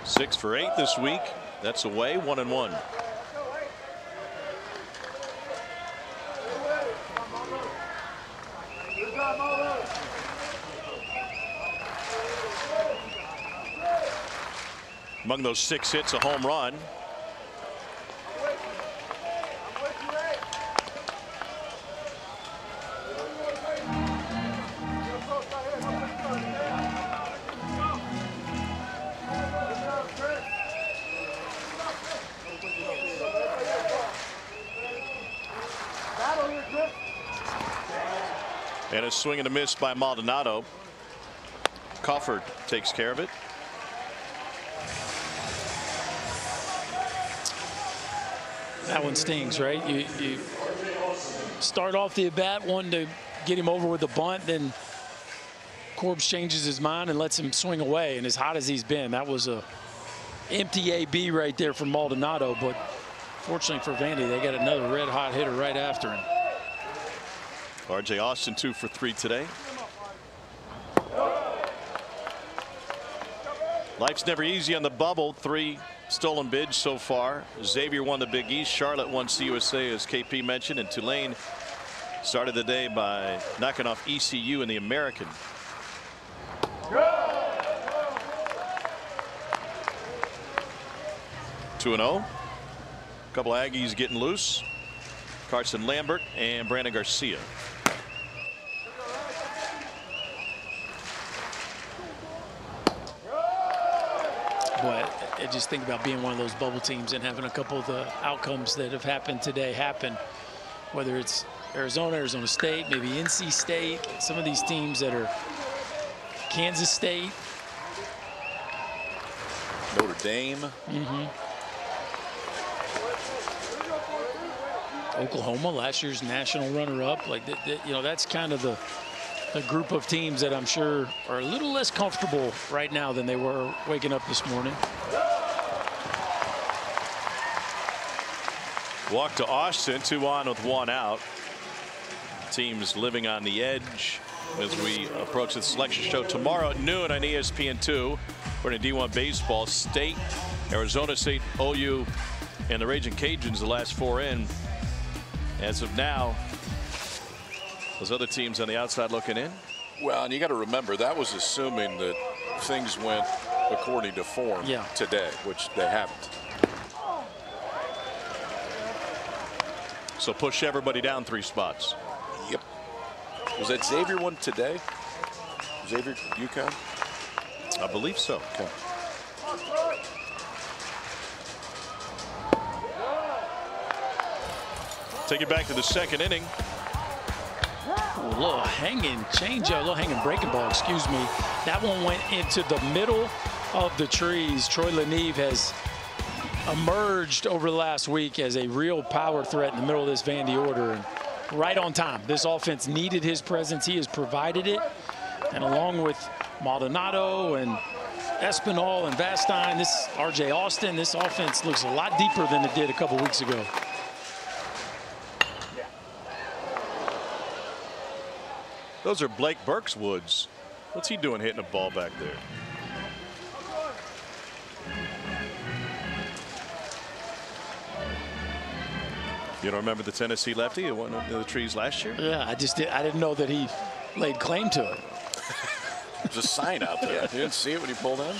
Six for 8 this week. That's away, 1-1. Among those 6 hits, a home run. And a swing and a miss by Maldonado. Crawford takes care of it. That one stings, right? You start off the at-bat, one to get him over with the bunt, then Corbs changes his mind and lets him swing away. And as hot as he's been, that was a empty AB right there for Maldonado. But fortunately for Vandy, they got another red-hot hitter right after him. R.J. Austin 2 for 3 today. Life's never easy on the bubble. 3 stolen bids so far. Xavier won the Big East. Charlotte won CUSA, as KP mentioned, and Tulane started the day by knocking off ECU in the American. 2-0. A couple Aggies getting loose. Carson Lambert and Brandon Garcia. but I just think about being one of those bubble teams and having a couple of the outcomes that have happened today happen, whether it's Arizona, Arizona State, maybe NC State, some of these teams that are Kansas State. Notre Dame. Oklahoma, last year's national runner-up. Like, you know, that's kind of the group of teams that I'm sure are a little less comfortable right now than they were waking up this morning. Walk to Austin, 2 on with 1 out. Teams living on the edge as we approach the selection show tomorrow at noon on ESPN2. We're in D1 baseball. State, Arizona State, OU, and the Raging Cajuns, the last 4 in. As of now, those other teams on the outside looking in. Well, and you got to remember, that was assuming that things went according to form today, which they haven't. So push everybody down 3 spots. Yep. Was that Xavier one today? Xavier, UConn? I believe so. Okay. Take it back to the second inning. A little hanging changeup, a little hanging breaking ball, excuse me. That one went into the middle of the trees. Troy Leneve has emerged over the last week as a real power threat in the middle of this Vandy order. And right on time. This offense needed his presence. He has provided it. And along with Maldonado and Espinal and Vastine, this R.J. Austin, this offense looks a lot deeper than it did a couple weeks ago. Those are Blake Burke's woods. What's he doing hitting a ball back there? You don't remember the Tennessee lefty at one of the trees last year? Yeah, I didn't know that he laid claim to it. There's a sign out there. You didn't see it when he pulled in?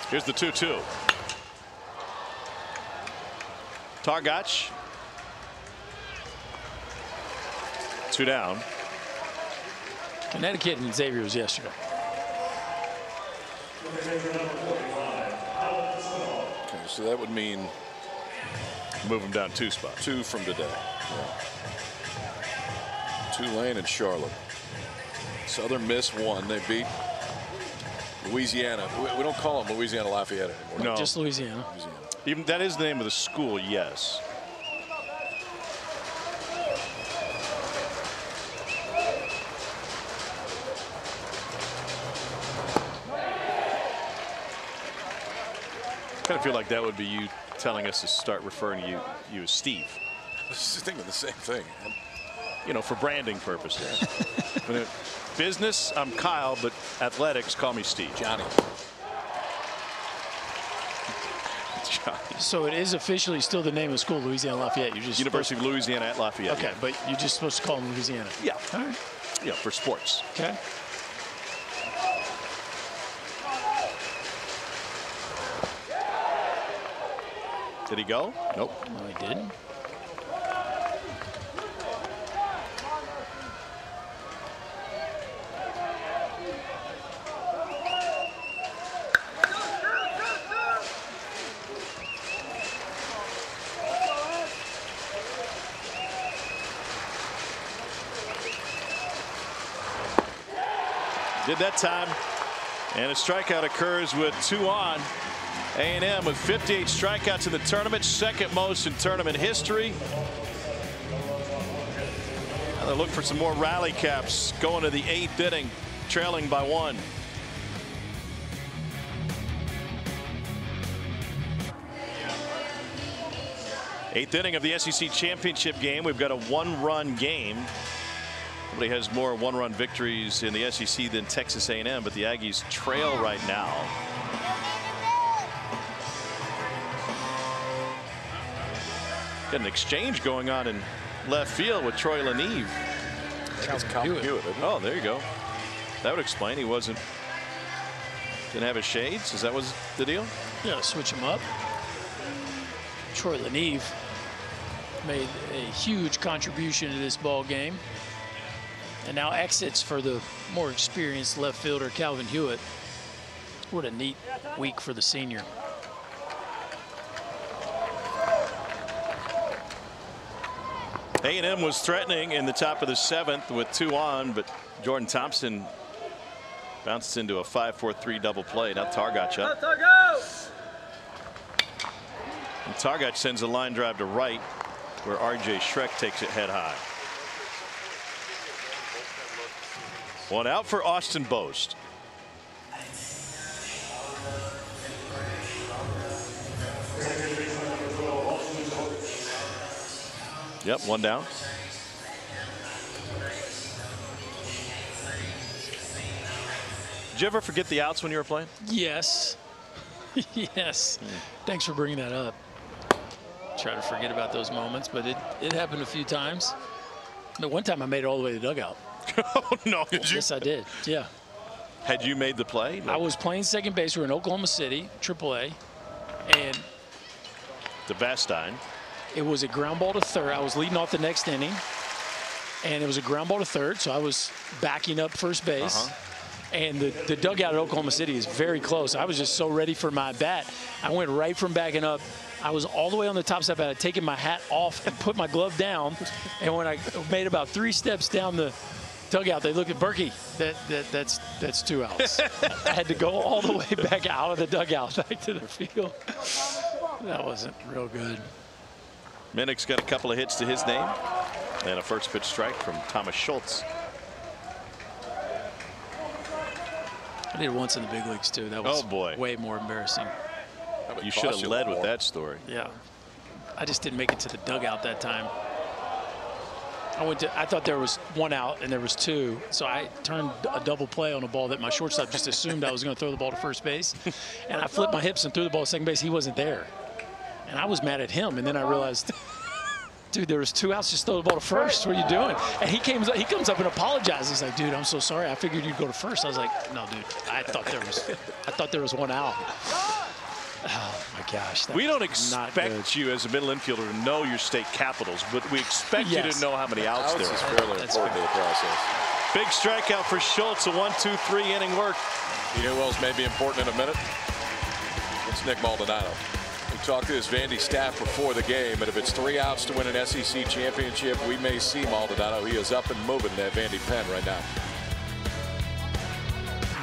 Here's the 2-2. Targach. 2 down. Connecticut and Xavier was yesterday. Okay, so that would mean move them down 2 spots. 2 from today. Yeah. Tulane and Charlotte. Southern Miss won. They beat Louisiana. We don't call them Louisiana Lafayette anymore. No, just Louisiana. Even that is the name of the school, yes. I kind of feel like that would be you telling us to start referring to you as Steve. I was thinking the same thing. You know, for branding purposes. Business, I'm Kyle, but athletics, call me Steve. Johnny. So it is officially still the name of the school, Louisiana Lafayette. You just University of Louisiana at Lafayette. Okay, yeah. but you're just supposed to call them Louisiana. Yeah. All right. Yeah, for sports. Okay. Did he go? Nope. No, he didn't. Did that time, and a strikeout occurs with 2 on. A&M with 58 strikeouts in the tournament, second most in tournament history. And they look for some more rally caps going to the 8th inning, trailing by 1. Eighth inning of the SEC championship game. We've got a 1-run game. Nobody has more 1-run victories in the SEC than Texas A&M, but the Aggies trail right now. Got an exchange going on in left field with Troy Leneve. Oh, there you go. That would explain he didn't have his shades. Is that was the deal? Yeah, switch him up. Troy Leneve made a huge contribution to this ball game. And now exits for the more experienced left fielder, Calvin Hewitt. What a neat week for the senior. A&M was threatening in the top of the 7th with 2 on, but Jordan Thompson bounces into a 5-4-3 double play. Now Targach up. And Targach sends a line drive to right, where R.J. Schreck takes it head high. 1 out for Austin Boast. Yep, 1 down. Did you ever forget the outs when you were playing? Yes. Yes. Thanks for bringing that up. Try to forget about those moments, but it happened a few times. But one time I made it all the way to the dugout. Oh, no. Did you? Yes, I did. Yeah. Had you made the play? I was playing second base. We were in Oklahoma City, AAA, and the Bastine. It was a ground ball to third. I was leading off the next inning, and it was a ground ball to third, so I was backing up first base. And the dugout at Oklahoma City is very close. I was just so ready for my bat. I went right from backing up. I was all the way on the top step. I had taken my hat off and put my glove down. And when I made about 3 steps down the dugout, they looked at Berkey. That's 2 outs. I had to go all the way back out of the dugout back to the field. That wasn't real good. Minnick's got a couple of hits to his name, and a first pitch strike from Thomas Schultz. I did it once in the big leagues too. That was way more embarrassing. You should have led with that story. Yeah, I just didn't make it to the dugout that time. I thought there was 1 out and there was 2, so I turned a double play on a ball that my shortstop just assumed I was going to throw the ball to first base, and I flipped my hips and threw the ball to second base. He wasn't there, and I was mad at him. And then I realized, dude, there was 2 outs. Just throw the ball to first. What are you doing? And he comes up and apologizes. He's like, dude, I'm so sorry. I figured you'd go to first. I was like, no, dude. I thought there was 1 out. Oh my gosh. We don't expect you as a middle infielder to know your state capitals, but we expect you to know how many outs there are. That's fairly important to the process. Big strikeout for Schultz. A 1-2-3 inning work. You know who else may be important in a minute? It's Nick Maldonado. We talked to his Vandy staff before the game, and if it's 3 outs to win an SEC championship, we may see Maldonado. He is up and moving that Vandy pen right now.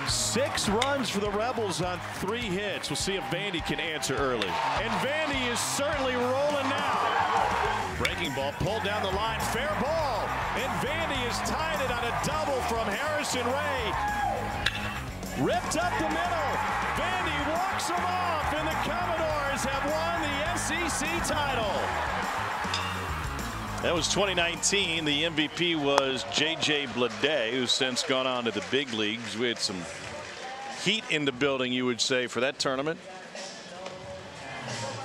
6 runs for the Rebels on 3 hits. We'll see if Vandy can answer early. And Vandy is certainly rolling now. Breaking ball pulled down the line. Fair ball. And Vandy has tied it on a double from Harrison Ray. Ripped up the middle. Vandy walks him off, and the Commodores have won the SEC title. That was 2019. The MVP was J.J. Bleday, who's since gone on to the big leagues. We had some heat in the building, you would say, for that tournament.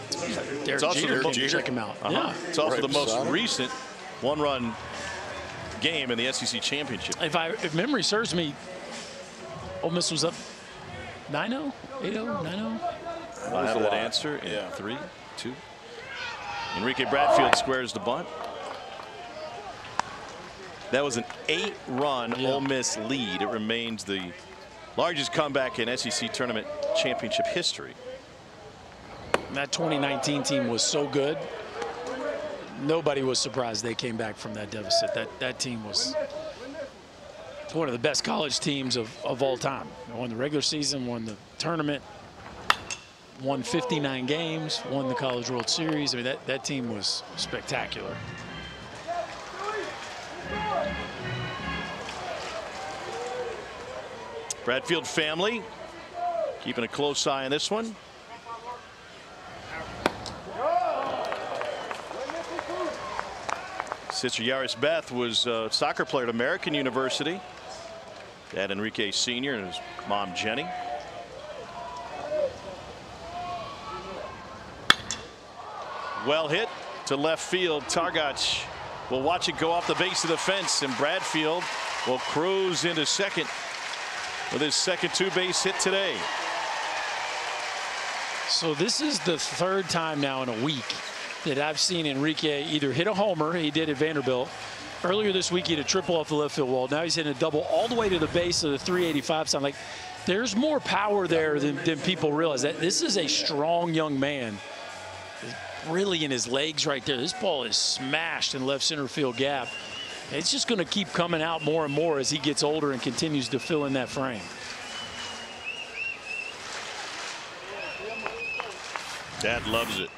It's also check him out. Yeah. It's also the most recent 1-run game in the SEC championship. If memory serves me, Ole Miss was up 9-0, 8-0, 9-0. I'll have that answer in 3, 2. Enrique Bradfield squares the bunt. That was an 8-run Ole Miss lead. It remains the largest comeback in SEC tournament championship history. That 2019 team was so good. Nobody was surprised they came back from that deficit. That team was one of the best college teams of all time. They won the regular season, won the tournament, won 59 games, won the College World Series. I mean, that team was spectacular. Bradfield family keeping a close eye on this one. Sister Yaris Beth was a soccer player at American University. Dad Enrique Sr. and his mom Jenny. Well hit to left field. Targach will watch it go off the base of the fence, and Bradfield will cruise into second with his second 2-base hit today. So this is the 3rd time now in a week that I've seen Enrique either hit a homer, he did at Vanderbilt. Earlier this week, he hit a triple off the left field wall. Now he's hitting a double all the way to the base of the 385 sign. Like, there's more power there than people realize. That this is a strong young man. Really in his legs right there. This ball is smashed in left center field gap. It's just going to keep coming out more and more as he gets older and continues to fill in that frame. Dad loves it.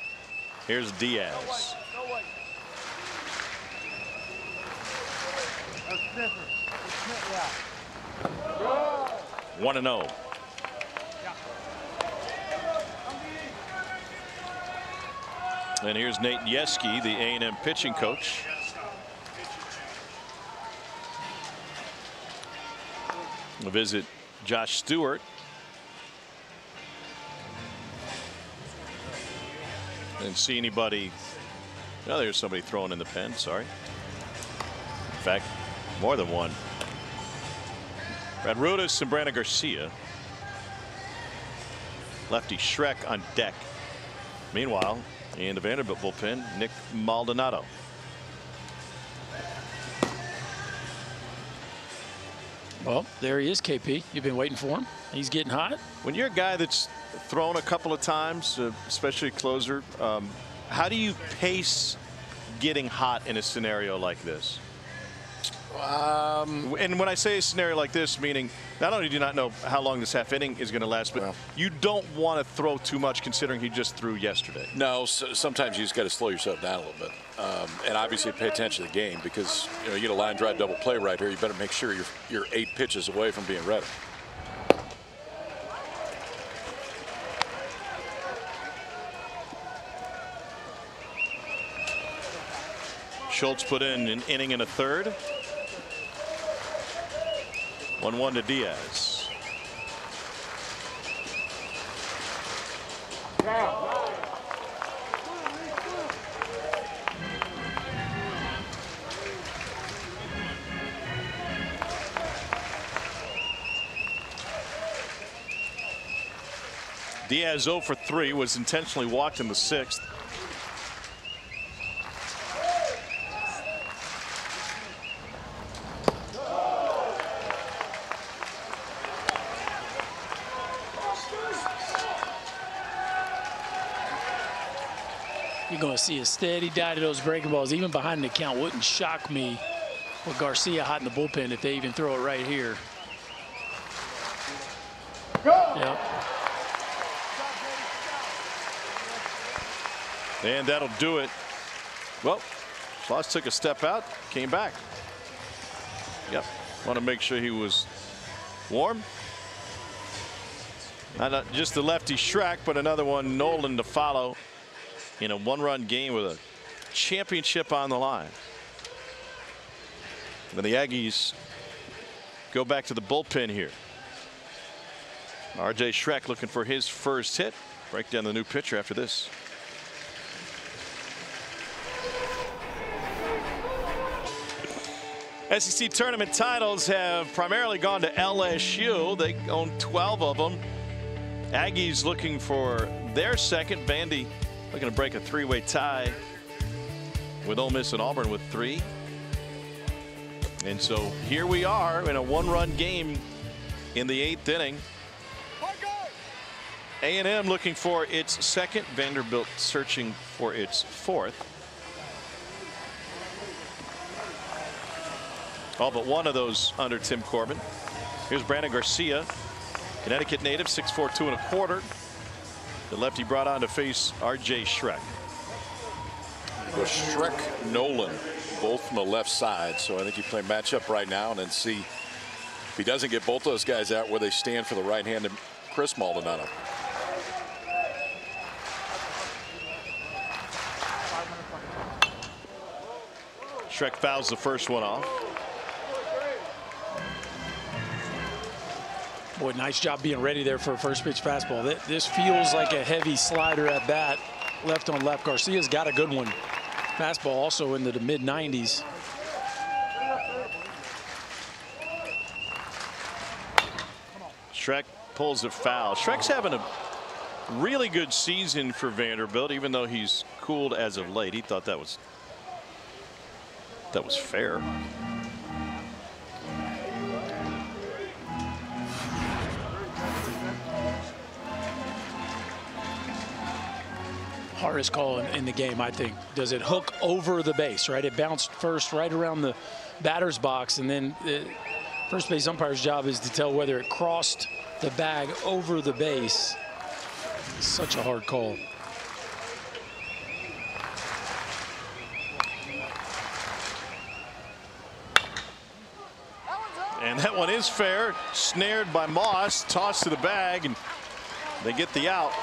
Here's Diaz. 1-0. And here's Nate Yeski, the A&M pitching coach. We'll visit Josh Stewart. Didn't see anybody. Oh, there's somebody throwing in the pen. Sorry. In fact, more than one. Brad Rudis and Brandon Garcia. Lefty Shrek on deck. Meanwhile, in the Vanderbilt bullpen, Nick Maldonado. Well, there he is, KP. You've been waiting for him. He's getting hot. When you're a guy that's thrown a couple of times, especially a closer, how do you pace getting hot in a scenario like this? And when I say a scenario like this, meaning not only do you not know how long this half inning is going to last, but you don't want to throw too much considering he just threw yesterday. No, sometimes you just got to slow yourself down a little bit, and obviously pay attention to the game because you get a line drive double play right here. You better make sure you're 8 pitches away from being ready. Schultz put in an inning and a third. 1-1 to Diaz. Diaz 0 for 3, was intentionally walked in the 6th. You're going to see a steady diet of those breaking balls, even behind the count. Wouldn't shock me with Garcia hot in the bullpen if they even throw it right here. Yep. And that'll do it. Well, Schloss took a step out, came back. Yep. Want to make sure he was warm. Not just the lefty Shrek, but another one, Nolan, to follow in a 1-run game with a championship on the line. And the Aggies go back to the bullpen here. RJ Shrek looking for his first hit. Break down the new pitcher after this. SEC tournament titles have primarily gone to LSU. They own 12 of them. Aggies looking for their second. Vandy looking to break a 3-way tie with Ole Miss and Auburn with 3. And so here we are in a 1-run game in the 8th inning. A&M looking for its second. Vanderbilt searching for its 4th. All but one of those under Tim Corbin. Here's Brandon Garcia, Connecticut native, 6'4", 2 1/4. The lefty brought on to face RJ Shrek. Well, Shrek, Nolan, both from the left side, so I think you play matchup right now and then see if he doesn't get both those guys out where they stand for the right-handed Chris Maldonado. Shrek fouls the first one off. Boy, nice job being ready there for a first pitch fastball. This feels like a heavy slider at bat. Left on left. Garcia's got a good one. Fastball also into the mid-90s. Shrek pulls it foul. Shrek's having a Really good season for Vanderbilt, even though he's cooled as of late. He thought that was fair. Hardest call in the game, I think. Does it hook over the base, right? It bounced first right around the batter's box, and then the first base umpire's job is to tell whether it crossed the bag over the base. Such a hard call. And that one is fair. Snared by Moss, tossed to the bag, and they get the out.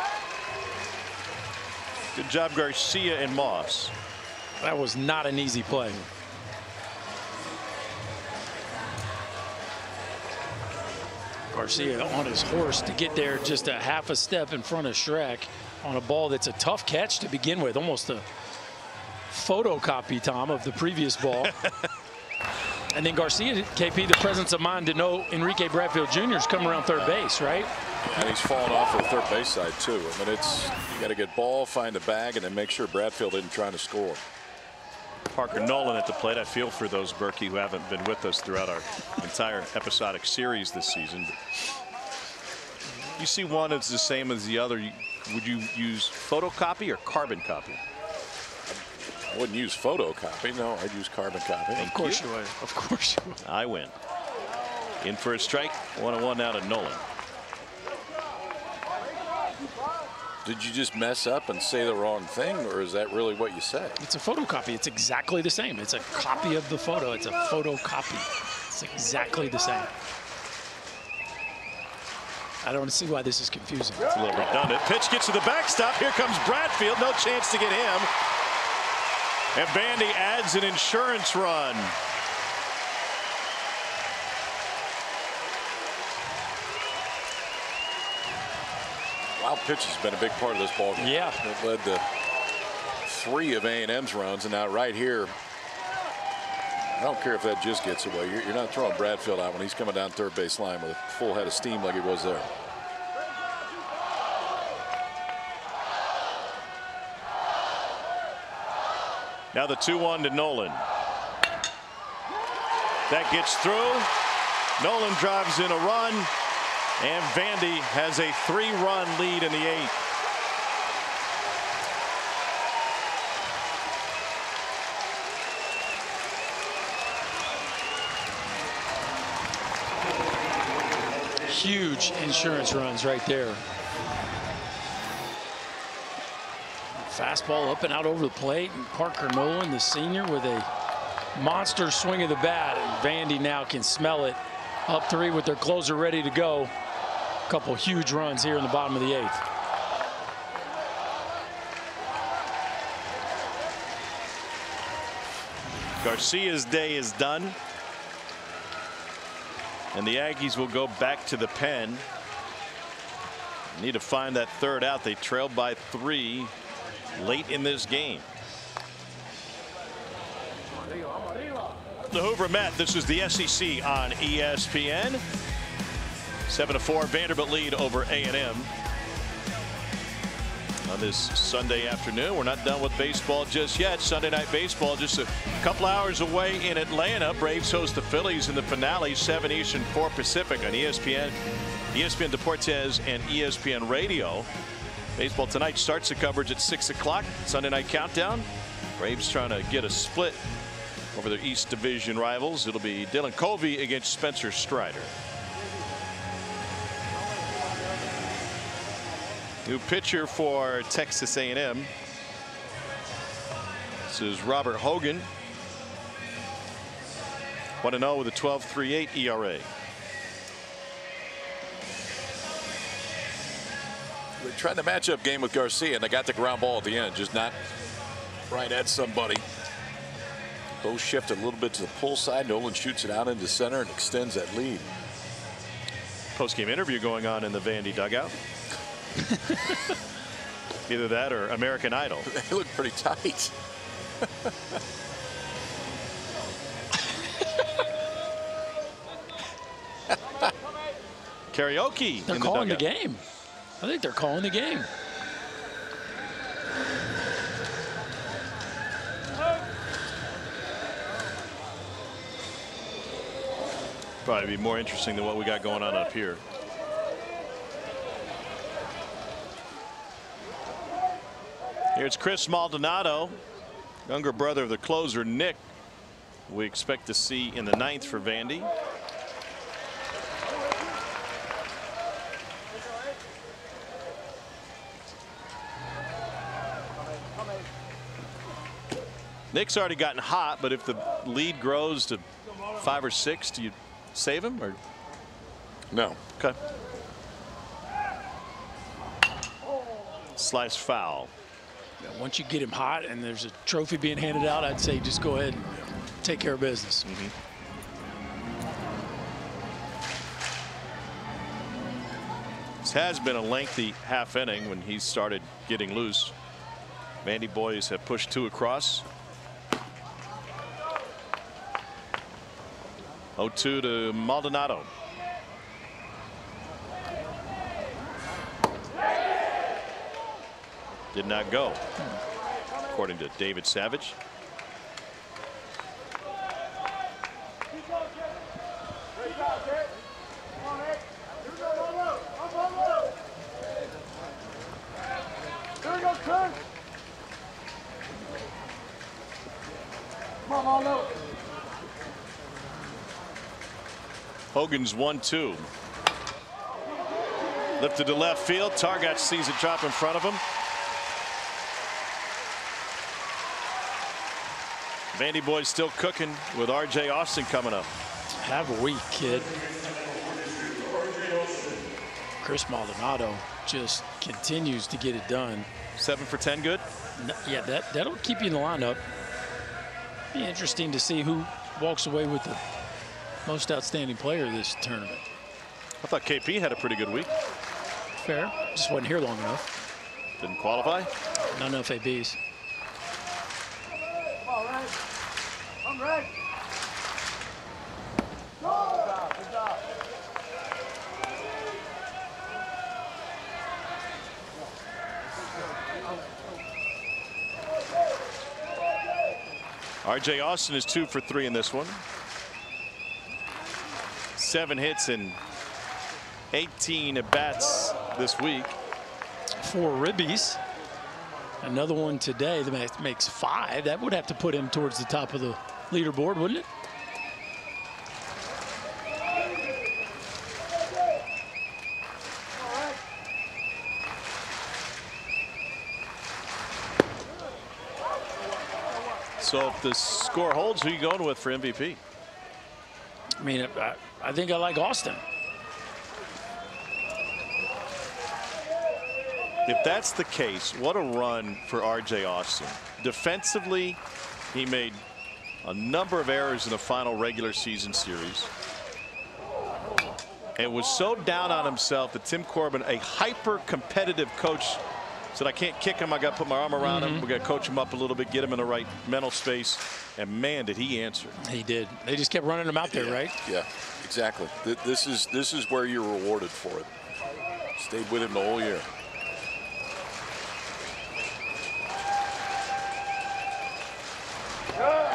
Good job, Garcia and Moss. That was not an easy play. Garcia on his horse to get there just a half a step in front of Shrek on a ball that's a tough catch to begin with. Almost a photocopy, Tom, of the previous ball. And then Garcia, KP, the presence of mind to know Enrique Bradfield Jr. is coming around third base, right? And he's fallen off the third base side, too. I mean, you got to get ball, find the bag, and then make sure Bradfield isn't trying to score. Parker Nolan at the plate. I feel for those, Berkey, who haven't been with us throughout our entire episodic series this season. But you see one that's the same as the other. Would you use photocopy or carbon copy? I wouldn't use photocopy. No, I'd use carbon copy. Of course you would. Of course you would. I win. In for a strike. 1-1 now to Nolan. Did you just mess up and say the wrong thing, or is that really what you said? It's a photocopy. It's exactly the same. It's a copy of the photo. It's a photocopy. It's exactly the same. I don't see why this is confusing. It's a little redundant. Pitch gets to the backstop. Here comes Bradfield. No chance to get him. And Bandy adds an insurance run. Wild pitch has been a big part of this ball game. Yeah. It led to 3 of A&M's runs, and now right here, I don't care if that just gets away. You're not throwing Bradfield out when he's coming down third base line with a full head of steam like he was there. Now the 2-1 to Nolan. That gets through. Nolan drives in a run. And Vandy has a 3-run lead in the 8th. Huge insurance runs right there. Fastball up and out over the plate, and Parker Nolan, the senior, with a monster swing of the bat, and Vandy now can smell it. Up 3 with their closer ready to go. A couple huge runs here in the bottom of the 8th. Garcia's day is done. And the Aggies will go back to the pen. Need to find that third out. They trailed by 3 late in this game. The Hoover Met. This is the SEC on ESPN. 7-4 Vanderbilt lead over A&M on this Sunday afternoon. We're not done with baseball just yet. Sunday night baseball just a couple hours away in Atlanta. Braves host the Phillies in the finale, 7 Eastern, 4 Pacific on ESPN, ESPN Deportes, and ESPN Radio. Baseball tonight starts the coverage at 6 o'clock. Sunday night countdown. Braves trying to get a split over their East Division rivals. It'll be Dylan Covey against Spencer Strider. New pitcher for Texas A&M. This is Robert Hogan. 1-0 with a 12.38 ERA. They tried the matchup game with Garcia, and they got the ground ball at the end, just not right at somebody. Both shift a little bit to the pull side. Nolan shoots it out into center and extends that lead. Post-game interview going on in the Vandy dugout. Either that or American Idol. They look pretty tight. Karaoke. They're in the calling the dugout. game. I think they're calling the game. Probably be more interesting than what we got going on up here. Here's Chris Maldonado, younger brother of the closer, Nick. We expect to see in the 9th for Vandy. Nick's already gotten hot, but if the lead grows to 5 or 6, do you save him or no? Okay. Slice foul. Yeah, once you get him hot and there's a trophy being handed out, I'd say just go ahead and take care of business. This has been a lengthy half inning when he started getting loose. Vandy boys have pushed 2 across. 0-2 to Maldonado. Did not go, according to David Savage. Hogan's 1-2. Lifted to left field. Targac sees it drop in front of him. Vandy boys still cooking with R.J. Austin coming up. Have a week, kid. Chris Maldonado just continues to get it done. 7 for 10 good? Yeah, that'll keep you in the lineup. Be interesting to see who walks away with the most outstanding player this tournament. I thought KP had a pretty good week. Fair. Just wasn't here long enough. Didn't qualify? Not enough ABs. I'm ready. Good job. R.J. Austin is 2 for 3 in this one. 7 hits and 18 at bats this week. 4 ribbies. Another one today that makes 5. That would have to put him towards the top of the leaderboard, wouldn't it? So if the score holds, who are you going with for MVP? I mean, I think I like Austin. If that's the case, what a run for R.J. Austin. Defensively, he made a number of errors in the final regular season series. And was so down on himself that Tim Corbin, a hyper-competitive coach, said, I can't kick him. I got to put my arm around him. We got to coach him up a little bit, get him in the right mental space. And, man, did he answer. He did. They just kept running him out there, right? Yeah, exactly. This is where you're rewarded for it. Stayed with him the whole year.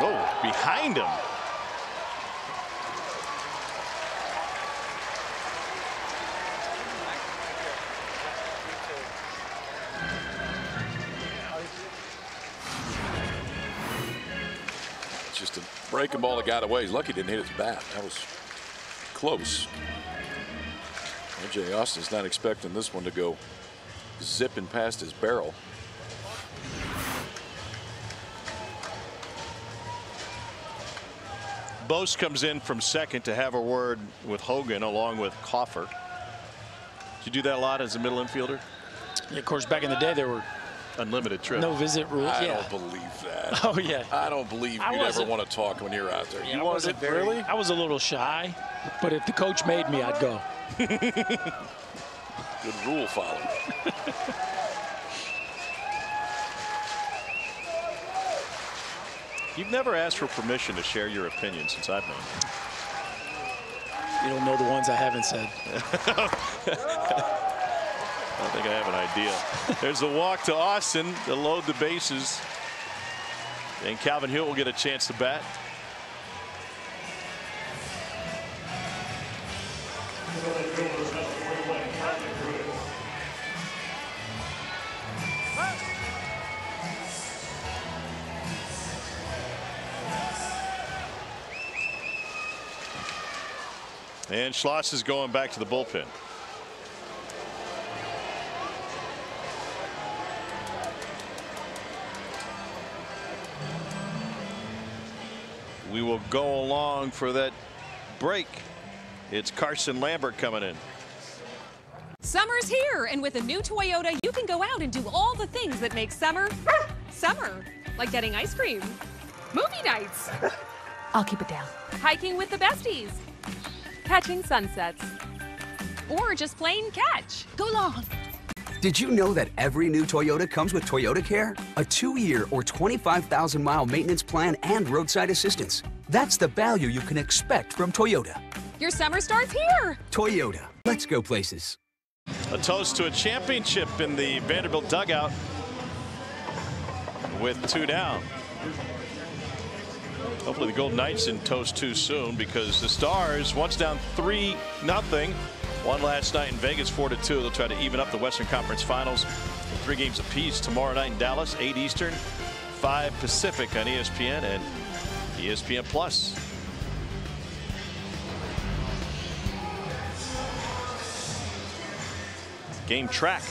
Oh, behind him. Just a breaking ball that got away. He's lucky he didn't hit his bat. That was close. R.J. Austin's not expecting this one to go zipping past his barrel. Bose comes in from second to have a word with Hogan along with Coffer. Did you do that a lot as a middle infielder? Yeah, of course, back in the day, there were unlimited trips. No visit rules. I don't believe that. Oh, yeah. I don't believe you'd ever want to talk when you're out there. Yeah, you wasn't really? I was a little shy, but if the coach made me, I'd go. Good rule follow. You've never asked for permission to share your opinion since I've known you. You don't know the ones I haven't said. I think I have an idea. There's a walk to Austin to load the bases. And Calvin Hewitt will get a chance to bat. And Schloss is going back to the bullpen. We will go along for that break. It's Carson Lambert coming in. Summer's here, and with a new Toyota, you can go out and do all the things that make summer, summer. Like getting ice cream, movie nights. I'll keep it down. Hiking with the besties. Catching sunsets. Or just plain catch. Go long. Did you know that every new Toyota comes with Toyota Care? A 2-year or 25,000-mile maintenance plan and roadside assistance. That's the value you can expect from Toyota. Your summer starts here. Toyota. Let's go places. A toast to a championship in the Vanderbilt dugout with 2 down. Hopefully the Golden Knights didn't toast too soon, because the Stars, once down 3-0, won last night in Vegas 4-2. They'll try to even up the Western Conference Finals with 3 games apiece tomorrow night in Dallas, 8 Eastern, 5 Pacific on ESPN and ESPN Plus. Game track.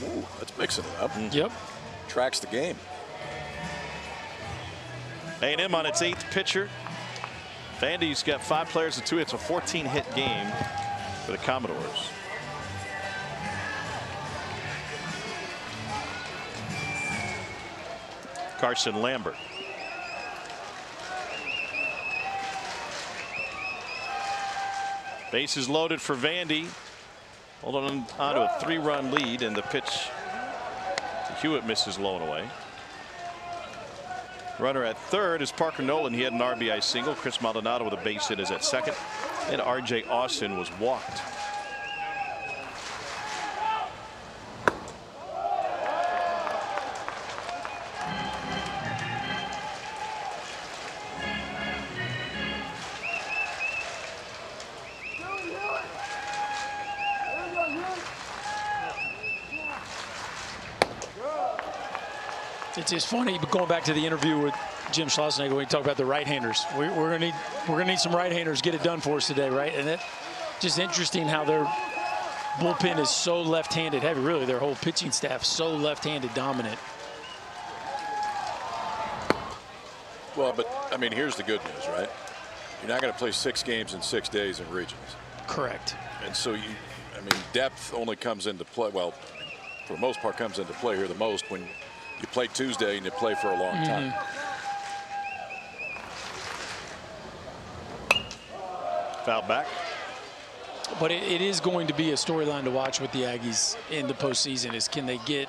Ooh, that's mixing it up. Yep. Tracks the game. A&M on its 8th pitcher. Vandy's got 5 players and 2 hits, a 14-hit game for the Commodores. Carson Lambert. Bases loaded for Vandy. Holding on to a 3-run lead, and the pitch to Hewitt misses low and away. Runner at third is Parker Nolan. He had an RBI single. Chris Maldonado with a base hit is at second. And R.J. Austin was walked. It's just funny, but going back to the interview with Jim Schlossnagle, when he talked about the right-handers, we're gonna need some right-handers get it done for us today, right? And it just interesting how their bullpen is so left-handed heavy. Really, their whole pitching staff so left-handed dominant. Well, but I mean, here's the good news, right? You're not going to play 6 games in 6 days in regionals. Correct. And so depth only comes into play. Well, for the most part, comes into play here the most when you play Tuesday and you play for a long time. Foul back. But it is going to be a storyline to watch with the Aggies in the postseason. Is can they get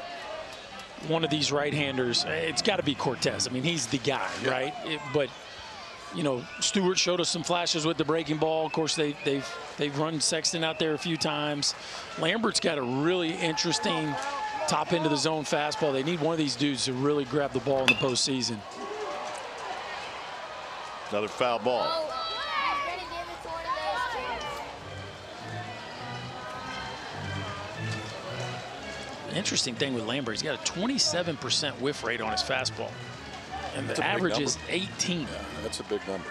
one of these right-handers? It's got to be Cortez. I mean, he's the guy, right? But you know, Stewart showed us some flashes with the breaking ball. Of course, they've run Sexton out there a few times. Lambert's got a really interesting top end of the zone fastball. They need one of these dudes to really grab the ball in the postseason. Another foul ball. Interesting thing with Lambert, he's got a 27% whiff rate on his fastball, and the average is 18. Yeah, that's a big number.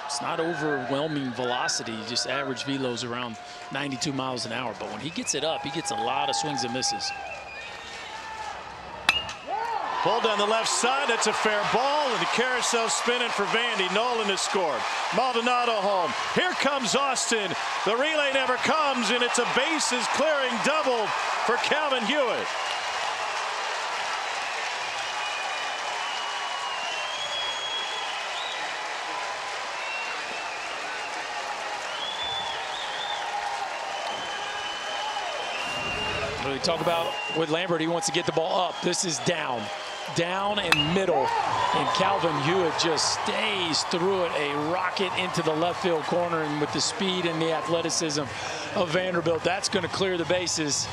It's not overwhelming velocity, just average velo's around 92 miles an hour. But when he gets it up, he gets a lot of swings and misses. Pulled down the left side. That's a fair ball, and the carousel spinning for Vandy. Nolan has scored. Maldonado home. Here comes Austin. The relay never comes, and it's a bases clearing double for Calvin Hewitt. We talk about with Lambert, he wants to get the ball up. This is down. down and middle. And Calvin Hewitt just stays through it, a rocket into the left field corner. And with the speed and the athleticism of Vanderbilt, that's going to clear the bases.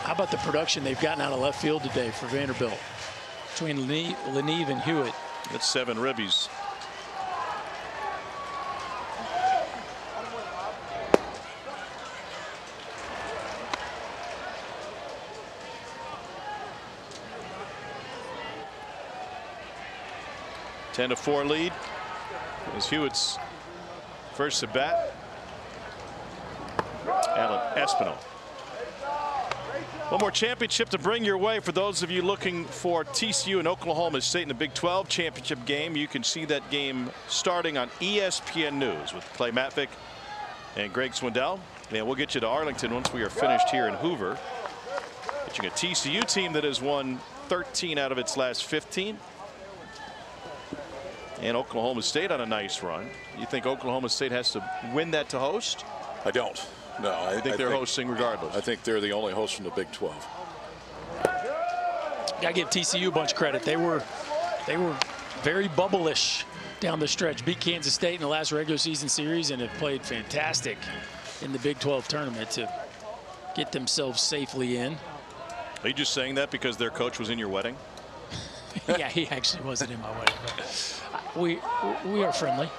How about the production they've gotten out of left field today for Vanderbilt? Between Leneve and Hewitt. That's 7 ribbies. (10-4) lead is Hewitt's first at bat. Alan Espinal. One more championship to bring your way for those of you looking for TCU and Oklahoma State in the Big 12 championship game. You can see that game starting on ESPN News with Clay Matvick and Greg Swindell. And we'll get you to Arlington once we are finished here in Hoover. Getting a TCU team that has won 13 out of its last 15. And Oklahoma State on a nice run. You think Oklahoma State has to win that to host? I don't. No, I think they're hosting regardless. I think they're the only host from the Big 12. Gotta give TCU a bunch of credit. They were very bubblish down the stretch. Beat Kansas State in the last regular season series and have played fantastic in the Big 12 tournament to get themselves safely in. Are you just saying that because their coach was in your wedding? Yeah, he actually wasn't in my wedding. But we are friendly.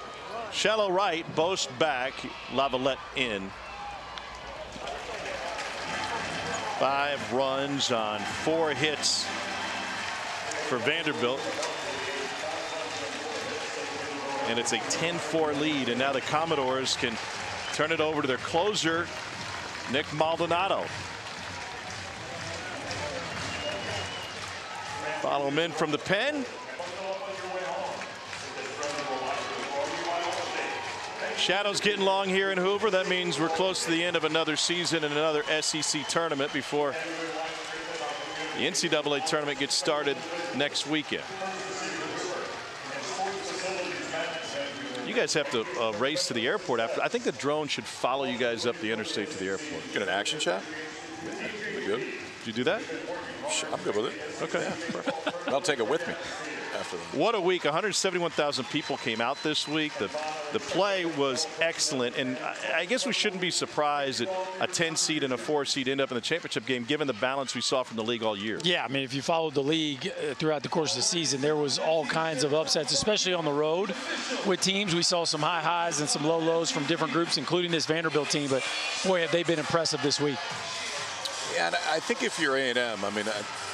Shallow right, Boast back, Lavalette in. 5 runs on 4 hits for Vanderbilt. And it's a 10-4 lead, and now the Commodores can turn it over to their closer, Nick Maldonado. Follow him in from the pen. Shadows getting long here in Hoover. That means we're close to the end of another season and another SEC tournament before the NCAA tournament gets started next weekend. You guys have to race to the airport after. I think the drone should follow you guys up the interstate to the airport. Get an action shot? Be good. Did you do that? Sure, I'm good with it. Okay. Yeah, I'll take it with me. After what a week. 171,000 people came out this week. The play was excellent, and I guess we shouldn't be surprised that a 10 seed and a 4 seed end up in the championship game given the balance we saw from the league all year. Yeah, I mean, if you followed the league throughout the course of the season, there was all kinds of upsets, especially on the road with teams. We saw some high highs and some low lows from different groups, including this Vanderbilt team, but boy, have they been impressive this week. Yeah, and I think if you're A&M, I mean,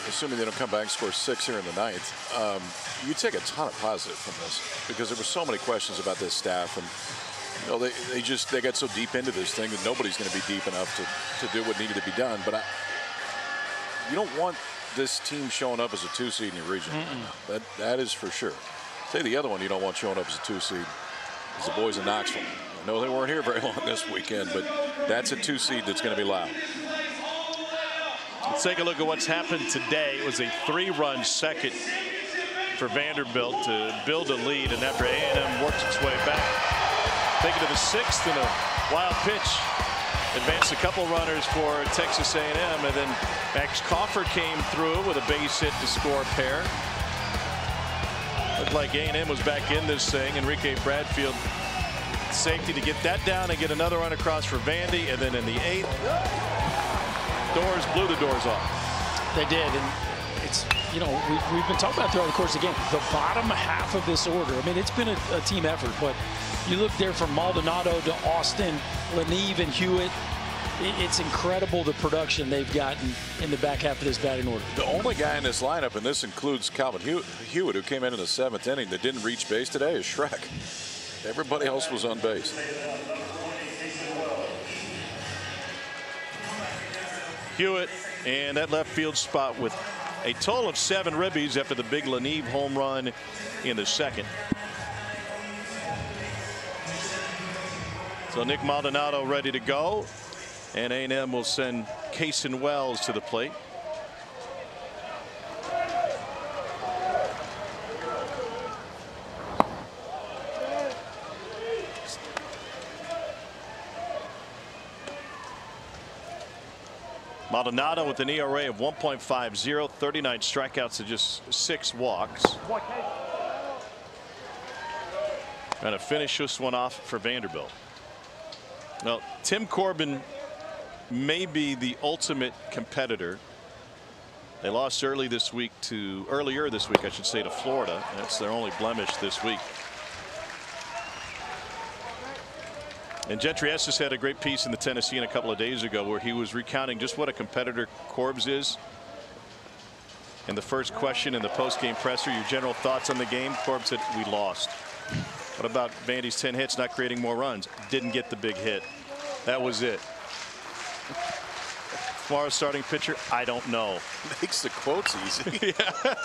assuming they don't come back and score 6 here in the 9th, you take a ton of positive from this because there were so many questions about this staff, and you know they got so deep into this thing that nobody's going to be deep enough to do what needed to be done. But you don't want this team showing up as a 2 seed in your region. That is for sure. Say the other one you don't want showing up as a 2 seed is the boys in Knoxville. I know they weren't here very long this weekend, but that's a 2 seed that's going to be loud. Let's take a look at what's happened today. It was a 3-run second for Vanderbilt to build a lead, and after A&M works its way back, take it to the 6th in a wild pitch, advanced a couple runners for Texas A&M, and then Max Coffer came through with a base hit to score a pair. Looked like A&M was back in this thing. Enrique Bradfield safety to get that down and get another run across for Vandy, and then in the 8th. Doors blew the doors off. They did, and it's, you know, we've been talking about throughout the course of the game, the bottom half of this order. I mean, it's been a team effort, but you look there from Maldonado to Austin, Leneve and Hewitt. It's incredible the production they've gotten in the back half of this batting order. The only guy in this lineup, and this includes Calvin Hewitt, who came in the 7th inning that didn't reach base today, is Shrek. Everybody else was on base. Hewitt and that left field spot with a total of 7 ribbies after the big Leneve home run in the 2nd. So Nick Maldonado ready to go, and A&M will send Cason Wells to the plate. Maldonado with an ERA of 1.50, 39 strikeouts to just 6 walks. Trying to finish this one off for Vanderbilt. Well, Tim Corbin may be the ultimate competitor. They lost earlier this week, I should say, to Florida. That's their only blemish this week. And Gentry Estes had a great piece in the Tennessean a couple of days ago where he was recounting just what a competitor Corbs is. And the first question in the post-game presser, your general thoughts on the game? Corbs said, we lost. What about Vandy's 10 hits, not creating more runs? Didn't get the big hit. That was it. Tomorrow's starting pitcher, I don't know. Makes the quotes easy. Yeah.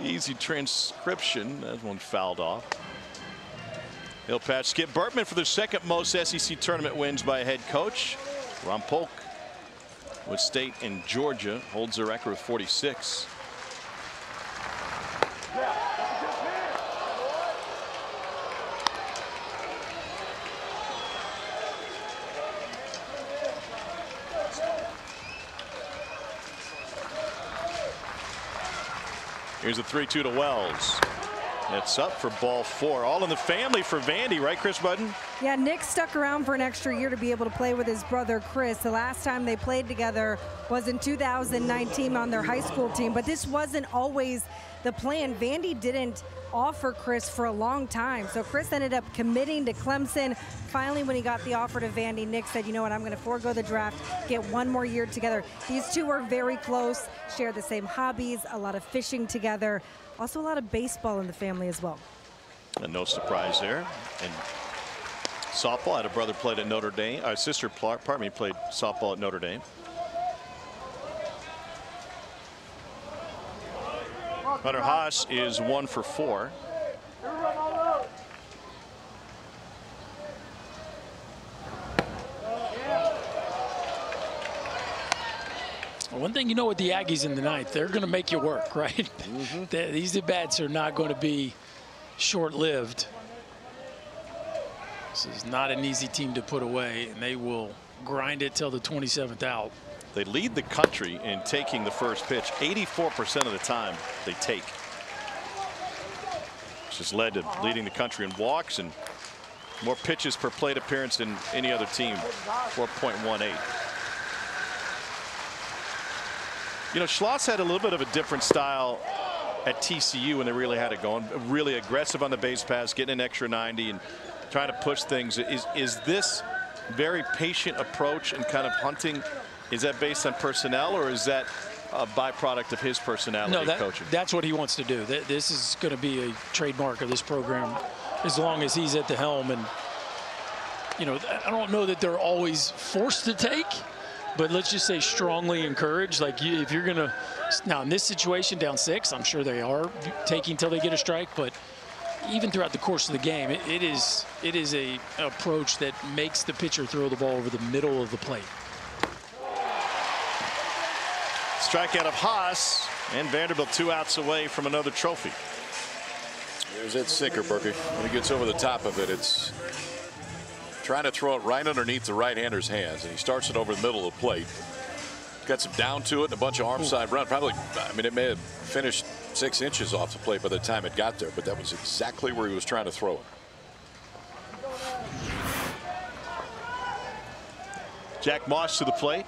Easy transcription. That one fouled off. He'll patch Skip Bertman for the second most SEC tournament wins by a head coach. Ron Polk with State and Georgia holds a record of 46. Here's a 3-2 to Wells. It's up for ball 4. All in the family for Vandy, right, Chris Budden? Yeah, Nick stuck around for an extra year to be able to play with his brother Chris. The last time they played together was in 2019 on their high school team, but this wasn't always the plan. Vandy didn't offer Chris for a long time, so Chris ended up committing to Clemson. Finally, when he got the offer to Vandy, Nick said, you know what, I'm going to forego the draft, get one more year together. These two are very close, share the same hobbies, a lot of fishing together. Also a lot of baseball in the family as well. And no surprise there. And softball, had a brother played at Notre Dame. Sister, pardon me, played softball at Notre Dame. Hunter Haas is 1 for 4. One thing you know with the Aggies in the ninth, they're going to make you work, right? These at-bats are not going to be short-lived. This is not an easy team to put away, and they will grind it till the 27th out. They lead the country in taking the first pitch. 84% of the time they take. Which has led to leading the country in walks and more pitches per plate appearance than any other team, 4.18. You know, Schloss had a little bit of a different style at TCU when they really had it going. Really aggressive on the base pass, getting an extra 90 and trying to push things. Is this very patient approach and kind of hunting, is that based on personnel, or is that a byproduct of his personality? No, coaching? That's what he wants to do. This is going to be a trademark of this program as long as he's at the helm. And, you know, I don't know that they're always forced to take, but let's just say strongly encouraged. Like, if you're going to, now in this situation down 6, I'm sure they are taking till they get a strike, but even throughout the course of the game, it is a approach that makes the pitcher throw the ball over the middle of the plate. Strikeout of Haas, and Vanderbilt 2 outs away from another trophy. There's that sinker, Berkey. When he gets over the top of it, it's trying to throw it right underneath the right-hander's hands, and he starts it over the middle of the plate. Got some down to it and a bunch of arm side run. Probably, I mean, it may have finished 6 inches off the plate by the time it got there, but that was exactly where he was trying to throw it. Jack Moss to the plate.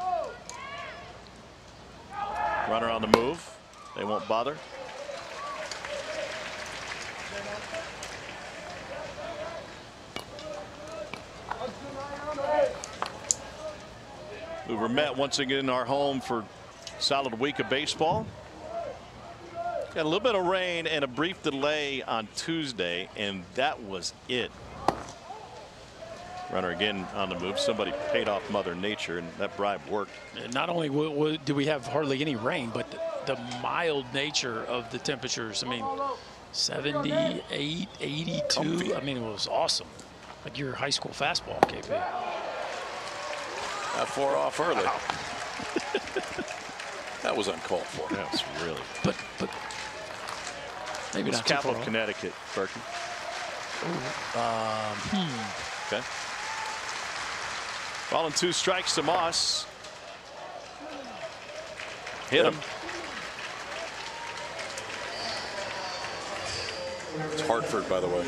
Runner on the move. They won't bother. We were met once again in our home for a solid week of baseball. Got a little bit of rain and a brief delay on Tuesday, and that was it. Runner again on the move. Somebody paid off Mother Nature, and that bribe worked. And not only do we have hardly any rain, but the mild nature of the temperatures. I mean, 78, 82. Comfy. I mean, it was awesome. Like your high school fastball, KP. Got 4 off early. Wow. That was uncalled for. That was really. But maybe it's not capital too far. Connecticut, Berkey. Okay. Ball and 2 strikes to Moss. Hit him. It's Hartford, by the way.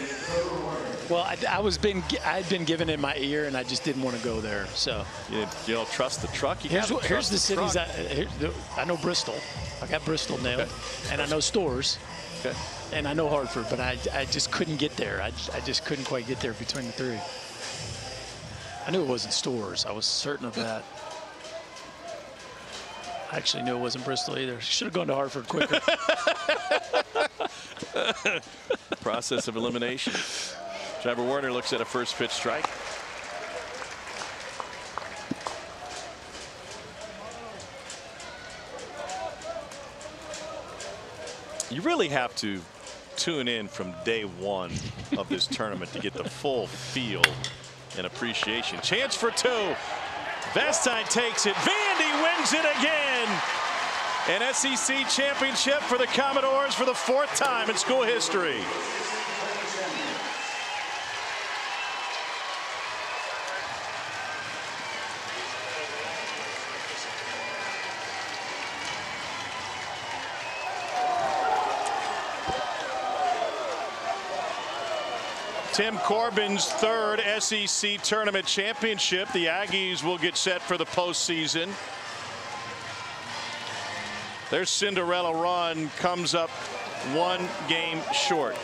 Well, I had been given in my ear, and I just didn't want to go there. So you don't trust the truck. Here's the cities. I know Bristol. I got Bristol nailed, okay. And I know Stores, okay. And I know Hartford, but I just couldn't get there. I just couldn't quite get there between the three. I knew it wasn't Stores. I was certain of that. I actually knew it wasn't Bristol either. Should have gone to Hartford quicker. Process of elimination. Trevor Warner looks at a first pitch strike. You really have to tune in from day one of this tournament to get the full feel and appreciation. Chance for two. Vastine takes it. Vandy wins it again. An SEC championship for the Commodores for the 4th time in school history. Tim Corbin's 3rd SEC tournament championship. The Aggies will get set for the postseason. Their Cinderella run comes up 1 game short.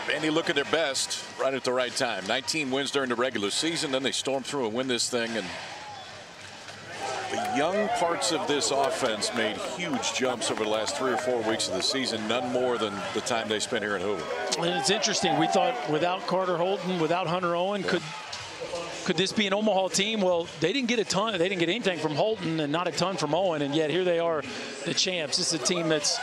Vandy look at their best right at the right time. 19 wins during the regular season. Then they storm through and win this thing. And the young parts of this offense made huge jumps over the last 3 or 4 weeks of the season, none more than the time they spent here in Hoover. And it's interesting. We thought without Carter Holton, without Hunter Owen, could this be an Omaha team? Well, they didn't get a ton. They didn't get anything from Holton and not a ton from Owen, and yet here they are, the champs. This is a team that's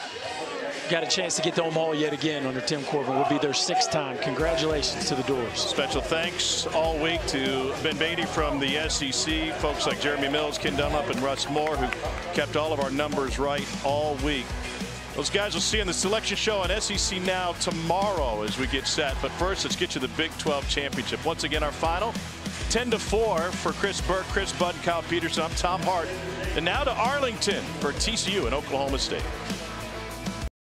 got a chance to get to Omaha yet again under Tim Corbin. Will be their 6th time. Congratulations to the Doors. Special thanks all week to Ben Beatty from the SEC, folks like Jeremy Mills, Ken Dunlap, and Russ Moore, who kept all of our numbers right all week. Those guys will see you in the selection show on SEC Now tomorrow as we get set. But first, let's get you the Big 12 championship. Once again, our final 10-4 for Chris Burke, Chris Budd, and Kyle Peterson. I'm Tom Hart. And now to Arlington for TCU and Oklahoma State.